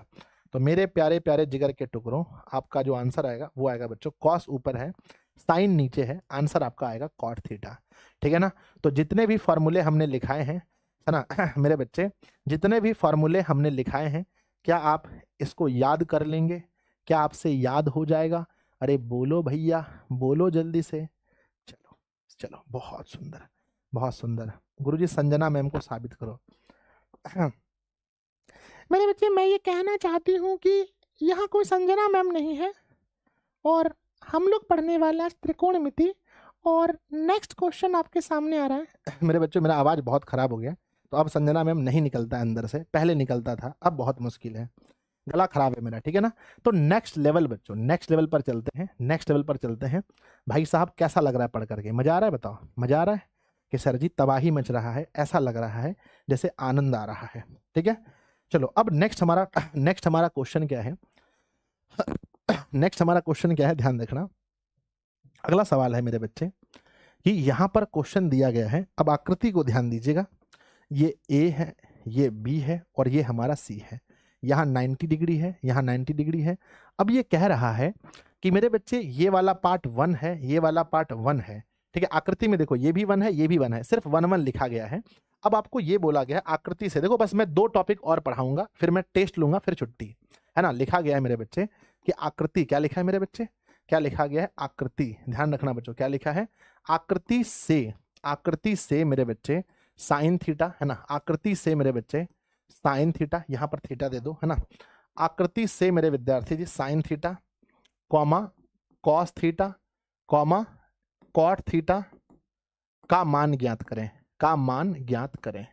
तो मेरे प्यारे प्यारे जिगर के टुकड़ों, आपका जो आंसर आएगा वो आएगा बच्चों, कॉस ऊपर है साइन नीचे है, आंसर आपका आएगा कॉट थीटा, ठीक है ना। तो जितने भी फॉर्मूले हमने लिखाए हैं, है ना मेरे बच्चे, जितने भी फॉर्मूले हमने लिखाए हैं, क्या आप इसको याद कर लेंगे? क्या आपसे याद हो जाएगा? अरे बोलो भैया, बोलो जल्दी से। चलो बहुत सुंदर। गुरुजी संजना मैम को साबित करो। मेरे बच्चे मैं ये कहना चाहती हूँ कि यहाँ कोई संजना मैम नहीं है, और हम लोग पढ़ने वाला त्रिकोणमिति और नेक्स्ट क्वेश्चन आपके सामने आ रहा है। मेरे बच्चों मेरा आवाज़ बहुत ख़राब हो गया, तो अब संजना मैम नहीं निकलता है अंदर से, पहले निकलता था, अब बहुत मुश्किल है, गला खराब है मेरा, ठीक है ना। तो नेक्स्ट लेवल बच्चों, नेक्स्ट लेवल पर चलते हैं, नेक्स्ट लेवल पर चलते हैं। भाई साहब कैसा लग रहा है पढ़ करके, मज़ा आ रहा है? बताओ मज़ा आ रहा है कि सर जी तबाही मच रहा है, ऐसा लग रहा है जैसे आनंद आ रहा है, ठीक है। चलो अब नेक्स्ट हमारा क्वेश्चन क्या है? नेक्स्ट हमारा क्वेश्चन क्या है, ध्यान रखना। अगला सवाल है मेरे बच्चे कि यहाँ पर क्वेश्चन दिया गया है, अब आकृति को ध्यान दीजिएगा। ये ए है, ये बी है और ये हमारा सी है। यहाँ 90 डिग्री है, यहाँ 90 डिग्री है। अब ये कह रहा है कि मेरे बच्चे ये वाला पार्ट 1 है, ये वाला पार्ट 1 है, ठीक है। आकृति में देखो ये भी 1 है, ये भी 1 है, सिर्फ 1 1 लिखा गया है। अब आपको ये बोला गया है आकृति से, देखो बस मैं 2 टॉपिक और पढ़ाऊंगा, फिर मैं टेस्ट लूंगा, फिर छुट्टी, है ना। लिखा गया है मेरे बच्चे कि आकृति, क्या लिखा है मेरे बच्चे, क्या लिखा गया है? आकृति, ध्यान रखना बच्चों, क्या लिखा है? आकृति से मेरे बच्चे साइन थीटा, है ना। आकृति से मेरे बच्चे साइन थीटा, यहां पर थीटा दे दो, है ना। आकृति से मेरे विद्यार्थी जी sine theta, comma cos theta, comma cot theta का मान ज्ञात करें, का मान ज्ञात करें,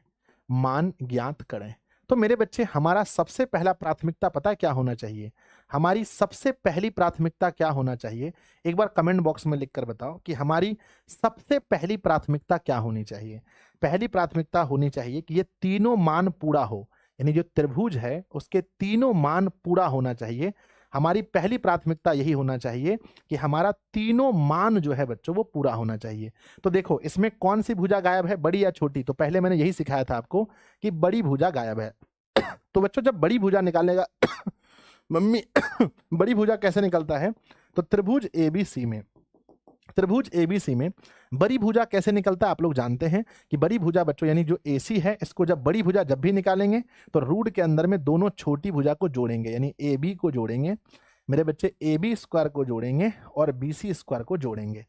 मान ज्ञात करें। तो मेरे बच्चे हमारा सबसे पहला प्राथमिकता पता है क्या होना चाहिए? हमारी सबसे पहली प्राथमिकता क्या होना चाहिए? एक बार कमेंट बॉक्स में लिखकर बताओ कि हमारी सबसे पहली प्राथमिकता क्या होनी चाहिए। पहली प्राथमिकता होनी चाहिए कि ये तीनों मान पूरा हो, यानी जो त्रिभुज है उसके तीनों मान पूरा होना चाहिए। हमारी पहली प्राथमिकता यही होना चाहिए कि हमारा तीनों मान जो है बच्चों वो पूरा होना चाहिए। तो देखो इसमें कौन सी भुजा गायब है, बड़ी या छोटी? तो पहले मैंने यही सिखाया था आपको कि बड़ी भुजा गायब है। तो बच्चों जब बड़ी भुजा निकालेगा मम्मी बड़ी भुजा कैसे निकलता है? तो त्रिभुज एबीसी में, त्रिभुज एबीसी में बड़ी भुजा कैसे निकलता है आप लोग जानते हैं कि बड़ी भुजा बच्चों यानी जो एसी है, इसको जब बड़ी भुजा जब भी निकालेंगे तो रूट के अंदर में दोनों छोटी भुजा को जोड़ेंगे, यानी ए बी को जोड़ेंगे मेरे बच्चे, ए बी स्क्वायर को जोड़ेंगे और बी सी स्क्वायर को जोड़ेंगे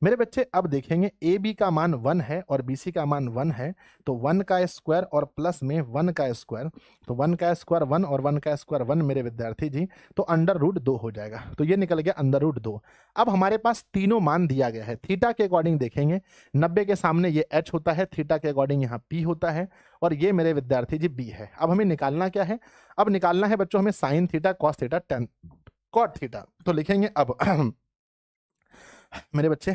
मेरे बच्चे। अब देखेंगे ए बी का मान 1 है और बी सी का मान 1 है, तो 1 का स्क्वायर और प्लस में 1 का स्क्वायर, तो 1 का स्क्वायर 1 और 1 का स्क्वायर 1 मेरे विद्यार्थी जी, तो अंडर रूट 2 हो जाएगा। तो ये निकल गया अंडर रूट 2। अब हमारे पास तीनों मान दिया गया है, थीटा के अकॉर्डिंग देखेंगे 90 के सामने ये h होता है, थीटा के अकॉर्डिंग यहाँ p होता है और ये मेरे विद्यार्थी जी b है। अब हमें निकालना क्या है? अब निकालना है बच्चों हमें sine theta, cos theta, tan cot theta. तो लिखेंगे अब मेरे बच्चे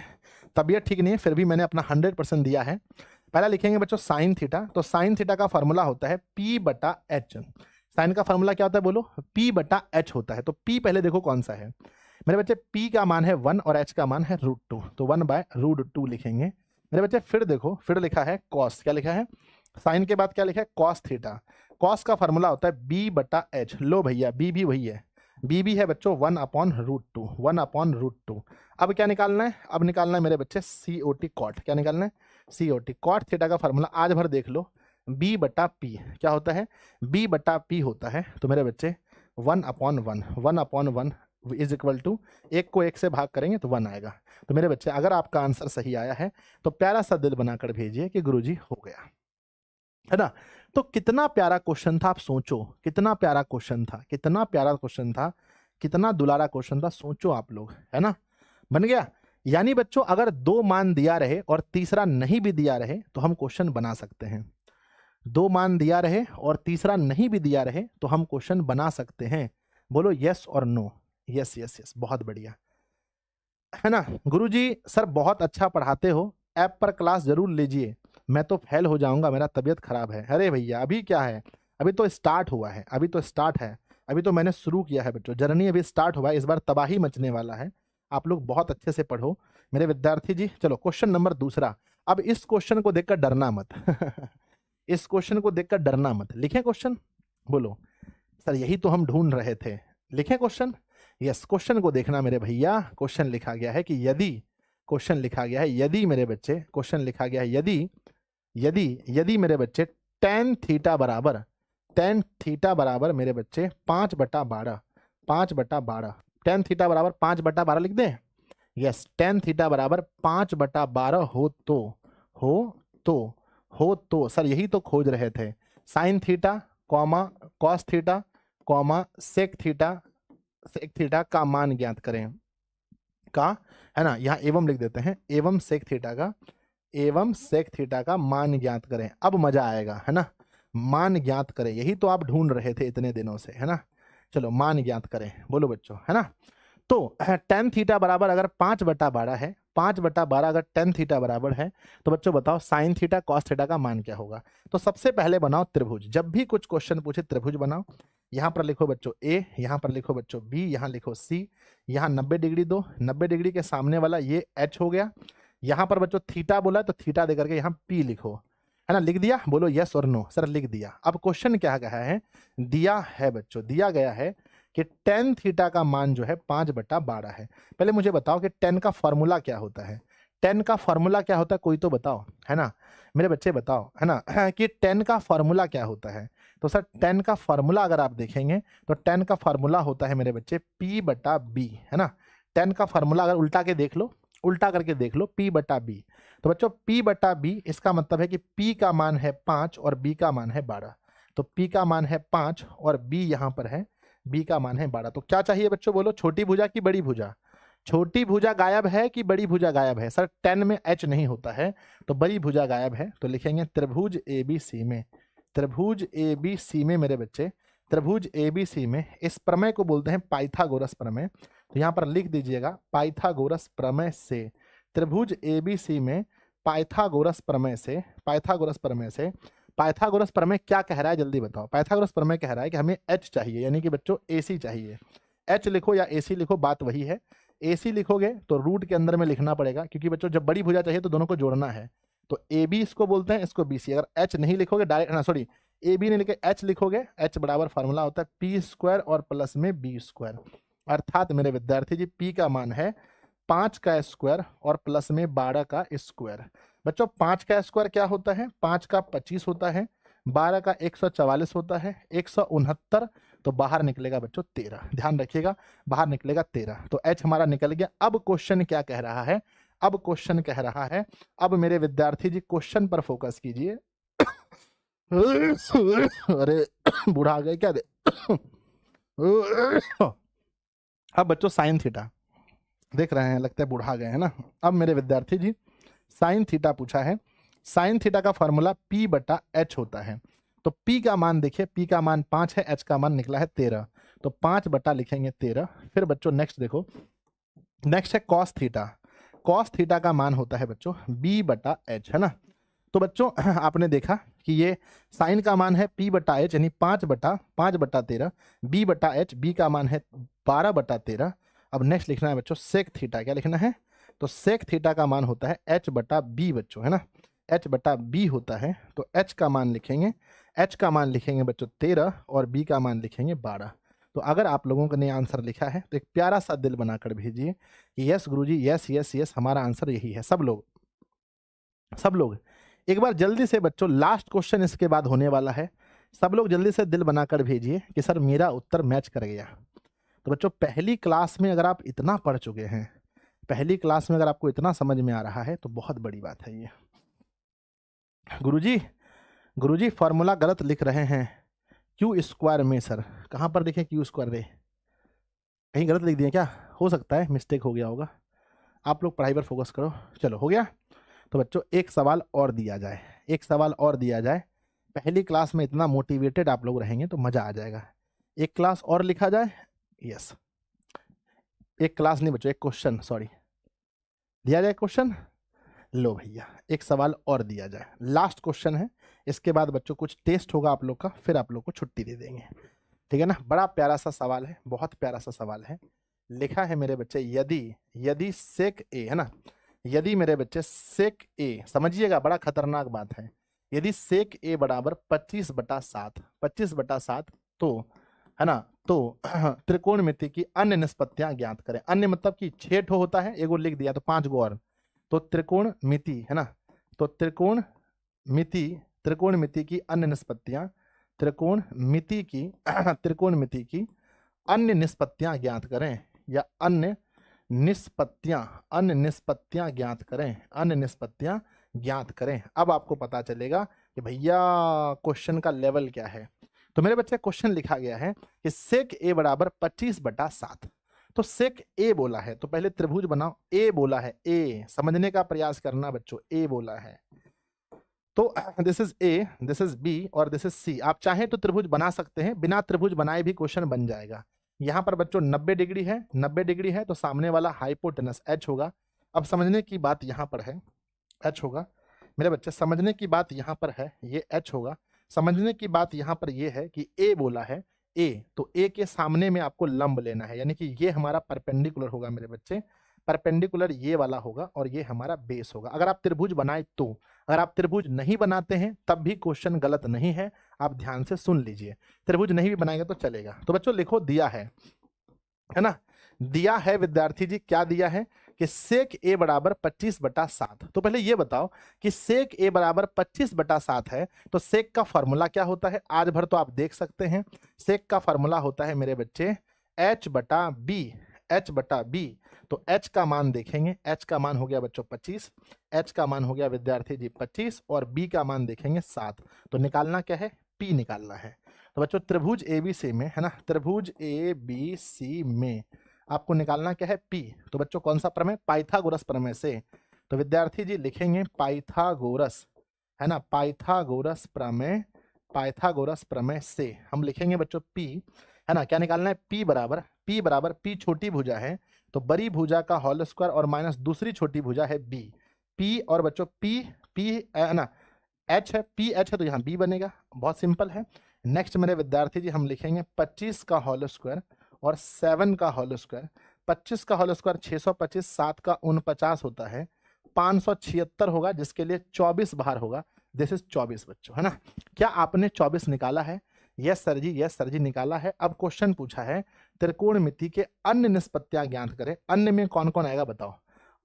तबीयत ठीक नहीं है, फिर भी मैंने अपना 100% दिया है। पहला लिखेंगे बच्चों साइन थीटा, तो साइन थीटा का फॉर्मूला होता है p बटा एच। साइन का फॉर्मूला क्या होता है बोलो? p बटा एच होता है। तो p पहले देखो कौन सा है मेरे बच्चे, p का मान है 1 और h का मान है √2, तो 1/√2 लिखेंगे मेरे बच्चे। फिर देखो, फिर लिखा है कॉस, क्या लिखा है? साइन के बाद क्या लिखा है? Cos theta. कॉस का फॉर्मूला होता है b बटा एच। लो भैया b भी वही है, b भी है बच्चों 1/√2, 1/√2। अब क्या निकालना है? अब निकालना है मेरे बच्चे COT कॉट। क्या निकालना है? COT कॉट थीटा का फॉर्मूला आज भर देख लो, b बटा p क्या होता है? b बटा p होता है, तो मेरे बच्चे 1/1, 1/1 इज इक्वल टू, एक को एक से भाग करेंगे तो 1 आएगा। तो मेरे बच्चे अगर आपका आंसर सही आया है तो प्यारा सा दिल बनाकर भेजिए कि गुरुजी हो गया, है ना। तो कितना प्यारा क्वेश्चन था, आप सोचो कितना प्यारा क्वेश्चन था, कितना प्यारा क्वेश्चन था, कितना दुलारा क्वेश्चन था, सोचो आप लोग, है ना। बन गया। यानी बच्चों अगर 2 मान दिया रहे और तीसरा नहीं भी दिया रहे तो हम क्वेश्चन बना सकते हैं। 2 मान दिया रहे और तीसरा नहीं भी दिया रहे तो हम क्वेश्चन बना सकते हैं। बोलो यस और नो? यस यस यस, बहुत बढ़िया, है ना। गुरुजी सर बहुत अच्छा पढ़ाते हो, ऐप पर क्लास जरूर लीजिए, मैं तो फेल हो जाऊंगा, मेरा तबीयत खराब है। अरे भैया अभी क्या है, अभी तो स्टार्ट हुआ है, अभी तो स्टार्ट है, अभी तो मैंने शुरू किया है बच्चों, जर्नी अभी स्टार्ट हुआ है, इस बार तबाही मचने वाला है। आप लोग बहुत अच्छे से पढ़ो मेरे विद्यार्थी जी। चलो क्वेश्चन नंबर दूसरा। अब इस क्वेश्चन को देखकर डरना मत इस क्वेश्चन को देखकर डरना मत। लिखें क्वेश्चन? बोलो सर यही तो हम ढूंढ रहे थे। लिखें क्वेश्चन? यस, क्वेश्चन को देखना मेरे भैया। क्वेश्चन लिखा गया है कि यदि, क्वेश्चन लिखा गया है यदि मेरे बच्चे, क्वेश्चन लिखा गया है यदि, यदि यदि मेरे बच्चे tan थीटा बराबर, tan थीटा बराबर मेरे बच्चे 5/12, 5/12, tan थीटा बराबर 5/12 लिख दें। यस, tan थीटा बराबर 5/12 हो तो सर यही तो खोज रहे थे। Sine theta comma cos theta comma sec theta का मान ज्ञात करें, का, है ना, यहाँ एवं लिख देते हैं, एवं सेक थीटा का मान ज्ञात करें। अब मजा आएगा, है ना, मान ज्ञात करें, यही तो आप ढूंढ रहे थे इतने दिनों से, है ना। चलो मान ज्ञात करें, बोलो बच्चों, है ना। तो टेन थीटा बराबर अगर 5/12 है, 5/12 अगर टेन थीटा बराबर है, तो बच्चों बताओ साइन थीटा कॉस थीटा का मान क्या होगा। तो सबसे पहले बनाओ त्रिभुज, जब भी कुछ क्वेश्चन पूछे त्रिभुज बनाओ। यहाँ पर लिखो बच्चों ए, यहाँ पर लिखो बच्चों बी, यहाँ लिखो सी, यहाँ 90 डिग्री दो, 90 डिग्री के सामने वाला ये एच हो गया। यहाँ पर बच्चों थीटा बोला तो थीटा दे करके यहाँ पी लिखो, है ना। लिख दिया, बोलो यस और नो। सर लिख दिया। अब क्वेश्चन क्या कहा है, दिया है बच्चों, दिया गया है कि टेन थीटा का मान जो है 5/12 है। पहले मुझे बताओ कि टेन का फॉर्मूला क्या होता है, टेन का फॉर्मूला क्या होता है, कोई तो बताओ, है ना, मेरे बच्चे बताओ, है ना, कि टेन का फॉर्मूला क्या होता है। तो सर टेन का फॉर्मूला अगर आप देखेंगे तो टेन का फॉर्मूला होता है मेरे बच्चे P/B, है ना। टेन का फॉर्मूला अगर उल्टा के देख लो, उल्टा करके देख लो, P/B। तो बच्चों P/B इसका मतलब है कि P का मान है 5 और B का मान है 12। तो P का मान है 5 और B यहाँ पर है, B का मान है 12। तो क्या चाहिए बच्चों, बोलो, छोटी भुजा की बड़ी भुजा। छोटी भुजा गायब है कि बड़ी भुजा गायब है। सर 10 में H नहीं होता है, तो बड़ी भुजा गायब है। तो लिखेंगे त्रिभुज ABC में, त्रिभुज ABC में मेरे बच्चे, त्रिभुज ABC में इस प्रमेय को बोलते हैं पाइथागोरस प्रमेय। तो यहाँ पर लिख दीजिएगा पाइथागोरस प्रमेय से, त्रिभुज ABC में पाइथागोरस प्रमेय से, पाइथागोरस प्रमेय से। पाइथागोरस प्रमेय क्या कह रहा है, जल्दी बताओ। पाइथागोरस प्रमेय कह रहा है कि हमें H चाहिए, यानी कि बच्चों AC चाहिए। H लिखो या AC लिखो, बात वही है। AC लिखोगे तो रूट के अंदर में लिखना पड़ेगा, क्योंकि बच्चों जब बड़ी भुजा चाहिए तो दोनों को जोड़ना है। तो AB इसको बोलते हैं, इसको BC। अगर H नहीं लिखोगे डायरेक्ट, ना सॉरी, AB नहीं लिखे H लिखोगे, H बराबर फार्मूला होता है P² और प्लस में B²। अर्थात मेरे विद्यार्थी जी P का मान है 5 का स्क्वायर और प्लस में 12 का स्क्वायर। बच्चों 5 का स्क्वायर क्या होता है, 5 का 25 होता है, 12 का 144 होता है, 169, तो बाहर निकलेगा बच्चों 13। ध्यान रखिएगा, बाहर निकलेगा 13। तो H हमारा निकल गया। अब क्वेश्चन क्या कह रहा है, अब क्वेश्चन कह रहा है, अब मेरे विद्यार्थी जी क्वेश्चन पर फोकस कीजिए। अरे बूढ़ा आ गए क्या दे। अब बच्चों साइन थीटा देख रहे हैं, लगता है बूढ़ा गए, है ना। अब मेरे विद्यार्थी जी साइन थीटा पूछा है। साइन थीटा का फॉर्मूला P/H होता है। तो P का मान देखिए, P का मान 5 है, H का मान निकला है 13। तो 5 लिखेंगे 13। फिर बच्चों नेक्स्ट देखो, नेक्स्ट है कॉस थीटा। कॉस थीटा का मान होता है बच्चों B/H, है ना। तो बच्चों आपने देखा कि ये साइन का मान है P/H यानी 5/13, B/H, B का मान है 12/13। अब नेक्स्ट लिखना है बच्चों सेक थीटा। क्या लिखना है, तो सेक थीटा का मान होता है H/B बच्चों, है ना, H/B होता है। तो H का मान लिखेंगे, H का मान लिखेंगे बच्चों 13 और B का मान लिखेंगे 12। तो अगर आप लोगों ने आंसर लिखा है तो एक प्यारा सा दिल बनाकर भेजिए कि यस गुरुजी, यस यस यस, हमारा आंसर यही है। सब लोग, सब लोग एक बार जल्दी से बच्चों, लास्ट क्वेश्चन इसके बाद होने वाला है। सब लोग जल्दी से दिल बनाकर भेजिए कि सर मेरा उत्तर मैच कर गया। तो बच्चों पहली क्लास में अगर आप इतना पढ़ चुके हैं, पहली क्लास में अगर आपको इतना समझ में आ रहा है तो बहुत बड़ी बात है ये। गुरुजी, गुरुजी फॉर्मूला गलत लिख रहे हैं Q² में। सर कहाँ पर देखें Q², रे कहीं गलत लिख दिए क्या, हो सकता है मिस्टेक हो गया होगा। आप लोग पढ़ाई पर फोकस करो। चलो हो गया। तो बच्चों एक सवाल और दिया जाए, एक सवाल और दिया जाए। पहली क्लास में इतना मोटिवेटेड आप लोग रहेंगे तो मज़ा आ जाएगा। एक क्लास और लिखा जाए, यस, एक क्लास नहीं बच्चों, एक क्वेश्चन, सॉरी, दिया जाए क्वेश्चन। लो भैया एक सवाल और दिया जाए, लास्ट क्वेश्चन है। इसके बाद बच्चों कुछ टेस्ट होगा आप लोग का, फिर आप लोग को छुट्टी दे देंगे, ठीक है ना। बड़ा प्यारा सा सवाल है, बहुत प्यारा सा सवाल है। लिखा है मेरे बच्चे, यदि सेक ए, है ना, यदि मेरे बच्चे सेक ए, समझिएगा बड़ा खतरनाक बात है, यदि सेक ए बराबर 25/7, 25/7, तो है ना, तो त्रिकोणमिति की अन्य निष्पत्तियां ज्ञात करें। अन्य मतलब कि 6 ठो होता है, एगो लिख दिया तो 5 गो और। तो त्रिकोणमिति, है ना, तो त्रिकोणमिति की अन्य निष्पत्तियां, त्रिकोणमिति की अन्य निष्पत्तियां ज्ञात करें, या अन्य निष्पत्तियां ज्ञात करें, अन्य निष्पत्तियां ज्ञात करें। अब आपको पता चलेगा कि भैया क्वेश्चन का लेवल क्या है। तो मेरे बच्चे क्वेश्चन लिखा गया है कि सेक ए बराबर 25/7। तो सेक ए बोला है, तो पहले त्रिभुज बनाओ, ए बोला है, ए समझने का प्रयास करना बच्चों, ए बोला है, तो this is A, this is B और दिस इज सी। आप चाहें तो त्रिभुज बना सकते हैं, बिना त्रिभुज बनाए भी क्वेश्चन बन जाएगा। यहाँ पर बच्चों 90 डिग्री है, 90 डिग्री है, तो सामने वाला हाइपोटेनस एच होगा। अब समझने की बात यहाँ पर है, एच होगा मेरे बच्चे, समझने की बात यहाँ पर है, ये एच होगा। समझने की बात यहाँ पर ये है कि ए बोला है, ए, तो ए के सामने में आपको लंब लेना है, यानी कि ये हमारा परपेंडिकुलर होगा मेरे बच्चे, परपेंडिकुलर ये वाला होगा और ये हमारा बेस होगा। अगर आप त्रिभुज बनाए तो, अगर आप त्रिभुज नहीं बनाते हैं तब भी क्वेश्चन गलत नहीं है, आप ध्यान से सुन लीजिए। त्रिभुज नहीं भी बनाएंगे तो चलेगा। तो बच्चों लिखो दिया है ना, दिया है विद्यार्थी जी, क्या दिया है कि सेक ए बराबर 25/7। तो पहले ये बताओ कि सेक ए बराबर 25/7 है, तो सेक का फॉर्मूला क्या होता है? आज भर तो आप देख सकते हैं, सेक का फॉर्मूला होता है मेरे बच्चे h/b, h/b। तो h का मान देखेंगे, h का मान हो गया बच्चों 25, h का मान हो गया विद्यार्थी जी 25 और b का मान देखेंगे 7। तो निकालना क्या है? p निकालना है। तो बच्चों त्रिभुज ABC में, है ना, त्रिभुज ABC में आपको निकालना क्या है? P। तो बच्चों कौन सा प्रमेय? पाइथागोरस प्रमेय से। तो विद्यार्थी जी लिखेंगे पाइथागोरस, है ना, पाइथागोरस प्रमेय, पाइथागोरस प्रमेय से हम लिखेंगे बच्चों P, है ना। क्या निकालना है? P बराबर, P बराबर, P छोटी भुजा है तो बड़ी भुजा का होल स्क्वायर और माइनस दूसरी छोटी भुजा है B। P और बच्चों P है ना, H है, PH है तो यहाँ B बनेगा, बहुत सिंपल है। नेक्स्ट मेरे विद्यार्थी जी हम लिखेंगे 25 का होल स्क्वायर और 7 का होल स्क्वायर। 25 का होल स्क्वायर 625, 7 का 49 होता है, 576 होगा, जिसके लिए 24 बाहर होगा। दिस इज 24 बच्चों, है ना। क्या आपने 24 निकाला है? यस सर जी, यस सर जी निकाला है। अब क्वेश्चन पूछा है त्रिकोणमिति के अन्य निष्पत्तियां ज्ञात करें। अन्य में कौन कौन आएगा बताओ,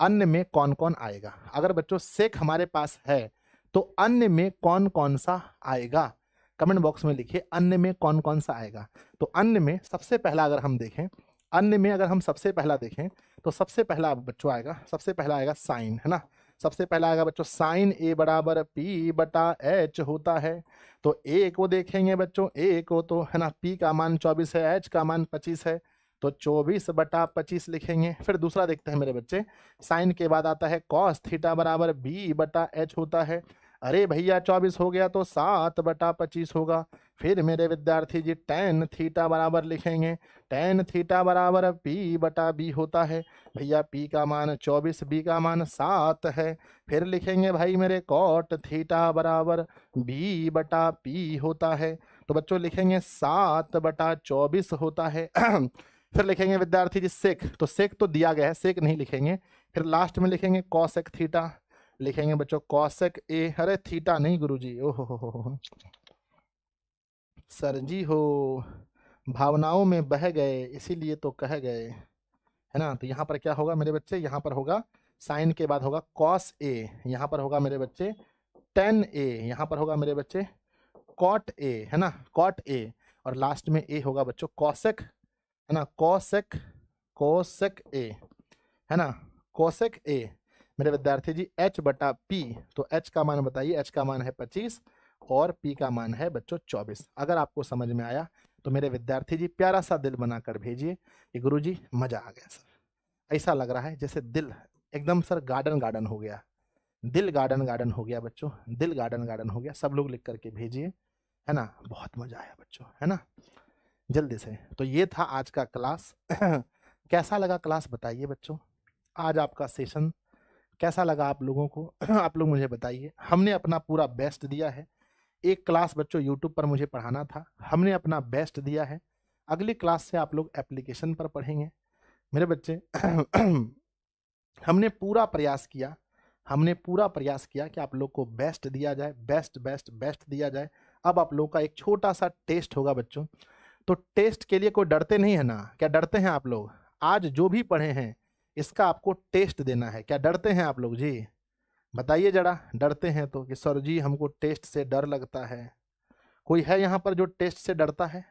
अन्य में कौन कौन आएगा? अगर बच्चों सेक हमारे पास है तो अन्य में कौन कौन सा आएगा? कमेंट बॉक्स में लिखिए अन्य में कौन कौन सा आएगा। तो अन्य में सबसे पहला अगर हम देखें, अन्य में अगर हम सबसे पहला देखें तो सबसे पहला बच्चों आएगा, सबसे पहला आएगा साइन, है ना। सबसे पहला आएगा बच्चों साइन ए बराबर P/H होता है। तो ए को देखेंगे बच्चों, ए को तो, है ना, P का मान 24 है, H का मान 25 है, तो 24/25 लिखेंगे। फिर दूसरा देखते हैं मेरे बच्चे, साइन के बाद आता है कॉस थीटा बराबर B/H होता है। अरे भैया 24 हो गया तो 7/25 होगा। फिर मेरे विद्यार्थी जी टेन थीटा बराबर लिखेंगे, टेन थीटा बराबर P/B होता है। भैया P का मान 24, B का मान 7 है। फिर लिखेंगे भाई मेरे कॉट थीटा बराबर B/P होता है। तो बच्चों लिखेंगे 7/24 होता है। फिर लिखेंगे विद्यार्थी जी सेक, तो सेक तो दिया गया है, सेक नहीं लिखेंगे। फिर लास्ट में लिखेंगे कॉसेक थीटा, लिखेंगे बच्चों कॉसेक ए, अरे थीटा नहीं गुरुजी, ओहो हो सर जी हो, भावनाओं में बह गए इसीलिए तो कह गए, है ना। तो यहाँ पर क्या होगा मेरे बच्चे? यहाँ पर होगा साइन के बाद होगा कॉस ए, यहाँ पर होगा मेरे बच्चे टेन ए, यहाँ पर होगा मेरे बच्चे कॉट ए, है ना, कॉट ए, और लास्ट में ए होगा बच्चों कॉसेक, है ना, कॉसेक, कोसेक ए, है ना, कोसेक ए। मेरे विद्यार्थी जी H/P, तो H का मान बताइए, H का मान है 25 और P का मान है बच्चों 24। अगर आपको समझ में आया तो मेरे विद्यार्थी जी प्यारा सा दिल बनाकर भेजिए कि गुरुजी मजा आ गया सर। ऐसा लग रहा है जैसे दिल एकदम सर गार्डन गार्डन हो गया, दिल गार्डन गार्डन हो गया बच्चों, दिल गार्डन गार्डन हो गया। सब लोग लिख करके भेजिए, है ना, बहुत मजा आया बच्चों, है ना, जल्दी से। तो ये था आज का क्लास। कैसा लगा क्लास बताइए बच्चों, आज आपका सेशन कैसा लगा आप लोगों को? आप लोग मुझे बताइए। हमने अपना पूरा बेस्ट दिया है। एक क्लास बच्चों यूट्यूब पर मुझे पढ़ाना था, हमने अपना बेस्ट दिया है। अगली क्लास से आप लोग एप्लीकेशन पर पढ़ेंगे मेरे बच्चे। हमने पूरा प्रयास किया, हमने पूरा प्रयास किया कि आप लोग को बेस्ट दिया जाए, बेस्ट बेस्ट बेस्ट दिया जाए। अब आप लोग का एक छोटा सा टेस्ट होगा बच्चों, तो टेस्ट के लिए कोई डरते नहीं है ना? क्या डरते हैं आप लोग? आज जो भी पढ़े हैं इसका आपको टेस्ट देना है। क्या डरते हैं आप लोग जी? बताइए जरा, डरते हैं तो कि सर जी हमको टेस्ट से डर लगता है। कोई है यहाँ पर जो टेस्ट से डरता है?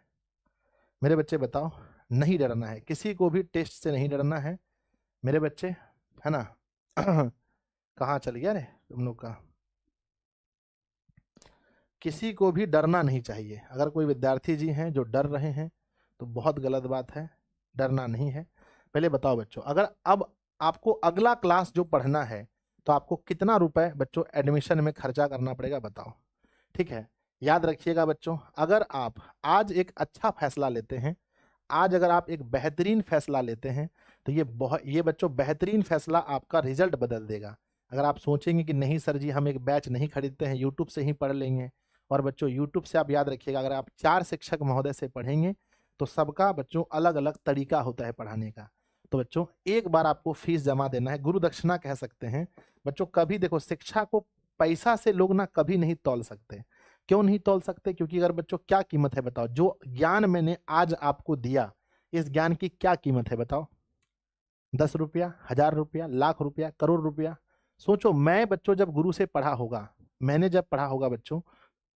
मेरे बच्चे बताओ। नहीं डरना है, किसी को भी टेस्ट से नहीं डरना है मेरे बच्चे, है ना। कहाँ चल गया रे तुम लोग का? किसी को भी डरना नहीं चाहिए। अगर कोई विद्यार्थी जी हैं जो डर रहे हैं तो बहुत गलत बात है, डरना नहीं है। पहले बताओ बच्चों, अगर अब आपको अगला क्लास जो पढ़ना है तो आपको कितना रुपए बच्चों एडमिशन में खर्चा करना पड़ेगा बताओ। ठीक है, याद रखिएगा बच्चों, अगर आप आज एक अच्छा फैसला लेते हैं, आज अगर आप एक बेहतरीन फैसला लेते हैं, तो ये बच्चों बेहतरीन फैसला आपका रिजल्ट बदल देगा। अगर आप सोचेंगे कि नहीं सर जी हम एक बैच नहीं खरीदते हैं, यूट्यूब से ही पढ़ लेंगे, और बच्चों यूट्यूब से आप याद रखिएगा अगर आप 4 शिक्षक महोदय से पढ़ेंगे तो सबका बच्चों अलग अलग तरीका होता है पढ़ाने का। तो बच्चों एक बार आपको फीस जमा देना है, गुरु दक्षिणा कह सकते हैं बच्चों। कभी देखो शिक्षा को पैसा से लोग ना कभी नहीं तौल सकते। क्यों नहीं तौल सकते? क्योंकि अगर बच्चों क्या कीमत है बताओ, जो ज्ञान मैंने आज आपको दिया, इस ज्ञान की क्या कीमत है बताओ? 10 रुपया, 1000 रुपया, लाख रुपया, करोड़ रुपया। सोचो मैं बच्चों जब गुरु से पढ़ा होगा, मैंने जब पढ़ा होगा बच्चों,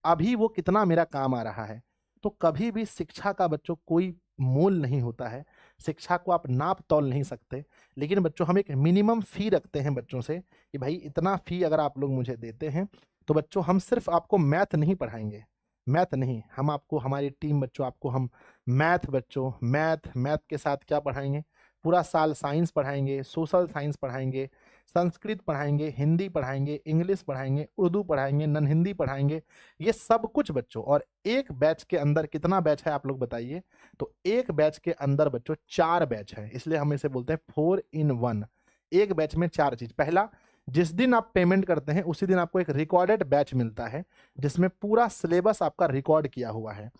अभी वो कितना मेरा काम आ रहा है। तो कभी भी शिक्षा का बच्चों कोई मोल नहीं होता है, शिक्षा को आप नाप तौल नहीं सकते। लेकिन बच्चों हम एक मिनिमम फी रखते हैं बच्चों से कि भाई इतना फी अगर आप लोग मुझे देते हैं तो बच्चों हम सिर्फ आपको मैथ नहीं पढ़ाएंगे, मैथ नहीं, हम आपको हमारी टीम बच्चों आपको हम मैथ बच्चों मैथ के साथ क्या पढ़ाएंगे, पूरा साल साइंस पढ़ाएंगे, सोशल साइंस पढ़ाएंगे, संस्कृत पढ़ाएंगे, हिंदी पढ़ाएंगे, इंग्लिश पढ़ाएंगे, उर्दू पढ़ाएंगे, नन हिंदी पढ़ाएंगे, ये सब कुछ बच्चों। और एक बैच के अंदर कितना बैच है आप लोग बताइए? तो एक बैच के अंदर बच्चों 4 बैच है, इसलिए हम इसे बोलते हैं 4 in 1। एक बैच में 4 चीज। पहला, जिस दिन आप पेमेंट करते हैं उसी दिन आपको एक रिकॉर्डेड बैच मिलता है जिसमें पूरा सिलेबस आपका रिकॉर्ड किया हुआ है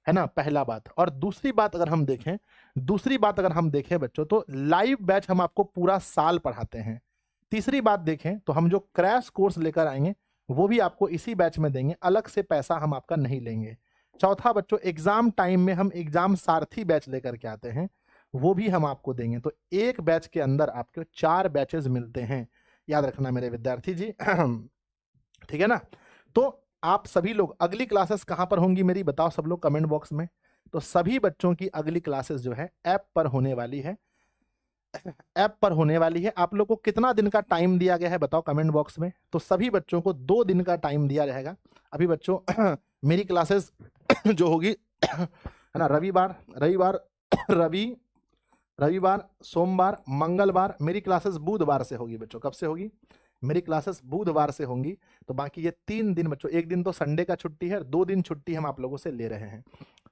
ना, पहला बात। और दूसरी बात अगर हम देखें बच्चों तो लाइव बैच हम आपको पूरा साल पढ़ाते हैं। तीसरी बात देखें तो हम जो क्रैश कोर्स लेकर आएंगे वो भी आपको इसी बैच में देंगे, अलग से पैसा हम आपका नहीं लेंगे। चौथा बच्चों, एग्जाम टाइम में हम एग्जाम सारथी बैच लेकर के आते हैं, वो भी हम आपको देंगे। तो एक बैच के अंदर आपको 4 बैचेस मिलते हैं, याद रखना मेरे विद्यार्थी जी। ठीक है ना? तो आप सभी लोग अगली क्लासेस कहां पर होंगी मेरी बताओ सब लोग कमेंट बॉक्स में। तो सभी बच्चों की अगली क्लासेस जो है ऐप पर होने वाली है, ऐप पर होने वाली है। आप लोग को कितना दिन का टाइम दिया गया है बताओ कमेंट बॉक्स में। तो सभी बच्चों को 2 दिन का टाइम दिया जाएगा। अभी बच्चों मेरी क्लासेस जो होगी है ना, रविवार, सोमवार, मंगलवार, मेरी क्लासेस बुधवार से होगी बच्चों। कब से होगी? मेरी क्लासेस बुधवार से होंगी। तो बाकी ये 3 दिन बच्चों, एक दिन तो संडे का छुट्टी है, 2 दिन छुट्टी हम आप लोगों से ले रहे हैं।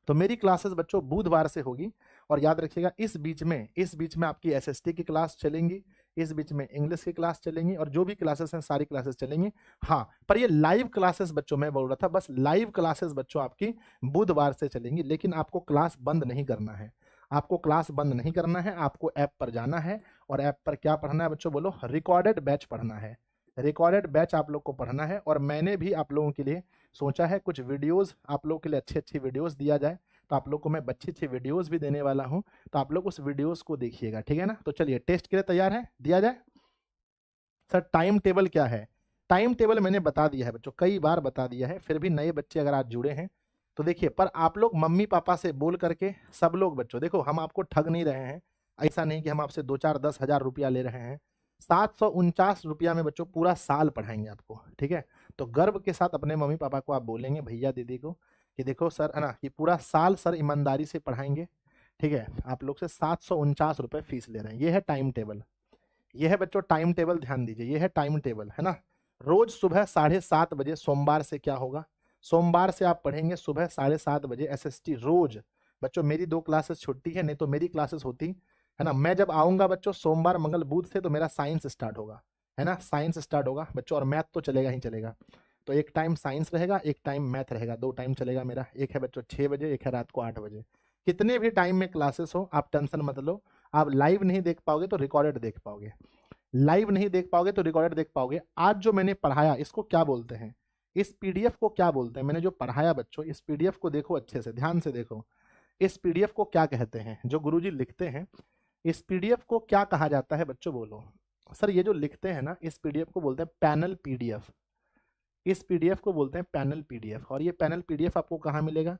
तो मेरी क्लासेस बच्चों बुधवार से होगी। और याद रखिएगा इस बीच में आपकी एसएसटी की क्लास चलेंगी, इस बीच में इंग्लिश की क्लास चलेंगी, और जो भी क्लासेस हैं सारी क्लासेस चलेंगी। हाँ, पर ये लाइव क्लासेस बच्चों मैं बोल रहा था, बस लाइव क्लासेस बच्चों आपकी बुधवार से चलेंगी। लेकिन आपको क्लास बंद नहीं करना है, आपको क्लास बंद नहीं करना है, आपको ऐप पर जाना है। और ऐप पर क्या पढ़ना है बच्चों बोलो? रिकॉर्डेड बैच पढ़ना है, रिकॉर्डेड बैच आप लोग को पढ़ना है। और मैंने भी आप लोगों के लिए सोचा है कुछ वीडियोस आप लोग के लिए अच्छी वीडियोस दिया जाए। तो आप लोग को मैं अच्छी वीडियोस भी देने वाला हूं, तो आप लोग उस वीडियोस को देखिएगा, ठीक है ना? तो चलिए टेस्ट के लिए तैयार है, दिया जाए। सर टाइम टेबल क्या है? टाइम टेबल मैंने बता दिया है बच्चों, कई बार बता दिया है, फिर भी नए बच्चे अगर आज जुड़े हैं तो देखिए। पर आप लोग मम्मी पापा से बोल करके सब लोग बच्चों देखो, हम आपको ठग नहीं रहे हैं, ऐसा नहीं कि हम आपसे 2 4 10 हजार रुपया ले रहे हैं। 749 रुपया में बच्चों पूरा साल पढ़ाएंगे आपको, ठीक है? तो गर्व के साथ अपने मम्मी पापा को आप बोलेंगे, भैया दीदी को, कि देखो सर है ना, कि पूरा साल सर ईमानदारी से पढ़ाएंगे, ठीक है? आप लोग से 749 रुपये फीस ले रहे हैं। ये है टाइम टेबल, ये है बच्चों टाइम टेबल, ध्यान दीजिए, ये है टाइम टेबल, है ना? रोज सुबह 7:30 बजे, सोमवार से क्या होगा? सोमवार से आप पढ़ेंगे सुबह 7:30 बजे एसएसटी रोज। बच्चों मेरी 2 क्लासेस छुट्टी है, नहीं तो मेरी क्लासेस होती है ना। मैं जब आऊंगा बच्चों सोमवार मंगल बुध से, तो मेरा साइंस स्टार्ट होगा, है ना, साइंस स्टार्ट होगा बच्चों। और मैथ तो चलेगा ही चलेगा। तो एक टाइम साइंस रहेगा, एक टाइम मैथ रहेगा, 2 टाइम चलेगा मेरा। एक है बच्चों 6 बजे, एक है रात को 8 बजे। कितने भी टाइम में क्लासेस हो आप टेंशन मत लो। आप लाइव नहीं देख पाओगे तो रिकॉर्डेड देख पाओगे, लाइव नहीं देख पाओगे तो रिकॉर्डेड देख पाओगे। आज जो मैंने पढ़ाया इसको क्या बोलते हैं? इस पीडीएफ को क्या बोलते हैं? मैंने जो पढ़ाया बच्चों, इस पीडीएफ को देखो अच्छे से, ध्यान से देखो। इस पीडीएफ को क्या कहते हैं? जो गुरुजी लिखते हैं, इस पीडीएफ को क्या कहा जाता है बच्चों बोलो? सर ये जो लिखते हैं ना, इस पीडीएफ को बोलते हैं पैनल पीडीएफ। इस पीडीएफ को बोलते हैं पैनल पीडीएफ। और ये पैनल पीडीएफ आपको कहाँ मिलेगा?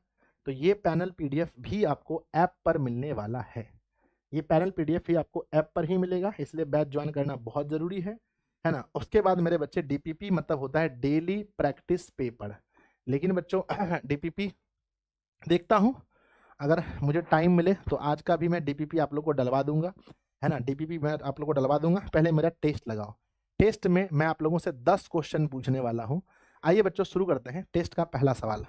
तो ये पैनल पीडीएफ भी आपको ऐप पर मिलने वाला है। ये पैनल पीडीएफ ही आपको ऐप पर ही मिलेगा, इसलिए बैच ज्वाइन करना बहुत जरूरी है ना। उसके बाद मेरे बच्चे डीपीपी मतलब होता है डेली प्रैक्टिस पेपर। लेकिन बच्चों डीपीपी देखता हूं, अगर मुझे टाइम मिले तो आज का भी मैं डीपीपी आप लोग को डलवा दूंगा। है ना। डीपीपी मैं आप लोगों को डलवा दूंगा, पहले मेरा टेस्ट लगाओ। टेस्ट में मैं आप लोगों से 10 क्वेश्चन पूछने वाला हूं। आइए बच्चों शुरू करते हैं टेस्ट का पहला सवाल।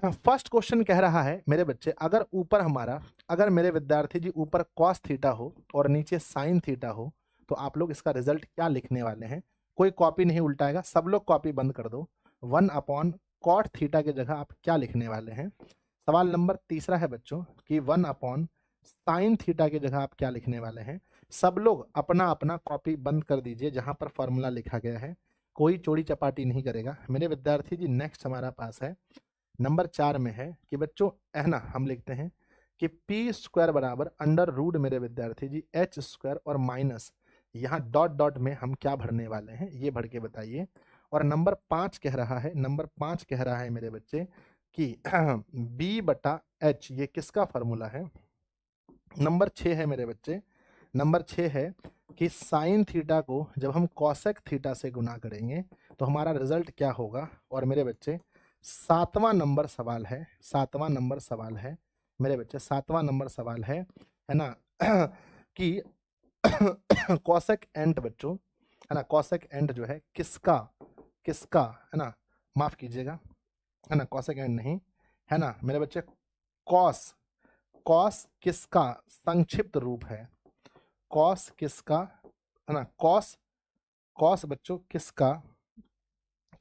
फर्स्ट क्वेश्चन कह रहा है मेरे बच्चे, अगर मेरे विद्यार्थी जी ऊपर कॉस थीटा हो और नीचे साइन थीटा हो तो आप लोग इसका रिजल्ट क्या लिखने वाले हैं। कोई कॉपी नहीं उल्टाएगा, सब लोग कॉपी बंद कर दो। 1/कॉट थीटा की जगह आप क्या लिखने वाले हैं। सवाल नंबर तीसरा है बच्चों कि 1/साइन थीटा की जगह आप क्या लिखने वाले हैं। सब लोग अपना अपना कॉपी बंद कर दीजिए जहां पर फॉर्मूला लिखा गया है, कोई चोरी चपाटी नहीं करेगा मेरे विद्यार्थी जी। नेक्स्ट हमारा पास है नंबर 4 में है कि बच्चों है ना, हम लिखते हैं कि पी स्क्वायर बराबर अंडर रूट मेरे विद्यार्थी जी एच स्क्वायर और माइनस यहाँ डॉट डॉट में हम क्या भरने वाले हैं ये भर के बताइए। और नंबर 5 कह रहा है मेरे बच्चे कि बी बटा एच ये किसका फॉर्मूला है। नंबर 6 है मेरे बच्चे, नंबर 6 है कि साइन थीटा को जब हम कॉसेक थीटा से गुना करेंगे तो हमारा रिजल्ट क्या होगा। और मेरे बच्चे 7वां नंबर सवाल है, 7वां नंबर सवाल है मेरे बच्चे, 7वां नंबर सवाल है ना कि कॉसेक एंट बच्चों है ना, कॉसेक एंट जो है किसका किसका है ना, माफ कीजिएगा है ना, कॉसेक एंट नहीं है ना मेरे बच्चे, कॉस कॉस किसका संक्षिप्त रूप है। कॉस किसका है ना, कॉस कॉस बच्चों किसका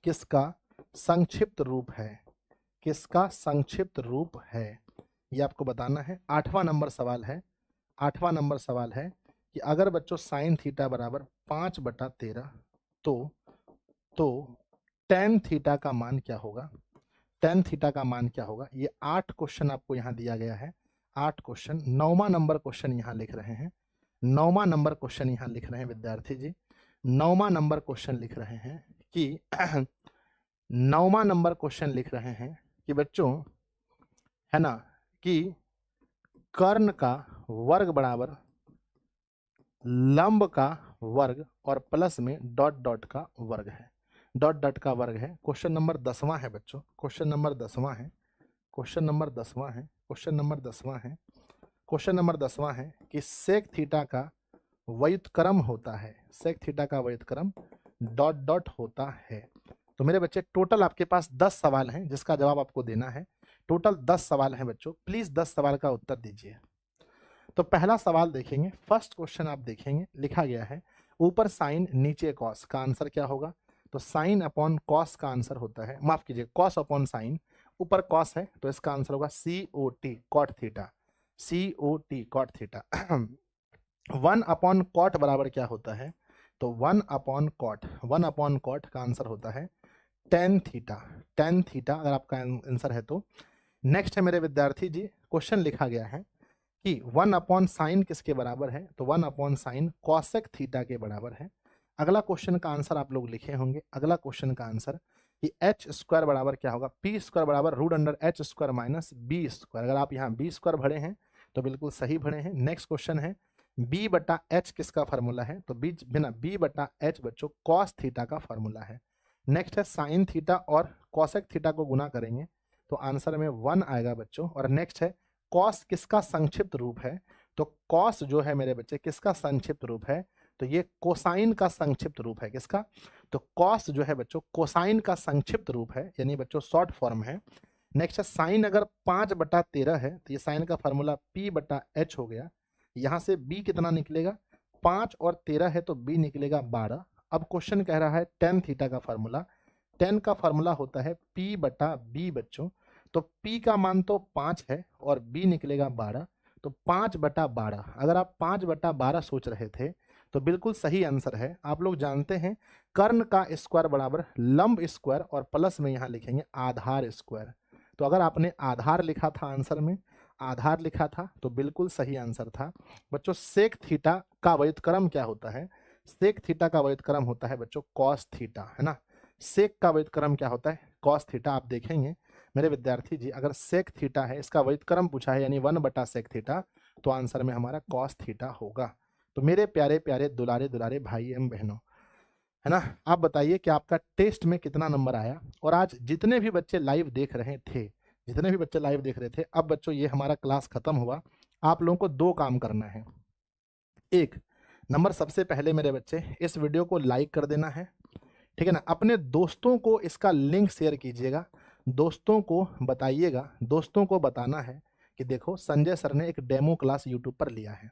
किसका संक्षिप्त रूप है, किसका संक्षिप्त रूप है ये आपको बताना है। 8वां नंबर सवाल है, 8वां नंबर सवाल है कि अगर बच्चों साइन थीटा बराबर 5/13 तो टेन थीटा का मान क्या होगा। टेन थीटा का मान क्या होगा। ये 8 क्वेश्चन आपको यहाँ दिया गया है, 8 क्वेश्चन। 9वां नंबर क्वेश्चन यहाँ लिख रहे हैं, 9वां नंबर क्वेश्चन यहाँ लिख रहे हैं विद्यार्थी जी, 9वां नंबर क्वेश्चन लिख रहे हैं कि 9वां नंबर क्वेश्चन लिख रहे हैं कि बच्चों है ना कि कर्ण का वर्ग बराबर लंब का वर्ग और प्लस में डॉट डॉट का वर्ग है, डॉट डॉट का वर्ग है। क्वेश्चन नंबर 10वां है बच्चों, क्वेश्चन नंबर 10वां है, क्वेश्चन नंबर 10वां है, क्वेश्चन नंबर 10वां है, क्वेश्चन नंबर 10वां है कि सेक थीटा का व्युत्क्रम होता है, सेक थीटा का व्युत्क्रम डॉट डॉट होता है। तो मेरे बच्चे टोटल आपके पास 10 सवाल हैं जिसका जवाब आपको देना है। टोटल 10 सवाल हैं बच्चों, प्लीज 10 सवाल का उत्तर दीजिए। तो पहला सवाल देखेंगे, फर्स्ट क्वेश्चन आप देखेंगे लिखा गया है ऊपर साइन नीचे कॉस का आंसर क्या होगा। तो साइन अपॉन कॉस का आंसर होता है, माफ कीजिए कॉस अपॉन साइन, ऊपर कॉस है तो इसका आंसर होगा COT cot theta, COT cot theta. 1/कॉट बराबर क्या होता है। तो 1/कॉट का आंसर होता है टेन थीटा, टेन थीटा अगर आपका आंसर है तो। नेक्स्ट है मेरे विद्यार्थी जी, क्वेश्चन लिखा गया है कि 1/साइन किसके बराबर है। तो 1/साइन कॉसेक थीटा के बराबर है। अगला क्वेश्चन का आंसर आप लोग लिखे होंगे, अगला क्वेश्चन का आंसर कि एच स्क्वायर बराबर क्या होगा, पी स्क्वायर बराबर root under H square minus B square. अगर आप यहाँ बी स्क्वायर भरे हैं तो बिल्कुल सही भरे हैं। नेक्स्ट क्वेश्चन है बी बटा एच किसका फॉर्मूला है। तो बी बटा एच बच्चों कॉस थीटा का फॉर्मूला है। नेक्स्ट है साइन थीटा और कॉसेक थीटा को गुना करेंगे तो आंसर में 1 आएगा बच्चों। और नेक्स्ट है कॉस किसका संक्षिप्त रूप है। तो कॉस जो है मेरे बच्चे किसका संक्षिप्त रूप है। तो ये कोसाइन का संक्षिप्त रूप है, किसका। तो कॉस जो है बच्चों कोसाइन का संक्षिप्त रूप है, यानी बच्चों शॉर्ट फॉर्म है। नेक्स्ट है साइन अगर 5/13 है तो ये साइन का फॉर्मूला P बटा एच हो गया। यहाँ से B कितना निकलेगा, 5 और 13 है तो B निकलेगा 12। अब क्वेश्चन कह रहा है टेन थीटा का फॉर्मूला, टेन का फॉर्मूला होता है P बटा B बच्चों। तो P का मान तो 5 है और B निकलेगा 12। तो 5/12, अगर आप 5/12 सोच रहे थे तो बिल्कुल सही आंसर है। आप लोग जानते हैं कर्ण का स्क्वायर बराबर लंब स्क्वायर और प्लस में यहाँ लिखेंगे आधार स्क्वायर। तो अगर आपने आधार लिखा था आंसर में, आधार लिखा था तो बिल्कुल सही आंसर था बच्चों। सेक थीटा का व्युत्क्रम क्या होता है। सेक थीटा का व्युत्क्रम होता है बच्चों कॉस थीटा, है ना। सेक का व्युत्क्रम क्या होता है, कॉस थीटा। आप देखेंगे मेरे विद्यार्थी जी अगर सेक थीटा है इसका व्युत्क्रम पूछा है यानी 1/सेक थीटा तो आंसर में हमारा कॉस थीटा होगा। तो मेरे प्यारे प्यारे दुलारे दुलारे भाई एवं बहनों, है ना, आप बताइए कि आपका टेस्ट में कितना नंबर आया। और आज जितने भी बच्चे लाइव देख रहे थे, जितने भी बच्चे लाइव देख रहे थे, अब बच्चों ये हमारा क्लास खत्म हुआ, आप लोगों को 2 काम करना है। एक नंबर सबसे पहले मेरे बच्चे इस वीडियो को लाइक कर देना है, ठीक है ना। अपने दोस्तों को इसका लिंक शेयर कीजिएगा, दोस्तों को बताइएगा, दोस्तों को बताना है कि देखो संजय सर ने एक डेमो क्लास यूट्यूब पर लिया है,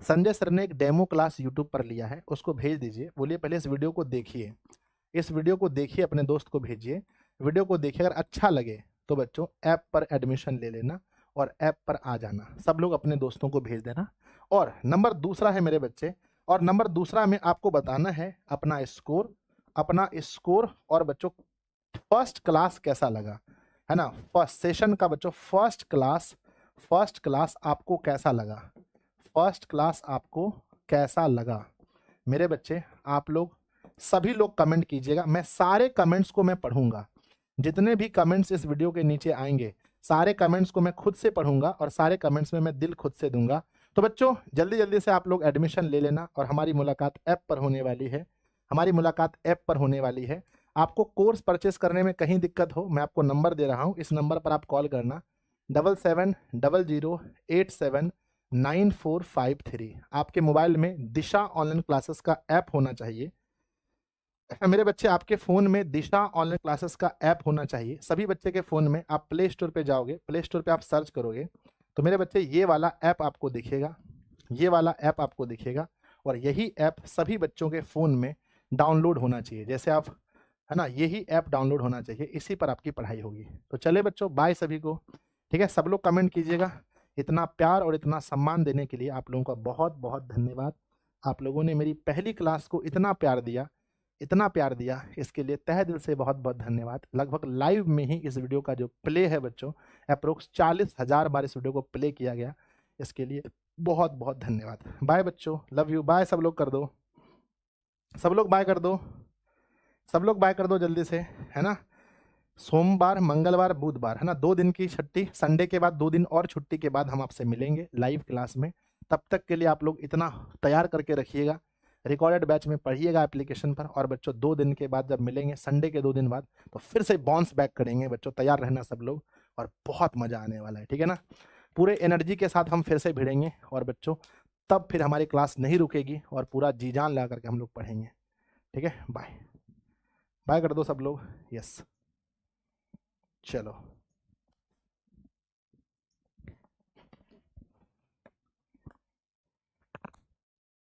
संजय सर ने एक डेमो क्लास यूट्यूब पर लिया है, उसको भेज दीजिए। बोलिए पहले इस वीडियो को देखिए, इस वीडियो को देखिए, अपने दोस्त को भेजिए, वीडियो को देखिए। अगर अच्छा लगे तो बच्चों ऐप पर एडमिशन ले लेना और ऐप पर आ जाना, सब लोग अपने दोस्तों को भेज देना। और नंबर दूसरा है मेरे बच्चे, और नंबर दूसरा में आपको बताना है अपना स्कोर, अपना स्कोर। और बच्चों फर्स्ट क्लास कैसा लगा, है ना, फर्स्ट सेशन का बच्चों फर्स्ट क्लास आपको कैसा लगा, फर्स्ट क्लास आपको कैसा लगा। मेरे बच्चे आप लोग सभी लोग कमेंट कीजिएगा, मैं सारे कमेंट्स को मैं पढ़ूंगा, जितने भी कमेंट्स इस वीडियो के नीचे आएंगे सारे कमेंट्स को मैं खुद से पढ़ूंगा और सारे कमेंट्स में मैं दिल खुद से दूंगा। तो बच्चों जल्दी जल्दी से आप लोग एडमिशन ले लेना और हमारी मुलाकात ऐप पर होने वाली है, हमारी मुलाकात ऐप पर होने वाली है। आपको कोर्स परचेस करने में कहीं दिक्कत हो, मैं आपको नंबर दे रहा हूँ, इस नंबर पर आप कॉल करना 7700879453। आपके मोबाइल में दिशा ऑनलाइन क्लासेस का ऐप होना चाहिए। मेरे बच्चे आपके फ़ोन में दिशा ऑनलाइन क्लासेस का ऐप होना चाहिए। सभी बच्चे के फ़ोन में आप प्ले स्टोर पे जाओगे, प्ले स्टोर पे आप सर्च करोगे तो मेरे बच्चे ये वाला ऐप आपको दिखेगा, ये वाला ऐप आपको दिखेगा। और यही ऐप सभी बच्चों के फ़ोन में डाउनलोड होना चाहिए, जैसे आप, है ना, यही ऐप डाउनलोड होना चाहिए, इसी पर आपकी पढ़ाई होगी। तो चले बच्चों, बाय सभी को, ठीक है। सब लोग कमेंट कीजिएगा। इतना प्यार और इतना सम्मान देने के लिए आप लोगों का बहुत बहुत धन्यवाद। आप लोगों ने मेरी पहली क्लास को इतना प्यार दिया, इतना प्यार दिया, इसके लिए तहे दिल से बहुत बहुत धन्यवाद। लगभग लाइव में ही इस वीडियो का जो प्ले है बच्चों, अप्रोक्स 40,000 बार इस वीडियो को प्ले किया गया, इसके लिए बहुत बहुत धन्यवाद। बाय बच्चों, लव यू, बाय। सब लोग कर दो, सब लोग बाय कर दो, सब लोग बाय कर दो जल्दी से, है ना। सोमवार, मंगलवार, बुधवार, है ना, 2 दिन की छुट्टी, संडे के बाद 2 दिन और छुट्टी के बाद हम आपसे मिलेंगे लाइव क्लास में। तब तक के लिए आप लोग इतना तैयार करके रखिएगा, रिकॉर्डेड बैच में पढ़िएगा एप्लीकेशन पर। और बच्चों 2 दिन के बाद जब मिलेंगे, संडे के 2 दिन बाद, तो फिर से बाउंस बैक करेंगे बच्चों, तैयार रहना सब लोग, और बहुत मज़ा आने वाला है, ठीक है ना। पूरे एनर्जी के साथ हम फिर से भिड़ेंगे और बच्चों तब फिर हमारी क्लास नहीं रुकेगी और पूरा जी जान लगा करके हम लोग पढ़ेंगे, ठीक है। बाय बाय कर दो सब लोग, यस, चलो।